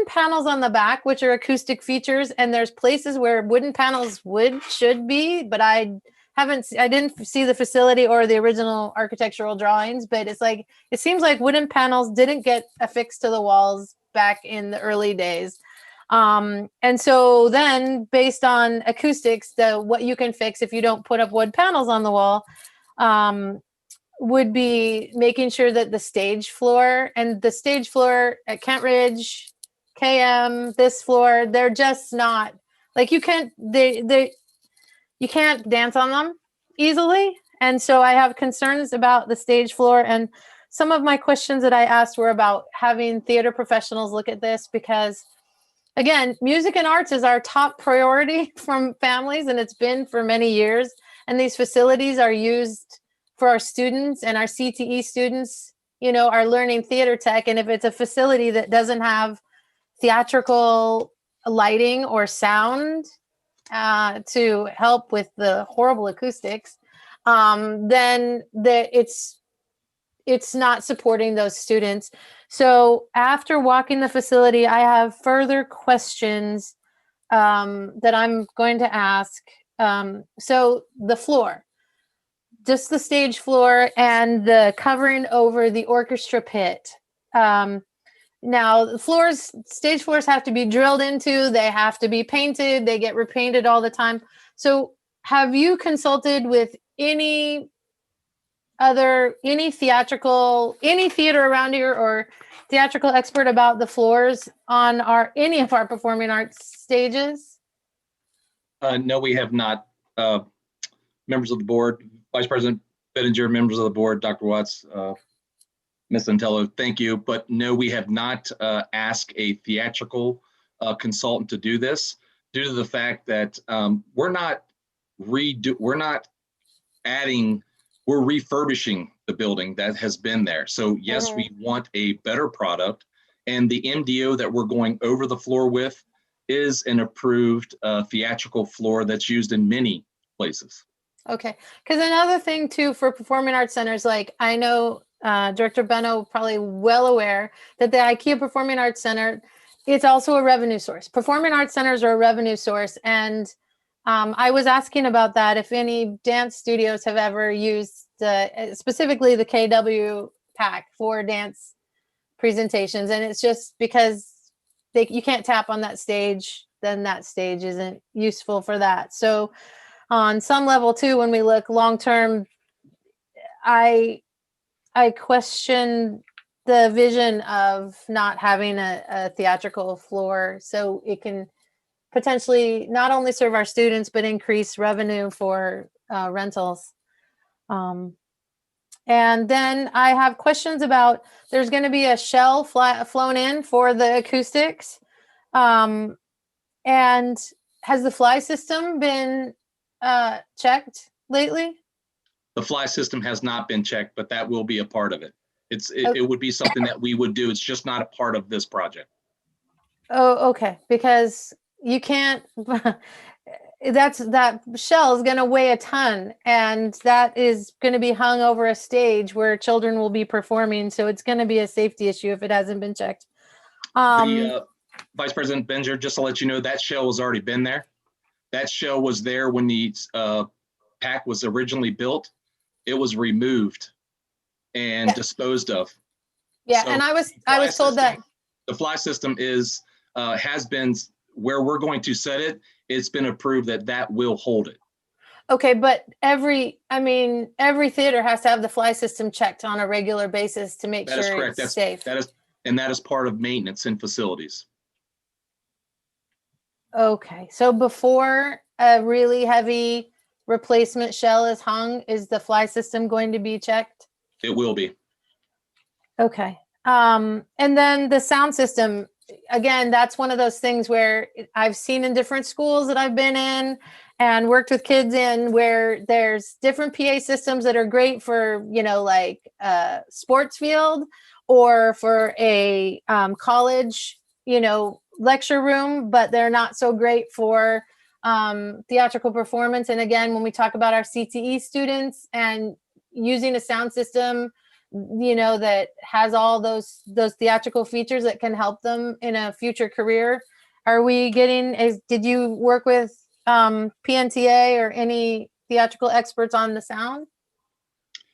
panels on the back, which are acoustic features, and there's places where wooden panels should be, but I didn't see the facility or the original architectural drawings, but it seems like wooden panels didn't get affixed to the walls back in the early days. And so then based on acoustics, what you can fix if you don't put up wood panels on the wall, would be making sure that the stage floor at Kent Ridge, KM, this floor, they're just not like you can't dance on them easily. And so I have concerns about the stage floor. And some of my questions that I asked were about having theater professionals look at this, because again, music and arts is our top priority from families, and it's been for many years. And these facilities are used for our students, and our CTE students, are learning theater tech. And if it's a facility that doesn't have theatrical lighting or sound to help with the horrible acoustics, then it's not supporting those students. So after walking the facility, I have further questions that I'm going to ask. So the floor, just the stage floor and the covering over the orchestra pit. Now, stage floors have to be drilled into, they have to be painted, they get repainted all the time. So have you consulted with any theater around here or theatrical expert about the floors on any of our performing arts stages? No, we have not. Members of the board, Vice President Bettinger, members of the board, Dr. Watts, Ms. Antello, thank you. But no, we have not asked a theatrical consultant to do this, due to the fact that we're refurbishing the building that has been there. So yes, we want a better product, and the MDO that we're going over the floor with is an approved theatrical floor that's used in many places. Okay, because another thing too for performing arts centers, like I know Director Benno probably well aware that the IKEA Performing Arts Center, it's also a revenue source. Performing arts centers are a revenue source, and I was asking about that, if any dance studios have ever used specifically the KW PAC for dance presentations, and it's just because you can't tap on that stage, then that stage isn't useful for that. So on some level too, when we look long-term, I question the vision of not having a theatrical floor, so it can potentially not only serve our students, but increase revenue for rentals. And then I have questions about, there's going to be a shell flown in for the acoustics. And has the fly system been checked lately? The fly system has not been checked, but that will be a part of it. It would be something that we would do. It's just not a part of this project. Oh, okay. Because you can't, that shell is going to weigh a ton, and that is going to be hung over a stage where children will be performing. So it's going to be a safety issue if it hasn't been checked. Vice President Benjer, just to let you know, that shell has already been there. That shell was there when the PAC was originally built. It was removed and disposed of. Yeah, so, and I was told that the fly system has been where we're going to set it. It's been approved that will hold it. Okay, but every theater has to have the fly system checked on a regular basis to make sure it's safe. That is part of maintenance in facilities. Okay, so before a really heavy replacement shell is hung, is the fly system going to be checked? It will be. Okay. And then the sound system, again, that's one of those things where I've seen in different schools that I've been in and worked with kids in, where there's different PA systems that are great for, like a sports field or for a college, lecture room, but they're not so great for theatrical performance. And again, when we talk about our CTE students and using a sound system, that has all those theatrical features that can help them in a future career. Did you work with PNTA or any theatrical experts on the sound?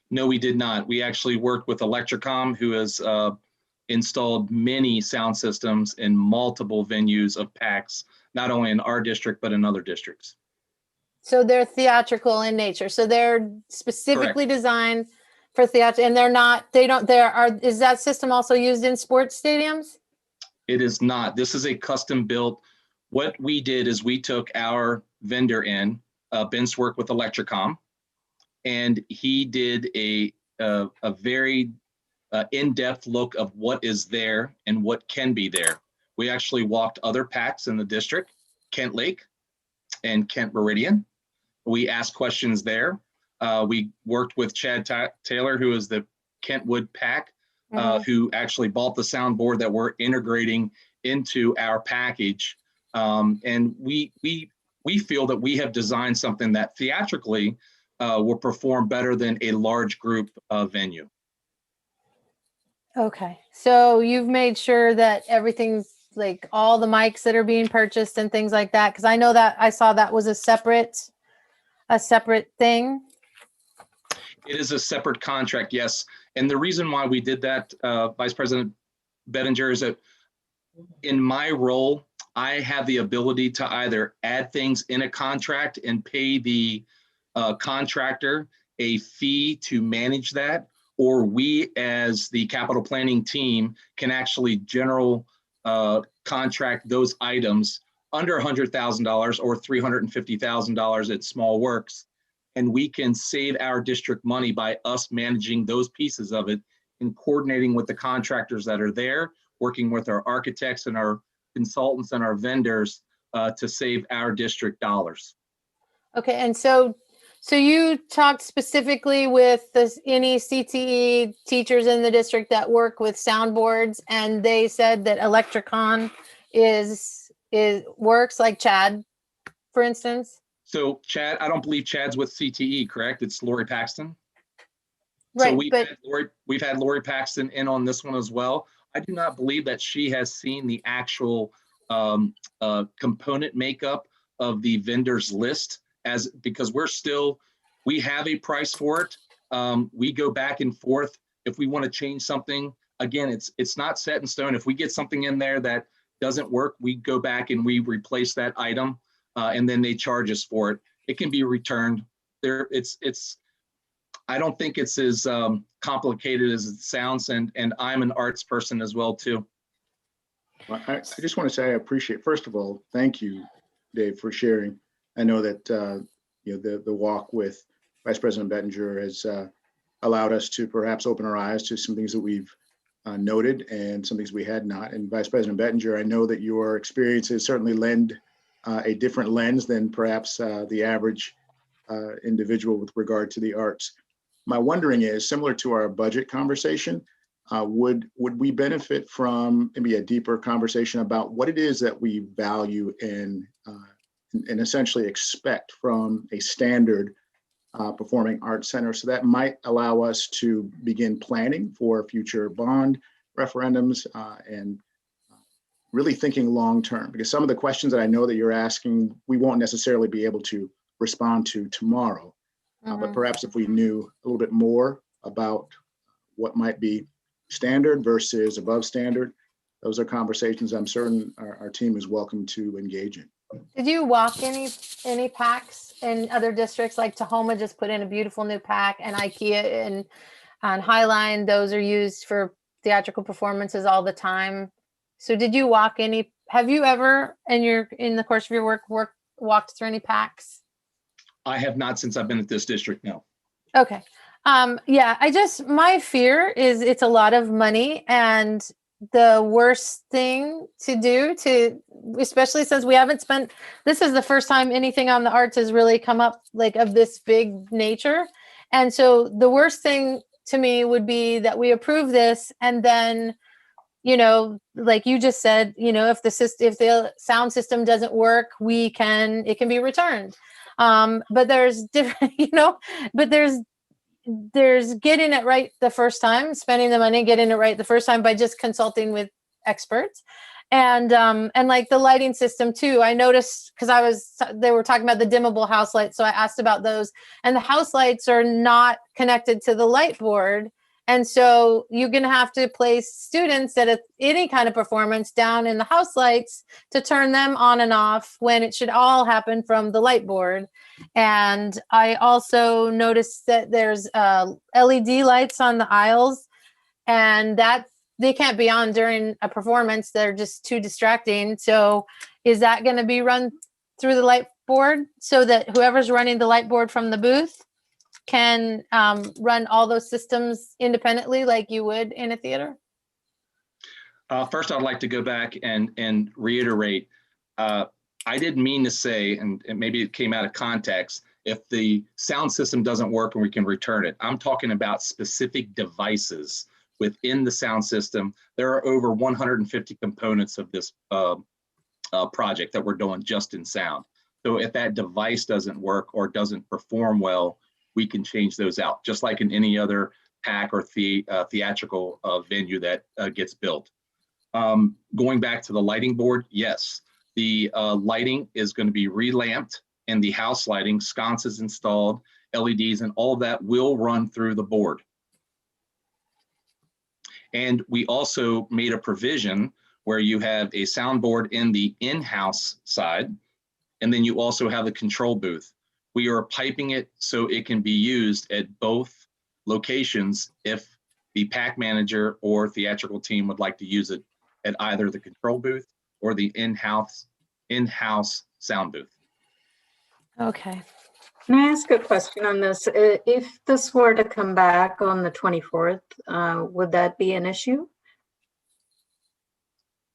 No, we did not. We actually worked with Electricom, who has installed many sound systems in multiple venues of PACs, not only in our district, but in other districts. So they're theatrical in nature. So they're specifically Correct. Designed for theater, and is that system also used in sports stadiums? It is not. This is a custom built. What we did is we took our vendor in, Ben's work with Electricom, and he did a very in-depth look of what is there and what can be there. We actually walked other PACs in the district, Kent Lake and Kent Meridian. We asked questions there. We worked with Chad Taylor, who is the Kentwood PAC, who actually bought the soundboard that we're integrating into our package. And we feel that we have designed something that theatrically will perform better than a large group venue. Okay, so you've made sure that everything's like all the mics that are being purchased and things like that, because I know that I saw that was a separate thing. It is a separate contract, yes. And the reason why we did that, Vice President Bettinger, is that in my role, I have the ability to either add things in a contract and pay the contractor a fee to manage that, or we as the capital planning team can actually general contract those items under $100,000 or $350,000 at small works. And we can save our district money by us managing those pieces of it and coordinating with the contractors that are there, working with our architects and our consultants and our vendors to save our district dollars. Okay, and so you talked specifically with any CTE teachers in the district that work with soundboards, and they said that Electricon works, like Chad, for instance. So Chad, I don't believe Chad's with CTE, correct? It's Lori Paxton. Right, so we've had Lori Paxton in on this one as well. I do not believe that she has seen the actual component makeup of the vendor's list, because we have a price for it. We go back and forth. If we want to change something, again, it's not set in stone. If we get something in there that doesn't work, we go back and we replace that item, and then they charge us for it. It can be returned. I don't think it's as complicated as it sounds, and I'm an arts person as well too. Well, I just want to say I appreciate, first of all, thank you, Dave, for sharing. I know that the walk with Vice President Bettinger has allowed us to perhaps open our eyes to some things that we've noted and some things we had not. And Vice President Bettinger, I know that your experiences certainly lend a different lens than perhaps the average individual with regard to the arts. My wondering is, similar to our budget conversation, would we benefit from maybe a deeper conversation about what it is that we value and essentially expect from a standard performing arts center? So that might allow us to begin planning for future bond referendums and really thinking long term, because some of the questions that I know that you're asking, we won't necessarily be able to respond to tomorrow. But perhaps if we knew a little bit more about what might be standard versus above standard, those are conversations I'm certain our team is welcome to engage in. Did you walk any PACs in other districts? Like Tahoma just put in a beautiful new PAC, and IKEA and Highline, those are used for theatrical performances all the time. So did you walk any? Have you ever in the course of your work walked through any PACs? I have not since I've been at this district, no. Okay. Yeah, my fear is it's a lot of money, and the worst thing to do, to especially since we haven't spent, this is the first time anything on the arts has really come up like of this big nature. And so the worst thing to me would be that we approve this and then, you know, like you just said, you know, if the sound system doesn't work, it can be returned. But there's different, you know, but there's getting it right the first time, spending the money, getting it right the first time by just consulting with experts. And like the lighting system too, I noticed because they were talking about the dimmable house lights. So I asked about those, and the house lights are not connected to the light board. And so you're going to have to place students at any kind of performance down in the house lights to turn them on and off when it should all happen from the light board. And I also noticed that there's LED lights on the aisles, and that they can't be on during a performance. They're just too distracting. So is that going to be run through the light board so that whoever's running the light board from the booth can run all those systems independently like you would in a theater? First, I'd like to go back and reiterate, I didn't mean to say, and maybe it came out of context, if the sound system doesn't work and we can return it. I'm talking about specific devices within the sound system. There are over 150 components of this project that we're doing just in sound. So if that device doesn't work or doesn't perform well, we can change those out, just like in any other PAC or theatrical venue that gets built. Going back to the lighting board, yes, the lighting is going to be relamped, and the house lighting, sconces installed, LEDs, and all of that will run through the board. And we also made a provision where you have a soundboard in the in-house side, and then you also have the control booth. We are piping it so it can be used at both locations if the PAC manager or theatrical team would like to use it at either the control booth or the in-house sound booth. Okay. Can I ask a question on this? If this were to come back on the 24th, would that be an issue?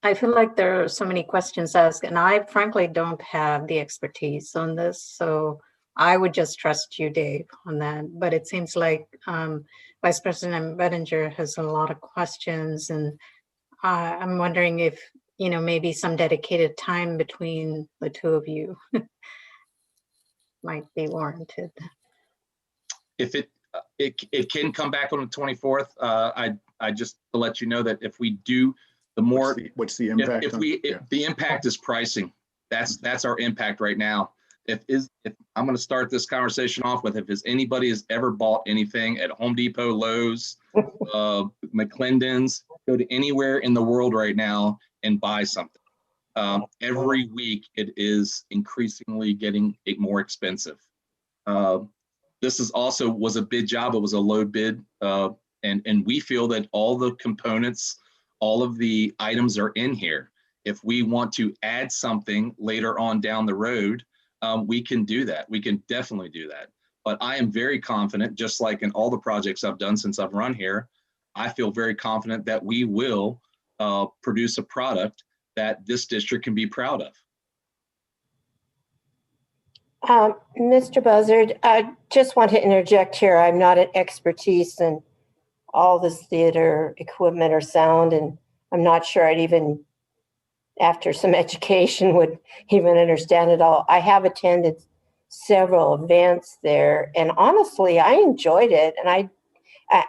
I feel like there are so many questions asked, and I frankly don't have the expertise on this, so I would just trust you, Dave, on that. But it seems like Vice President Bettinger has a lot of questions, and I'm wondering if, you know, maybe some dedicated time between the two of you might be warranted. If it can come back on the 24th, I just to let you know that if we do, the more what's the impact? If the impact is pricing, that's our impact right now. If I'm going to start this conversation off with, if anybody has ever bought anything at Home Depot, Lowe's, McClendon's, go to anywhere in the world right now and buy something. Every week it is increasingly getting more expensive. This was a bid job. It was a low bid, and we feel that all the components, all of the items are in here. If we want to add something later on down the road, we can do that. We can definitely do that. But I am very confident, just like in all the projects I've done since I've run here, I feel very confident that we will produce a product that this district can be proud of. Mr. Buzzard, I just want to interject here. I'm not an expertise in all this theater equipment or sound, and I'm not sure I'd even, after some education, would even understand it all. I have attended several events there, and honestly, I enjoyed it, and I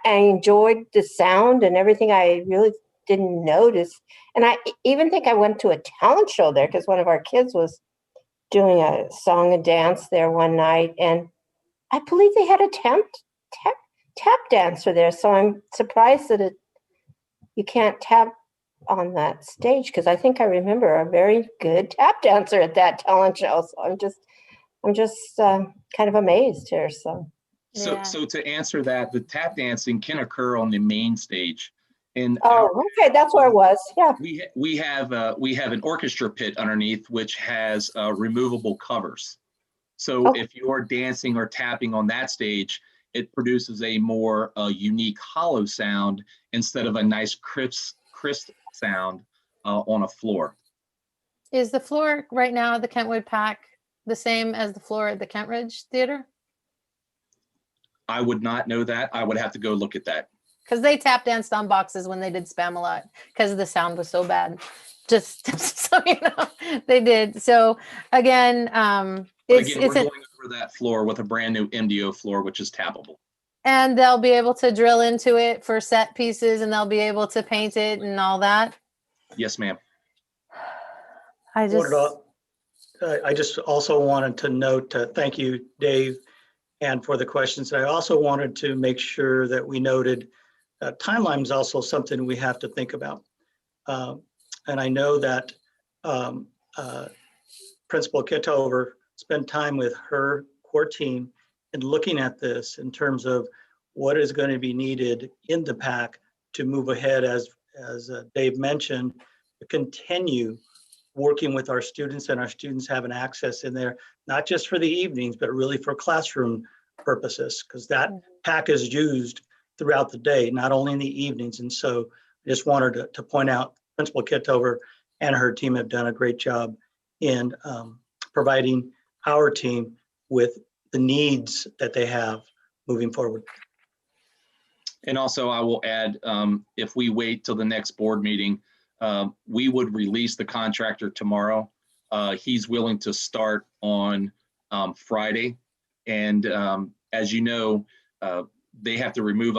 enjoyed the sound and everything. I really didn't notice, and I even think I went to a talent show there because one of our kids was doing a song and dance there one night, and I believe they had a tap dancer there. So I'm surprised that you can't tap on that stage, because I think I remember a very good tap dancer at that talent show. So I'm just kind of amazed here. So to answer that, the tap dancing can occur on the main stage. And okay, that's where it was. Yeah, we have an orchestra pit underneath, which has removable covers. So if you're dancing or tapping on that stage, it produces a more unique hollow sound instead of a nice crisp sound on a floor. Is the floor right now at the Kentwood Pack the same as the floor at the Kent Ridge Theater? I would not know that. I would have to go look at that. Because they tap danced on boxes when they did Spam-A-Lot because the sound was so bad. Just so you know, they did. So again, But it's again, we're going over that floor with a brand new MDO floor, which is tappable. and they'll be able to drill into it for set pieces, and they'll be able to paint it and all that. Yes, ma'am. I just also wanted to note, thank you, Dave, and for the questions. I also wanted to make sure that we noted timeline is also something we have to think about. And I know that Principal Kitover spent time with her core team in looking at this in terms of what is going to be needed in the pack to move ahead, as Dave mentioned, to continue working with our students, and our students having access in there, not just for the evenings, but really for classroom purposes, because that pack is used throughout the day, not only in the evenings. And so I just wanted to point out Principal Kitover and her team have done a great job in providing our team with the needs that they have moving forward. And also I will add, if we wait till the next board meeting, we would release the contractor tomorrow. He's willing to start on Friday. And as you know, they have to remove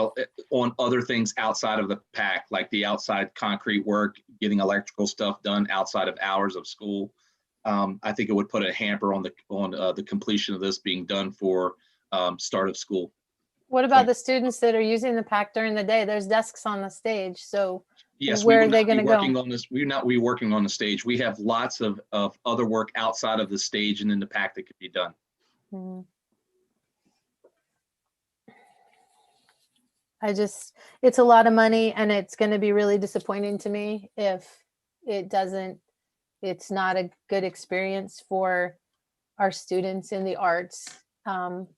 on other things outside of the pack, like the outside concrete work, getting electrical stuff done outside of hours of school. I think it would put a hamper on the completion of this being done for start of school. What about the students that are using the pack during the day? There's desks on the stage, so yes, where are they going to go? On this, we're not working on the stage. We have lots of other work outside of the stage and in the pack that could be done. Mm-hmm. It's a lot of money, and it's going to be really disappointing to me if it's not a good experience for our students in the arts.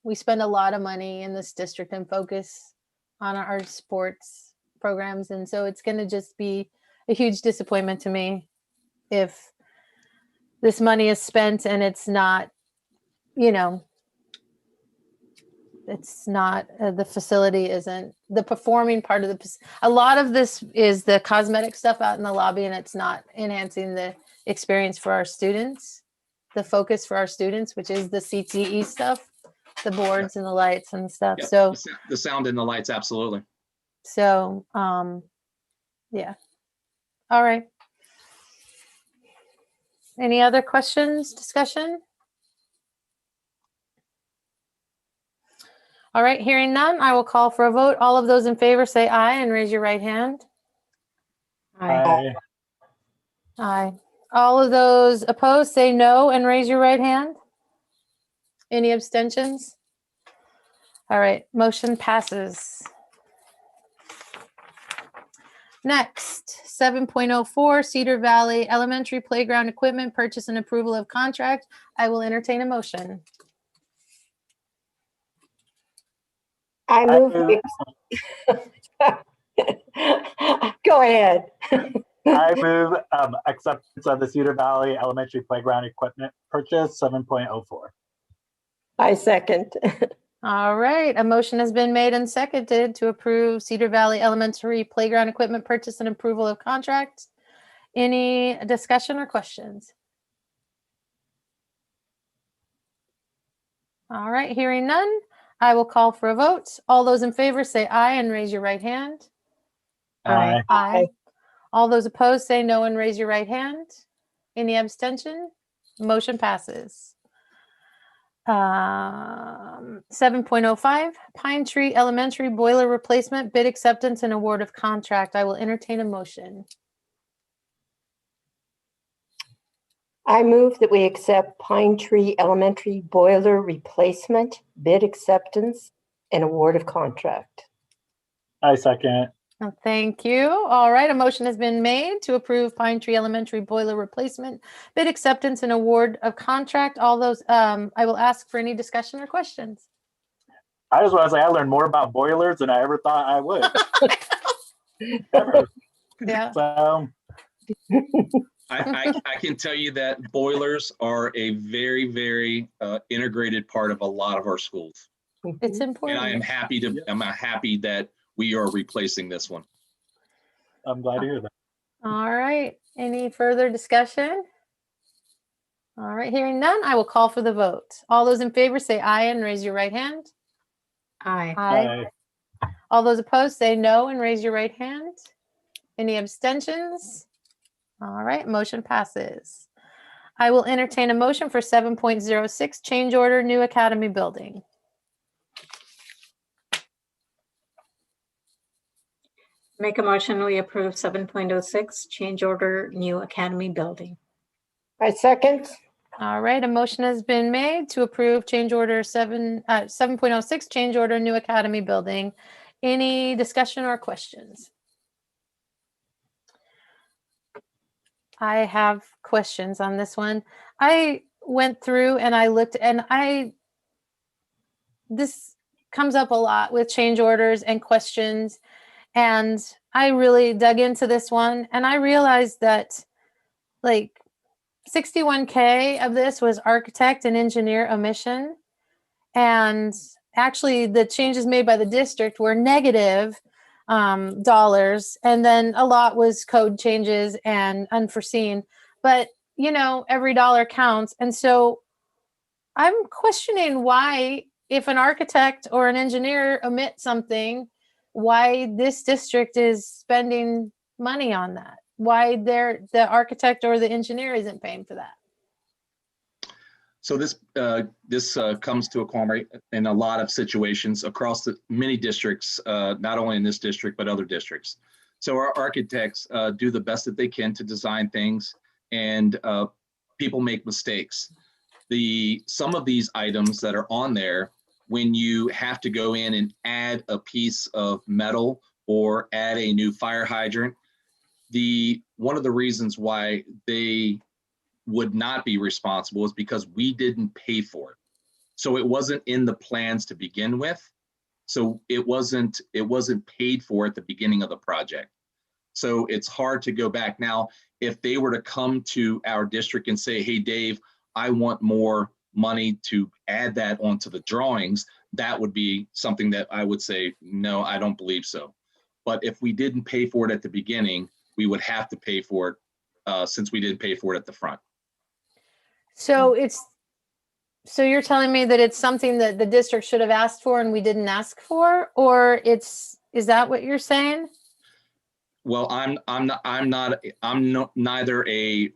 We spend a lot of money in this district and focus on our sports programs. And so it's going to just be a huge disappointment to me if this money is spent and it's not, it's not, the facility isn't, the performing part of a lot of this is the cosmetic stuff out in the lobby, and it's not enhancing the experience for our students, the focus for our students, which is the CTE stuff, the boards and the lights and stuff. Yep. So the sound and the lights, absolutely. So, yeah. All right. Any other questions, discussion? All right, hearing none, I will call for a vote. All of those in favor say aye and raise your right hand. Aye. Aye. All of those opposed say no and raise your right hand. Any abstentions? All right, motion passes. Next, 7.04 Cedar Valley Elementary Playground Equipment Purchase and Approval of Contract. I will entertain a motion. I move. Go ahead. I move acceptance of the Cedar Valley Elementary Playground Equipment Purchase 7.04. I second. All right, a motion has been made and seconded to approve Cedar Valley Elementary Playground Equipment Purchase and Approval of Contract. Any discussion or questions? All right, hearing none, I will call for a vote. All those in favor say aye and raise your right hand. Aye. Aye. All those opposed say no and raise your right hand. Any abstention? Motion passes. 7.05 Pine Tree Elementary Boiler Replacement Bid Acceptance and Award of Contract. I will entertain a motion. I move that we accept Pine Tree Elementary Boiler Replacement Bid Acceptance and Award of Contract. I second. Thank you. All right, a motion has been made to approve Pine Tree Elementary Boiler Replacement Bid Acceptance and Award of Contract. All those, I will ask for any discussion or questions. I just want to say I learned more about boilers than I ever thought I would. Ever. Yeah. So I can tell you that boilers are a very, very integrated part of a lot of our schools. It's And important. I am happy to, I'm happy that we are replacing this one. I'm glad to hear that. All right. Any further discussion? All right. Hearing none, I will call for the vote. All those in favor say aye and raise your right hand. Aye. Aye. All those opposed say no and raise your right hand. Any abstentions? All right. Motion passes. I will entertain a motion for 7.06 change order new academy building. Make a motion, we approve 7.06 change order new academy building. I second. All right, a motion has been made to approve change order 7.06 change order new academy building. Any discussion or questions? I have questions on this one. I went through and I looked and this comes up a lot with change orders and questions. And I really dug into this one and I realized that like 61K of this was architect and engineer omission. And actually the changes made by the district were negative dollars. And then a lot was code changes and unforeseen, but you know, every dollar counts. And so I'm questioning why, if an architect or an engineer omit something, why this district is spending money on that. Why the architect or the engineer isn't paying for that. So this comes to a qualm in a lot of situations across the many districts, not only in this district, but other districts. So our architects do the best that they can to design things, and people make mistakes. Some of these items that are on there, when you have to go in and add a piece of metal or add a new fire hydrant, one of the reasons why they would not be responsible is because we didn't pay for it. So it wasn't in the plans to begin with. So it wasn't paid for at the beginning of the project. So it's hard to go back. Now, if they were to come to our district and say, hey, Dave, I want more money to add that onto the drawings, that would be something that I would say, no, I don't believe so. But if we didn't pay for it at the beginning, we would have to pay for it since we didn't pay for it at the front. So you're telling me that it's something that the district should have asked for and we didn't ask for, or is that what you're saying? Well, I'm neither a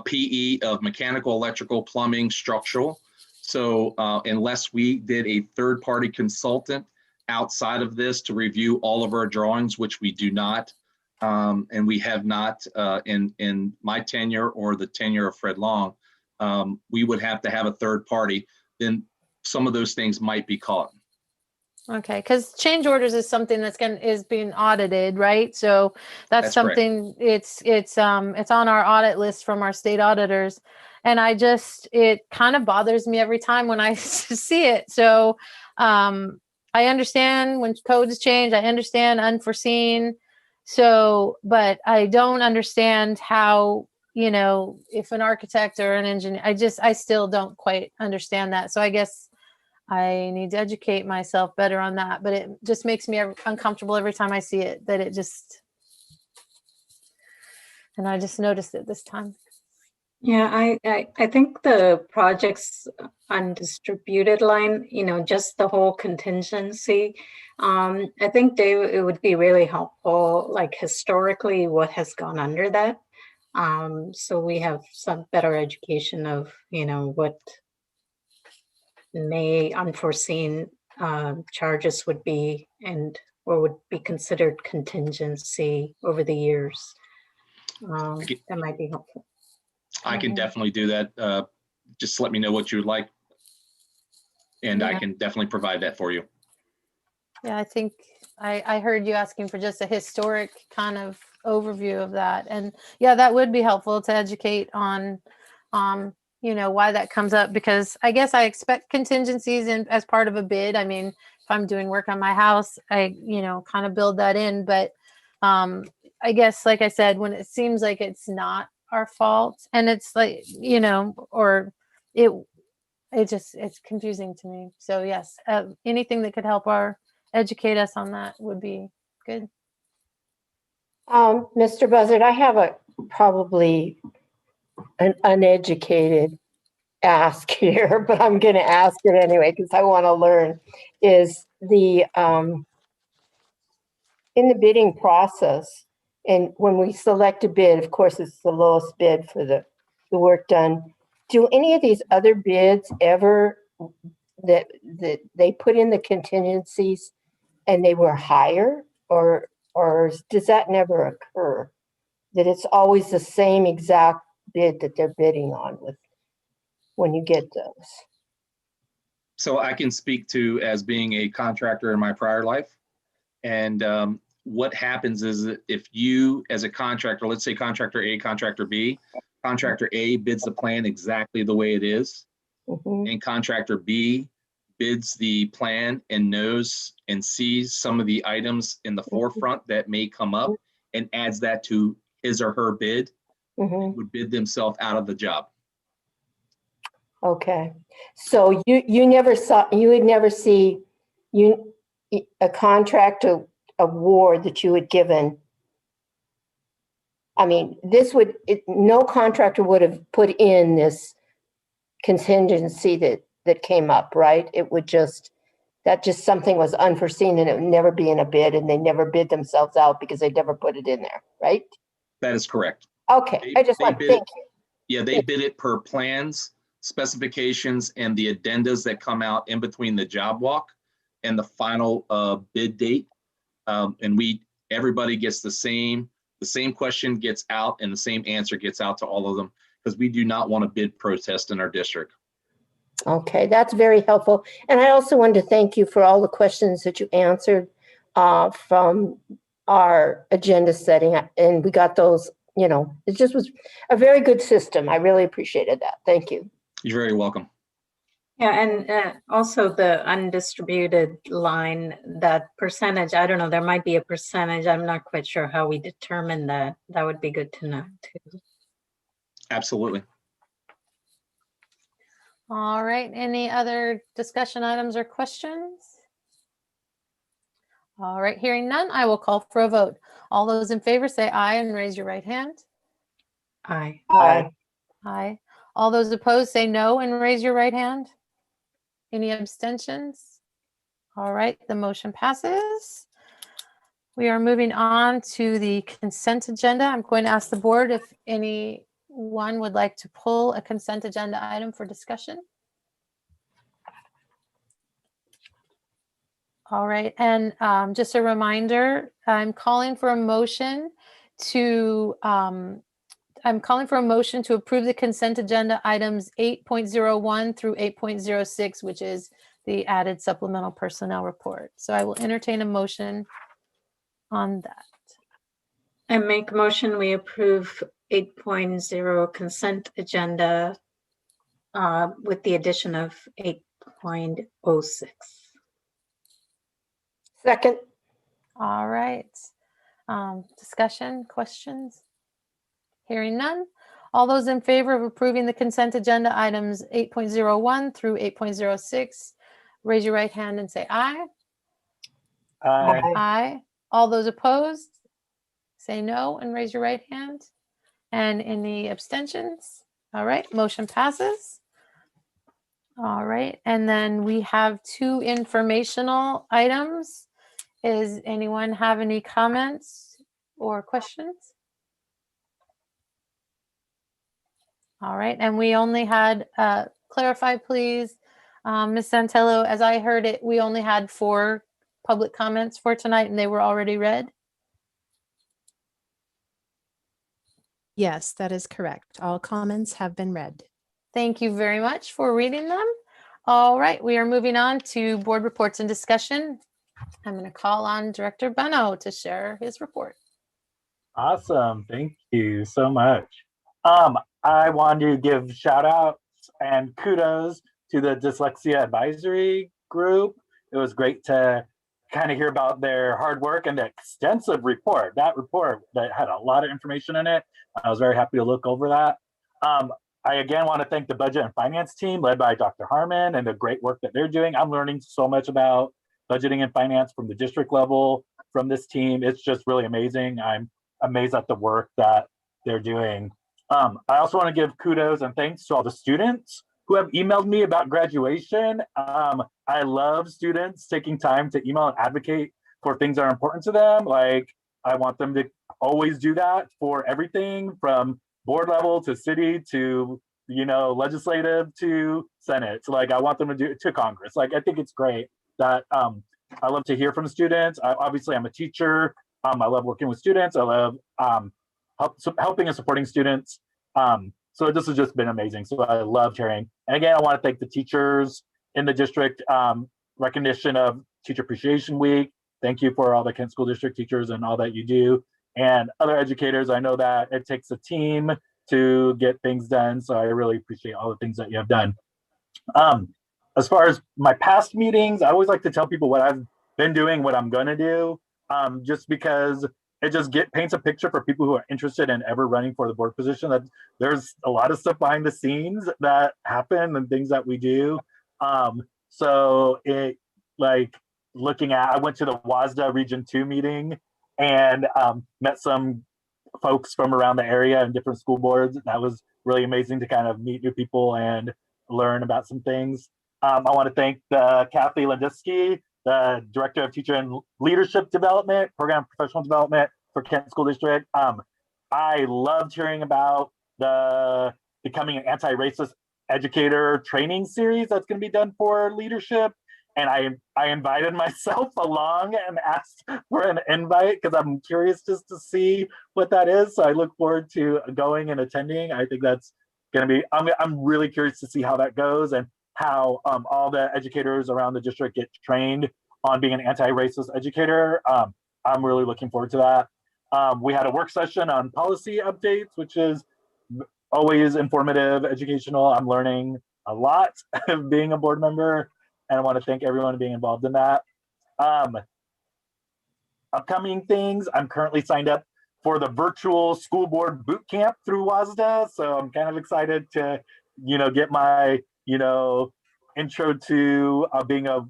PE of mechanical, electrical, plumbing, structural. So unless we did a third-party consultant outside of this to review all of our drawings, which we do not, and we have not in my tenure or the tenure of Fred Long, we would have to have a third party. Then some of those things might be caught. Okay, because change orders is something is being audited, right? So that's something correct. It's on our audit list from our state auditors, and it kind of bothers me every time when I see it. So I understand when codes change, I understand unforeseen. So, but I don't understand how, you know, if an architect or an engineer, I still don't quite understand that. So I guess I need to educate myself better on that, but it just makes me uncomfortable every time I see it, and I just noticed it this time. Yeah, I think the projects undistributed line, you know, just the whole contingency. I think it would be really helpful, like historically, what has gone under that. So we have some better education of, you know, what may unforeseen charges would be or would be considered contingency over the years. That might be helpful. I can definitely do that. Just let me know what you would like, and I can definitely provide that for you. Yeah, I think I heard you asking for just a historic kind of overview of that. And yeah, that would be helpful to educate on, you know, why that comes up, because I guess I expect contingencies as part of a bid. I mean, if I'm doing work on my house, I, you know, kind of build that in, but I I guess, like I said, when it seems like it's not our fault, and it's like, you know, or it's confusing to me. So yes, anything that could help educate us on that would be good. Mr. Buzzard, I have probably an uneducated ask here, but I'm going to ask it anyway because I want to learn. Is in the bidding process, and when we select a bid, of course, it's the lowest bid for the work done. Do any of these other bids ever that they put in the contingencies and they were higher, or does that never occur? That it's always the same exact bid that they're bidding on with when you get those? So I can speak to as being a contractor in my prior life. And what happens is that if you, as a contractor, let's say contractor A, contractor B, contractor A bids the plan exactly the way it is, and contractor B bids the plan and knows and sees some of the items in the forefront that may come up and adds that to his or her bid, would bid themselves out of the job. Okay, so you would never see a contract award that you had given. I mean, no contractor would have put in this contingency that came up, right? It would just something was unforeseen and it would never be in a bid, and they never bid themselves out because they never put it in there, right? That is correct. Okay, I just want to thank you. Yeah, they bid it per plans, specifications, and the addendas that come out in between the job walk and the final bid date. And everybody gets the same question gets out and the same answer gets out to all of them, because we do not want a bid protest in our district. Okay, that's very helpful. And I also wanted to thank you for all the questions that you answered from our agenda setting. And we got those, it just was a very good system. I really appreciated that. Thank you. You're very welcome. Yeah, and also the undistributed line, that percentage, I don't know, there might be a percentage. I'm not quite sure how we determine that. That would be good to know too. Absolutely. All right, any other discussion items or questions? All right, hearing none, I will call for a vote. All those in favor say aye and raise your right hand. Aye. Aye. Aye. All those opposed say no and raise your right hand. Any abstentions? All right, the motion passes. We are moving on to the consent agenda. I'm going to ask the board if anyone would like to pull a consent agenda item for discussion. All right, and just a reminder, I'm calling for a motion to approve the consent agenda items 8.01 through 8.06, which is the added supplemental personnel report. So I will entertain a motion on that. I make a motion we approve 8.0 consent agenda with the addition of 8.06. Second. All right. Discussion, questions? Hearing none. All those in favor of approving the consent agenda items 8.01 through 8.06, raise your right hand and say aye. Aye. Aye. All those opposed, say no and raise your right hand. And any abstentions? All right, motion passes. All right, and then we have two informational items. Does anyone have any comments or questions? All right, and we only had, clarify please, Ms. Santello, as I heard it, we only had 4 public comments for tonight and they were already read? Yes, that is correct. All comments have been read. Thank you very much for reading them. All right, we are moving on to board reports and discussion. I'm going to call on Director Beno to share his report. Awesome. Thank you so much. I want to give shout outs and kudos to the Dyslexia Advisory Group. It was great to kind of hear about their hard work and the extensive report. That report that had a lot of information in it. I was very happy to look over that. I again want to thank the budget and finance team led by Dr. Harmon and the great work that they're doing. I'm learning so much about budgeting and finance from the district level from this team. It's just really amazing. I'm amazed at the work that they're doing. I also want to give kudos and thanks to all the students who have emailed me about graduation. I love students taking time to email and advocate for things that are important to them. Like, I want them to always do that for everything from board level to city to, legislative to Senate. So like, I want them to do it to Congress. Like, I think it's great that I love to hear from students. Obviously, I'm a teacher. I love working with students. I love helping and supporting students. So this has just been amazing. So I loved hearing. And again, I want to thank the teachers in the district, recognition of Teacher Appreciation Week. Thank you for all the Kent School District teachers and all that you do. And other educators, I know that it takes a team to get things done. So I really appreciate all the things that you have done. As far as my past meetings, I always like to tell people what I've been doing, what I'm gonna do, just because it just paints a picture for people who are interested in ever running for the board position that there's a lot of stuff behind the scenes that happen and things that we do. So it I went to the WASDA Region 2 meeting and met some folks from around the area and different school boards. That was really amazing to kind of meet new people and learn about some things. I want to thank Kathy Landisky, the Director of Teacher and Leadership Development, Program Professional Development for Kent School District. I loved hearing about the Becoming an Anti-Racist Educator training series that's going to be done for leadership. And I invited myself along and asked for an invite because I'm curious just to see what that is. So I look forward to going and attending. I think that's going to be, I'm really curious to see how that goes and how all the educators around the district get trained on being an anti-racist educator. I'm really looking forward to that. We had a work session on policy updates, which is always informative, educational. I'm learning a lot of being a board member, and I want to thank everyone being involved in that. Upcoming things, I'm currently signed up for the virtual school board boot camp through WASDA. So I'm kind of excited to, get my, intro to being a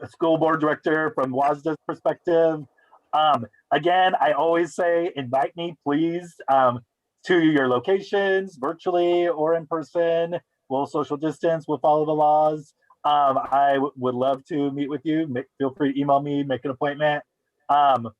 school board director from WASDA's perspective. Again, I always say, invite me, please, to your locations, virtually or in person. We'll social distance, we'll follow the laws. I would love to meet with you. Feel free to email me, make an appointment. And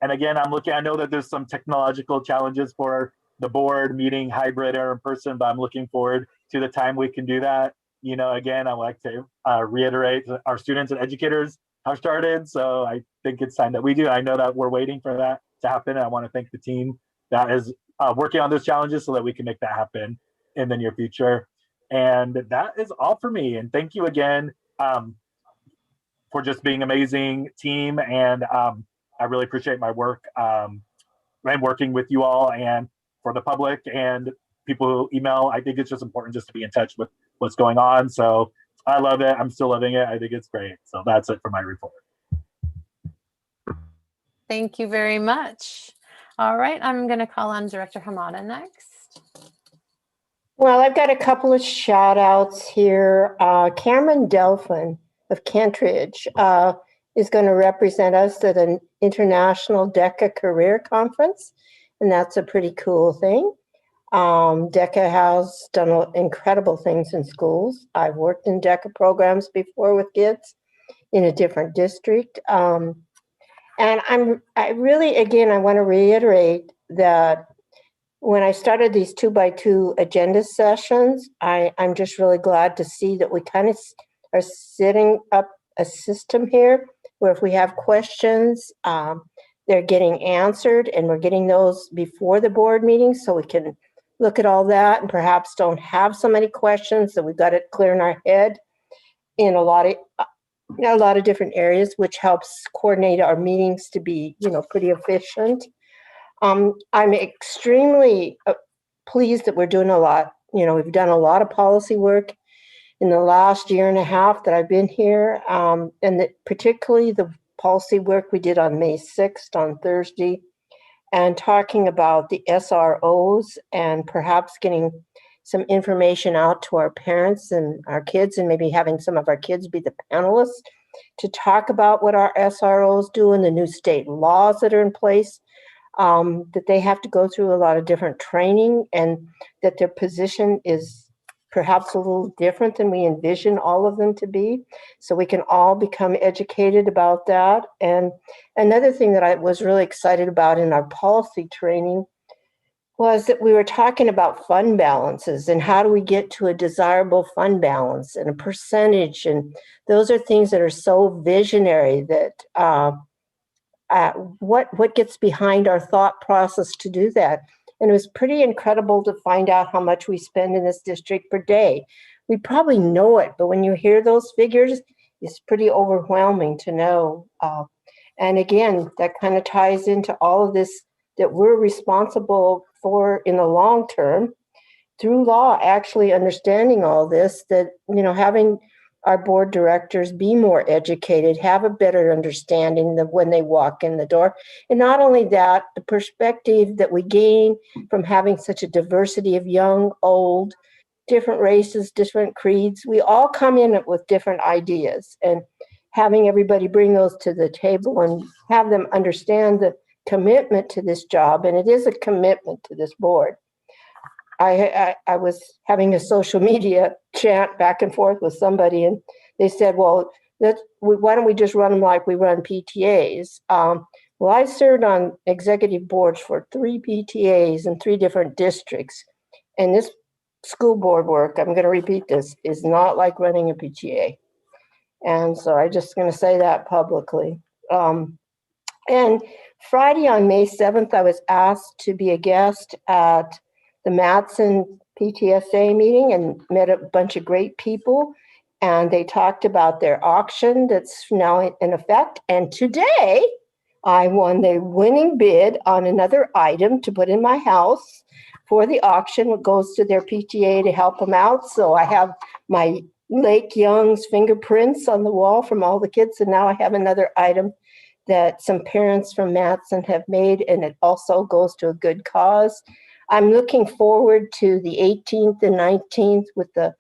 again, I know that there's some technological challenges for the board meeting hybrid or in person, but I'm looking forward to the time we can do that. Again, I like to reiterate that our students and educators have started. So I think it's time that we do. I know that we're waiting for that to happen. And I want to thank the team that is working on those challenges so that we can make that happen in the near future. And that is all for me. And thank you again for just being an amazing team. And I really appreciate my work and working with you all and for the public and people who email. I think it's just important just to be in touch with what's going on. So I love it. I'm still loving it. I think it's great. So that's it for my report. Thank you very much. All right, I'm going to call on Director Hamada next. Well, I've got a couple of shout outs here. Cameron Delphin of Kentridge is going to represent us at an International DECA Career Conference, and that's a pretty cool thing. DECA has done incredible things in schools. I've worked in DECA programs before with kids in a different district. And I really, again, I want to reiterate that when I started these 2x2 agenda sessions, I'm just really glad to see that we kind of are setting up a system here where if we have questions, they're getting answered and we're getting those before the board meeting so we can look at all that and perhaps don't have so many questions, so we've got it clear in our head in a lot of different areas, which helps coordinate our meetings to be, pretty efficient. I'm extremely pleased that we're doing a lot. We've done a lot of policy work in the last year and a half that I've been here, and that particularly the policy work we did on May 6th on Thursday, and talking about the SROs and perhaps getting some information out to our parents and our kids, and maybe having some of our kids be the panelists to talk about what our SROs do and the new state laws that are in place, that they have to go through a lot of different training, and that their position is perhaps a little different than we envision all of them to be. So we can all become educated about that. And another thing that I was really excited about in our policy training was that we were talking about fund balances and how do we get to a desirable fund balance and a percentage. And those are things that are so visionary that what gets behind our thought process to do that. And it was pretty incredible to find out how much we spend in this district per day. We probably know it, but when you hear those figures, it's pretty overwhelming to know. And again, that kind of ties into all of this that we're responsible for in the long term through law, actually understanding all this, that, you know, having our board directors be more educated, have a better understanding of when they walk in the door. And not only that, the perspective that we gain from having such a diversity of young, old, different races, different creeds, we all come in with different ideas, and having everybody bring those to the table and have them understand the commitment to this job. And it is a commitment to this board. I was having a social media chat back and forth with somebody, and they said, well, why don't we just run them like we run PTAs? Well, I served on executive boards for 3 PTAs in 3 different districts. And this school board work, I'm going to repeat this, is not like running a PTA. And so I'm just going to say that publicly. And Friday on May 7th, I was asked to be a guest at the Matson PTSA meeting and met a bunch of great people. And they talked about their auction that's now in effect. And today I won the winning bid on another item to put in my house for the auction. It goes to their PTA to help them out. So I have my Lake Young's fingerprints on the wall from all the kids. And now I have another item that some parents from Matson have made, and it also goes to a good cause. I'm looking forward to the 18th and 19th with the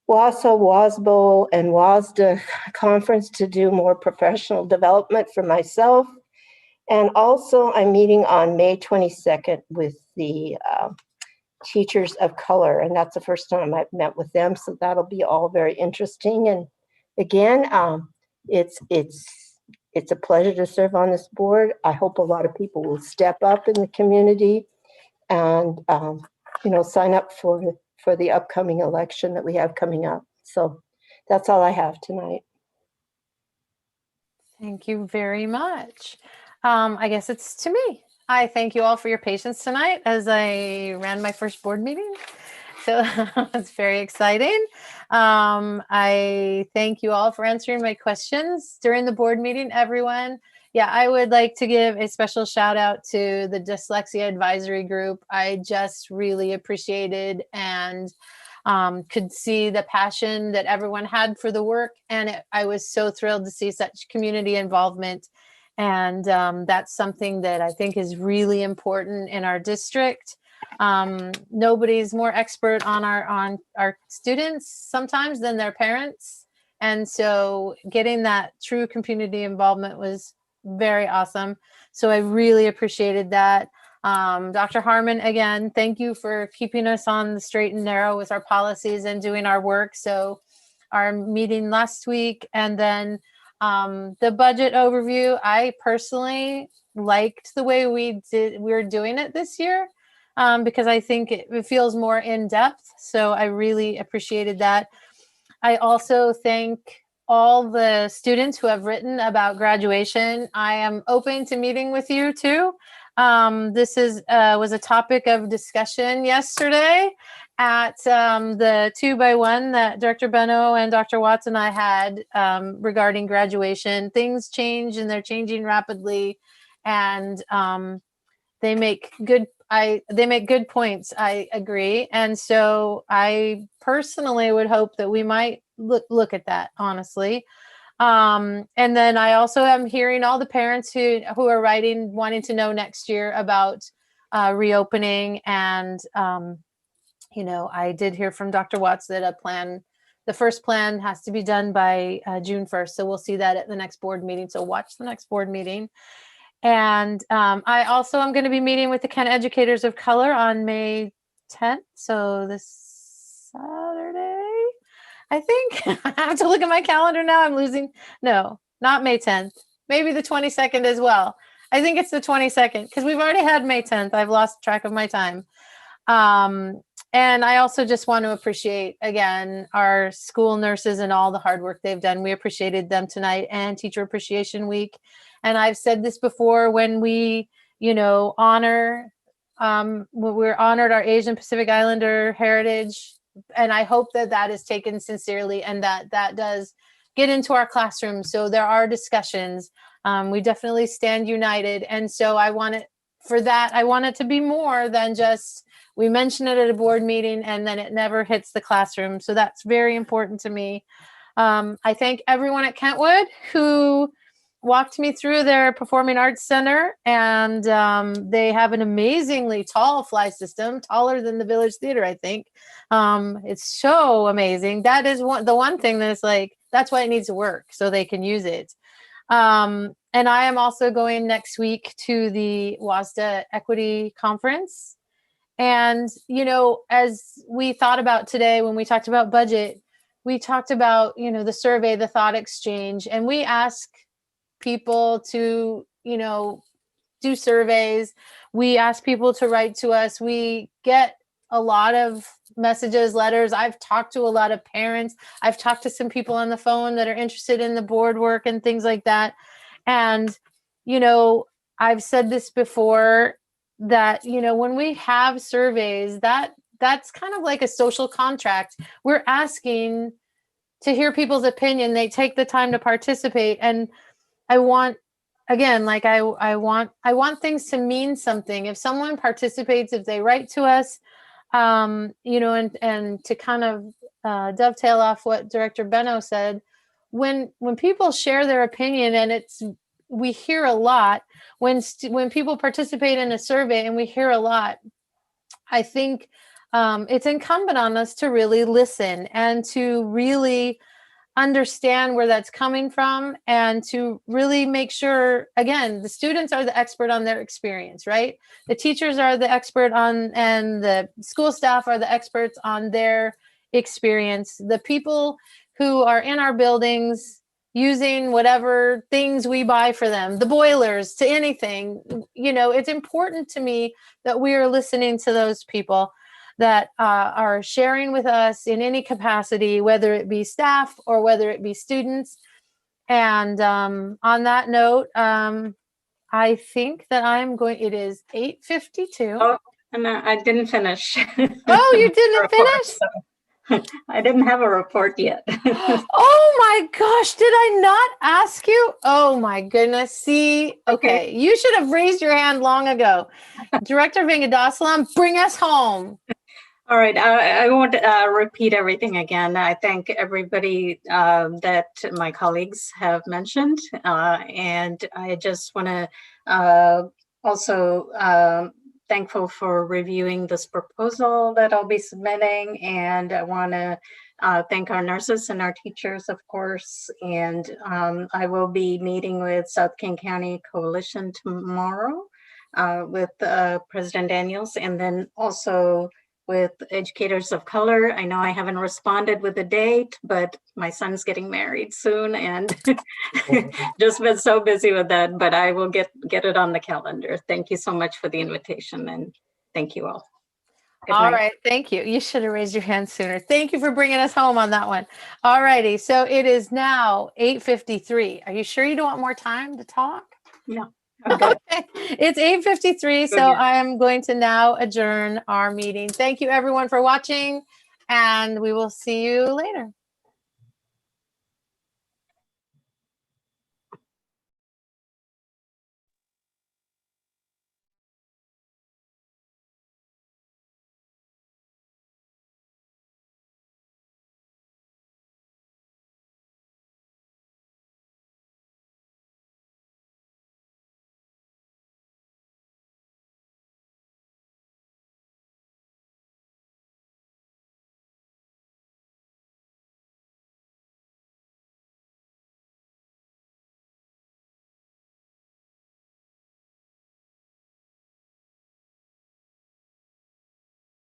WASA, WASBO, and WASDA conference to do more professional development for myself. And also I'm meeting on May 22nd with the teachers of color, and that's the first time I've met with them. So that'll be all very interesting. And again, it's a pleasure to serve on this board. I hope a lot of people will step up in the community and sign up for the upcoming election that we have coming up. So that's all I have tonight. Thank you very much. I guess it's to me. I thank you all for your patience tonight as I ran my first board meeting. So it's very exciting. I thank you all for answering my questions during the board meeting, everyone. Yeah, I would like to give a special shout out to the Dyslexia Advisory Group. I just really appreciated and could see the passion that everyone had for the work. And I was so thrilled to see such community involvement. And that's something that I think is really important in our district. Nobody's more expert on our students sometimes than their parents. And so getting that true community involvement was very awesome. So I really appreciated that. Dr. Harmon, again, thank you for keeping us on the straight and narrow with our policies and doing our work. So our meeting last week, and then the budget overview, I personally liked the way we're doing it this year, because I think it feels more in depth. So I really appreciated that. I also thank all the students who have written about graduation. I am open to meeting with you too. This was a topic of discussion yesterday at the 2x1 that Director Beno and Dr. Watts and I had regarding graduation. Things change and they're changing rapidly, and they make good points. I agree. And so I personally would hope that we might look at that, honestly. And then I also am hearing all the parents who are writing, wanting to know next year about reopening. And, you know, I did hear from Dr. Watts that the first plan has to be done by June 1st. So we'll see that at the next board meeting. So watch the next board meeting. And I also am going to be meeting with the Kent Educators of Color on May 10th. So this Saturday, I think. I have to look at my calendar now. I'm losing. No, not May 10th. Maybe the 22nd as well. I think it's the 22nd because we've already had May 10th. I've lost track of my time. And I also just want to appreciate, again, our school nurses and all the hard work they've done. We appreciated them tonight, and Teacher Appreciation Week. And I've said this before, when we, you know, honor, we're honored our Asian Pacific Islander heritage. And I hope that that is taken sincerely and that that does get into our classrooms. So there are discussions. We definitely stand united. And so I want it to be more than just, we mention it at a board meeting and then it never hits the classroom. So that's very important to me. I thank everyone at Kentwood who walked me through their Performing Arts Center, and they have an amazingly tall fly system, taller than the Village Theater, I think. It's so amazing. That is the one thing that's like, that's why it needs to work, so they can use it. And I am also going next week to the WASDA Equity Conference. And, you know, as we thought about today, when we talked about budget, we talked about, you know, the survey, the thought exchange, and we ask people to, you know, do surveys. We ask people to write to us. We get a lot of messages, letters. I've talked to a lot of parents. I've talked to some people on the phone that are interested in the board work and things like that. And, you know, I've said this before, that, you know, when we have surveys, that's kind of like a social contract. We're asking to hear people's opinion. They take the time to participate. And I want, again, like I want things to mean something. If someone participates, if they write to us, you know, and to kind of dovetail off what Director Benno said, when people share their opinion, and we hear a lot when people participate in a survey, and we hear a lot, I think it's incumbent on us to really listen and to really understand where that's coming from, and to really make sure, again, the students are the expert on their experience, right? The teachers are the expert on, and the school staff are the experts on their experience. The people who are in our buildings using whatever things we buy for them, the boilers to anything, you know, it's important to me that we are listening to those people that are sharing with us in any capacity, whether it be staff or whether it be students. And on that note, I think that it is 8:52. Oh, and I didn't finish. Oh, you didn't finish? I didn't have a report yet. Oh my gosh, did I not ask you? Oh my goodness. See, okay. You should have raised your hand long ago. Director Vengadasalam, bring us home. All right, I won't repeat everything again. I thank everybody that my colleagues have mentioned. And I just want to also thankful for reviewing this proposal that I'll be submitting. And I want to thank our nurses and our teachers, of course. And I will be meeting with South King County Coalition tomorrow with President Daniels, and then also with Educators of Color. I know I haven't responded with a date, but my son's getting married soon, and just been so busy with that, but I will get it on the calendar. Thank you so much for the invitation, and thank you all. Good All night. right, thank you. You should have raised your hand sooner. Thank you for bringing us home on that one. All righty, so it is now 8:53. Are you sure you don't want more time to talk? No. Okay. It's 8:53, so I am going to now adjourn our meeting. Thank you everyone for watching, and we will see you later.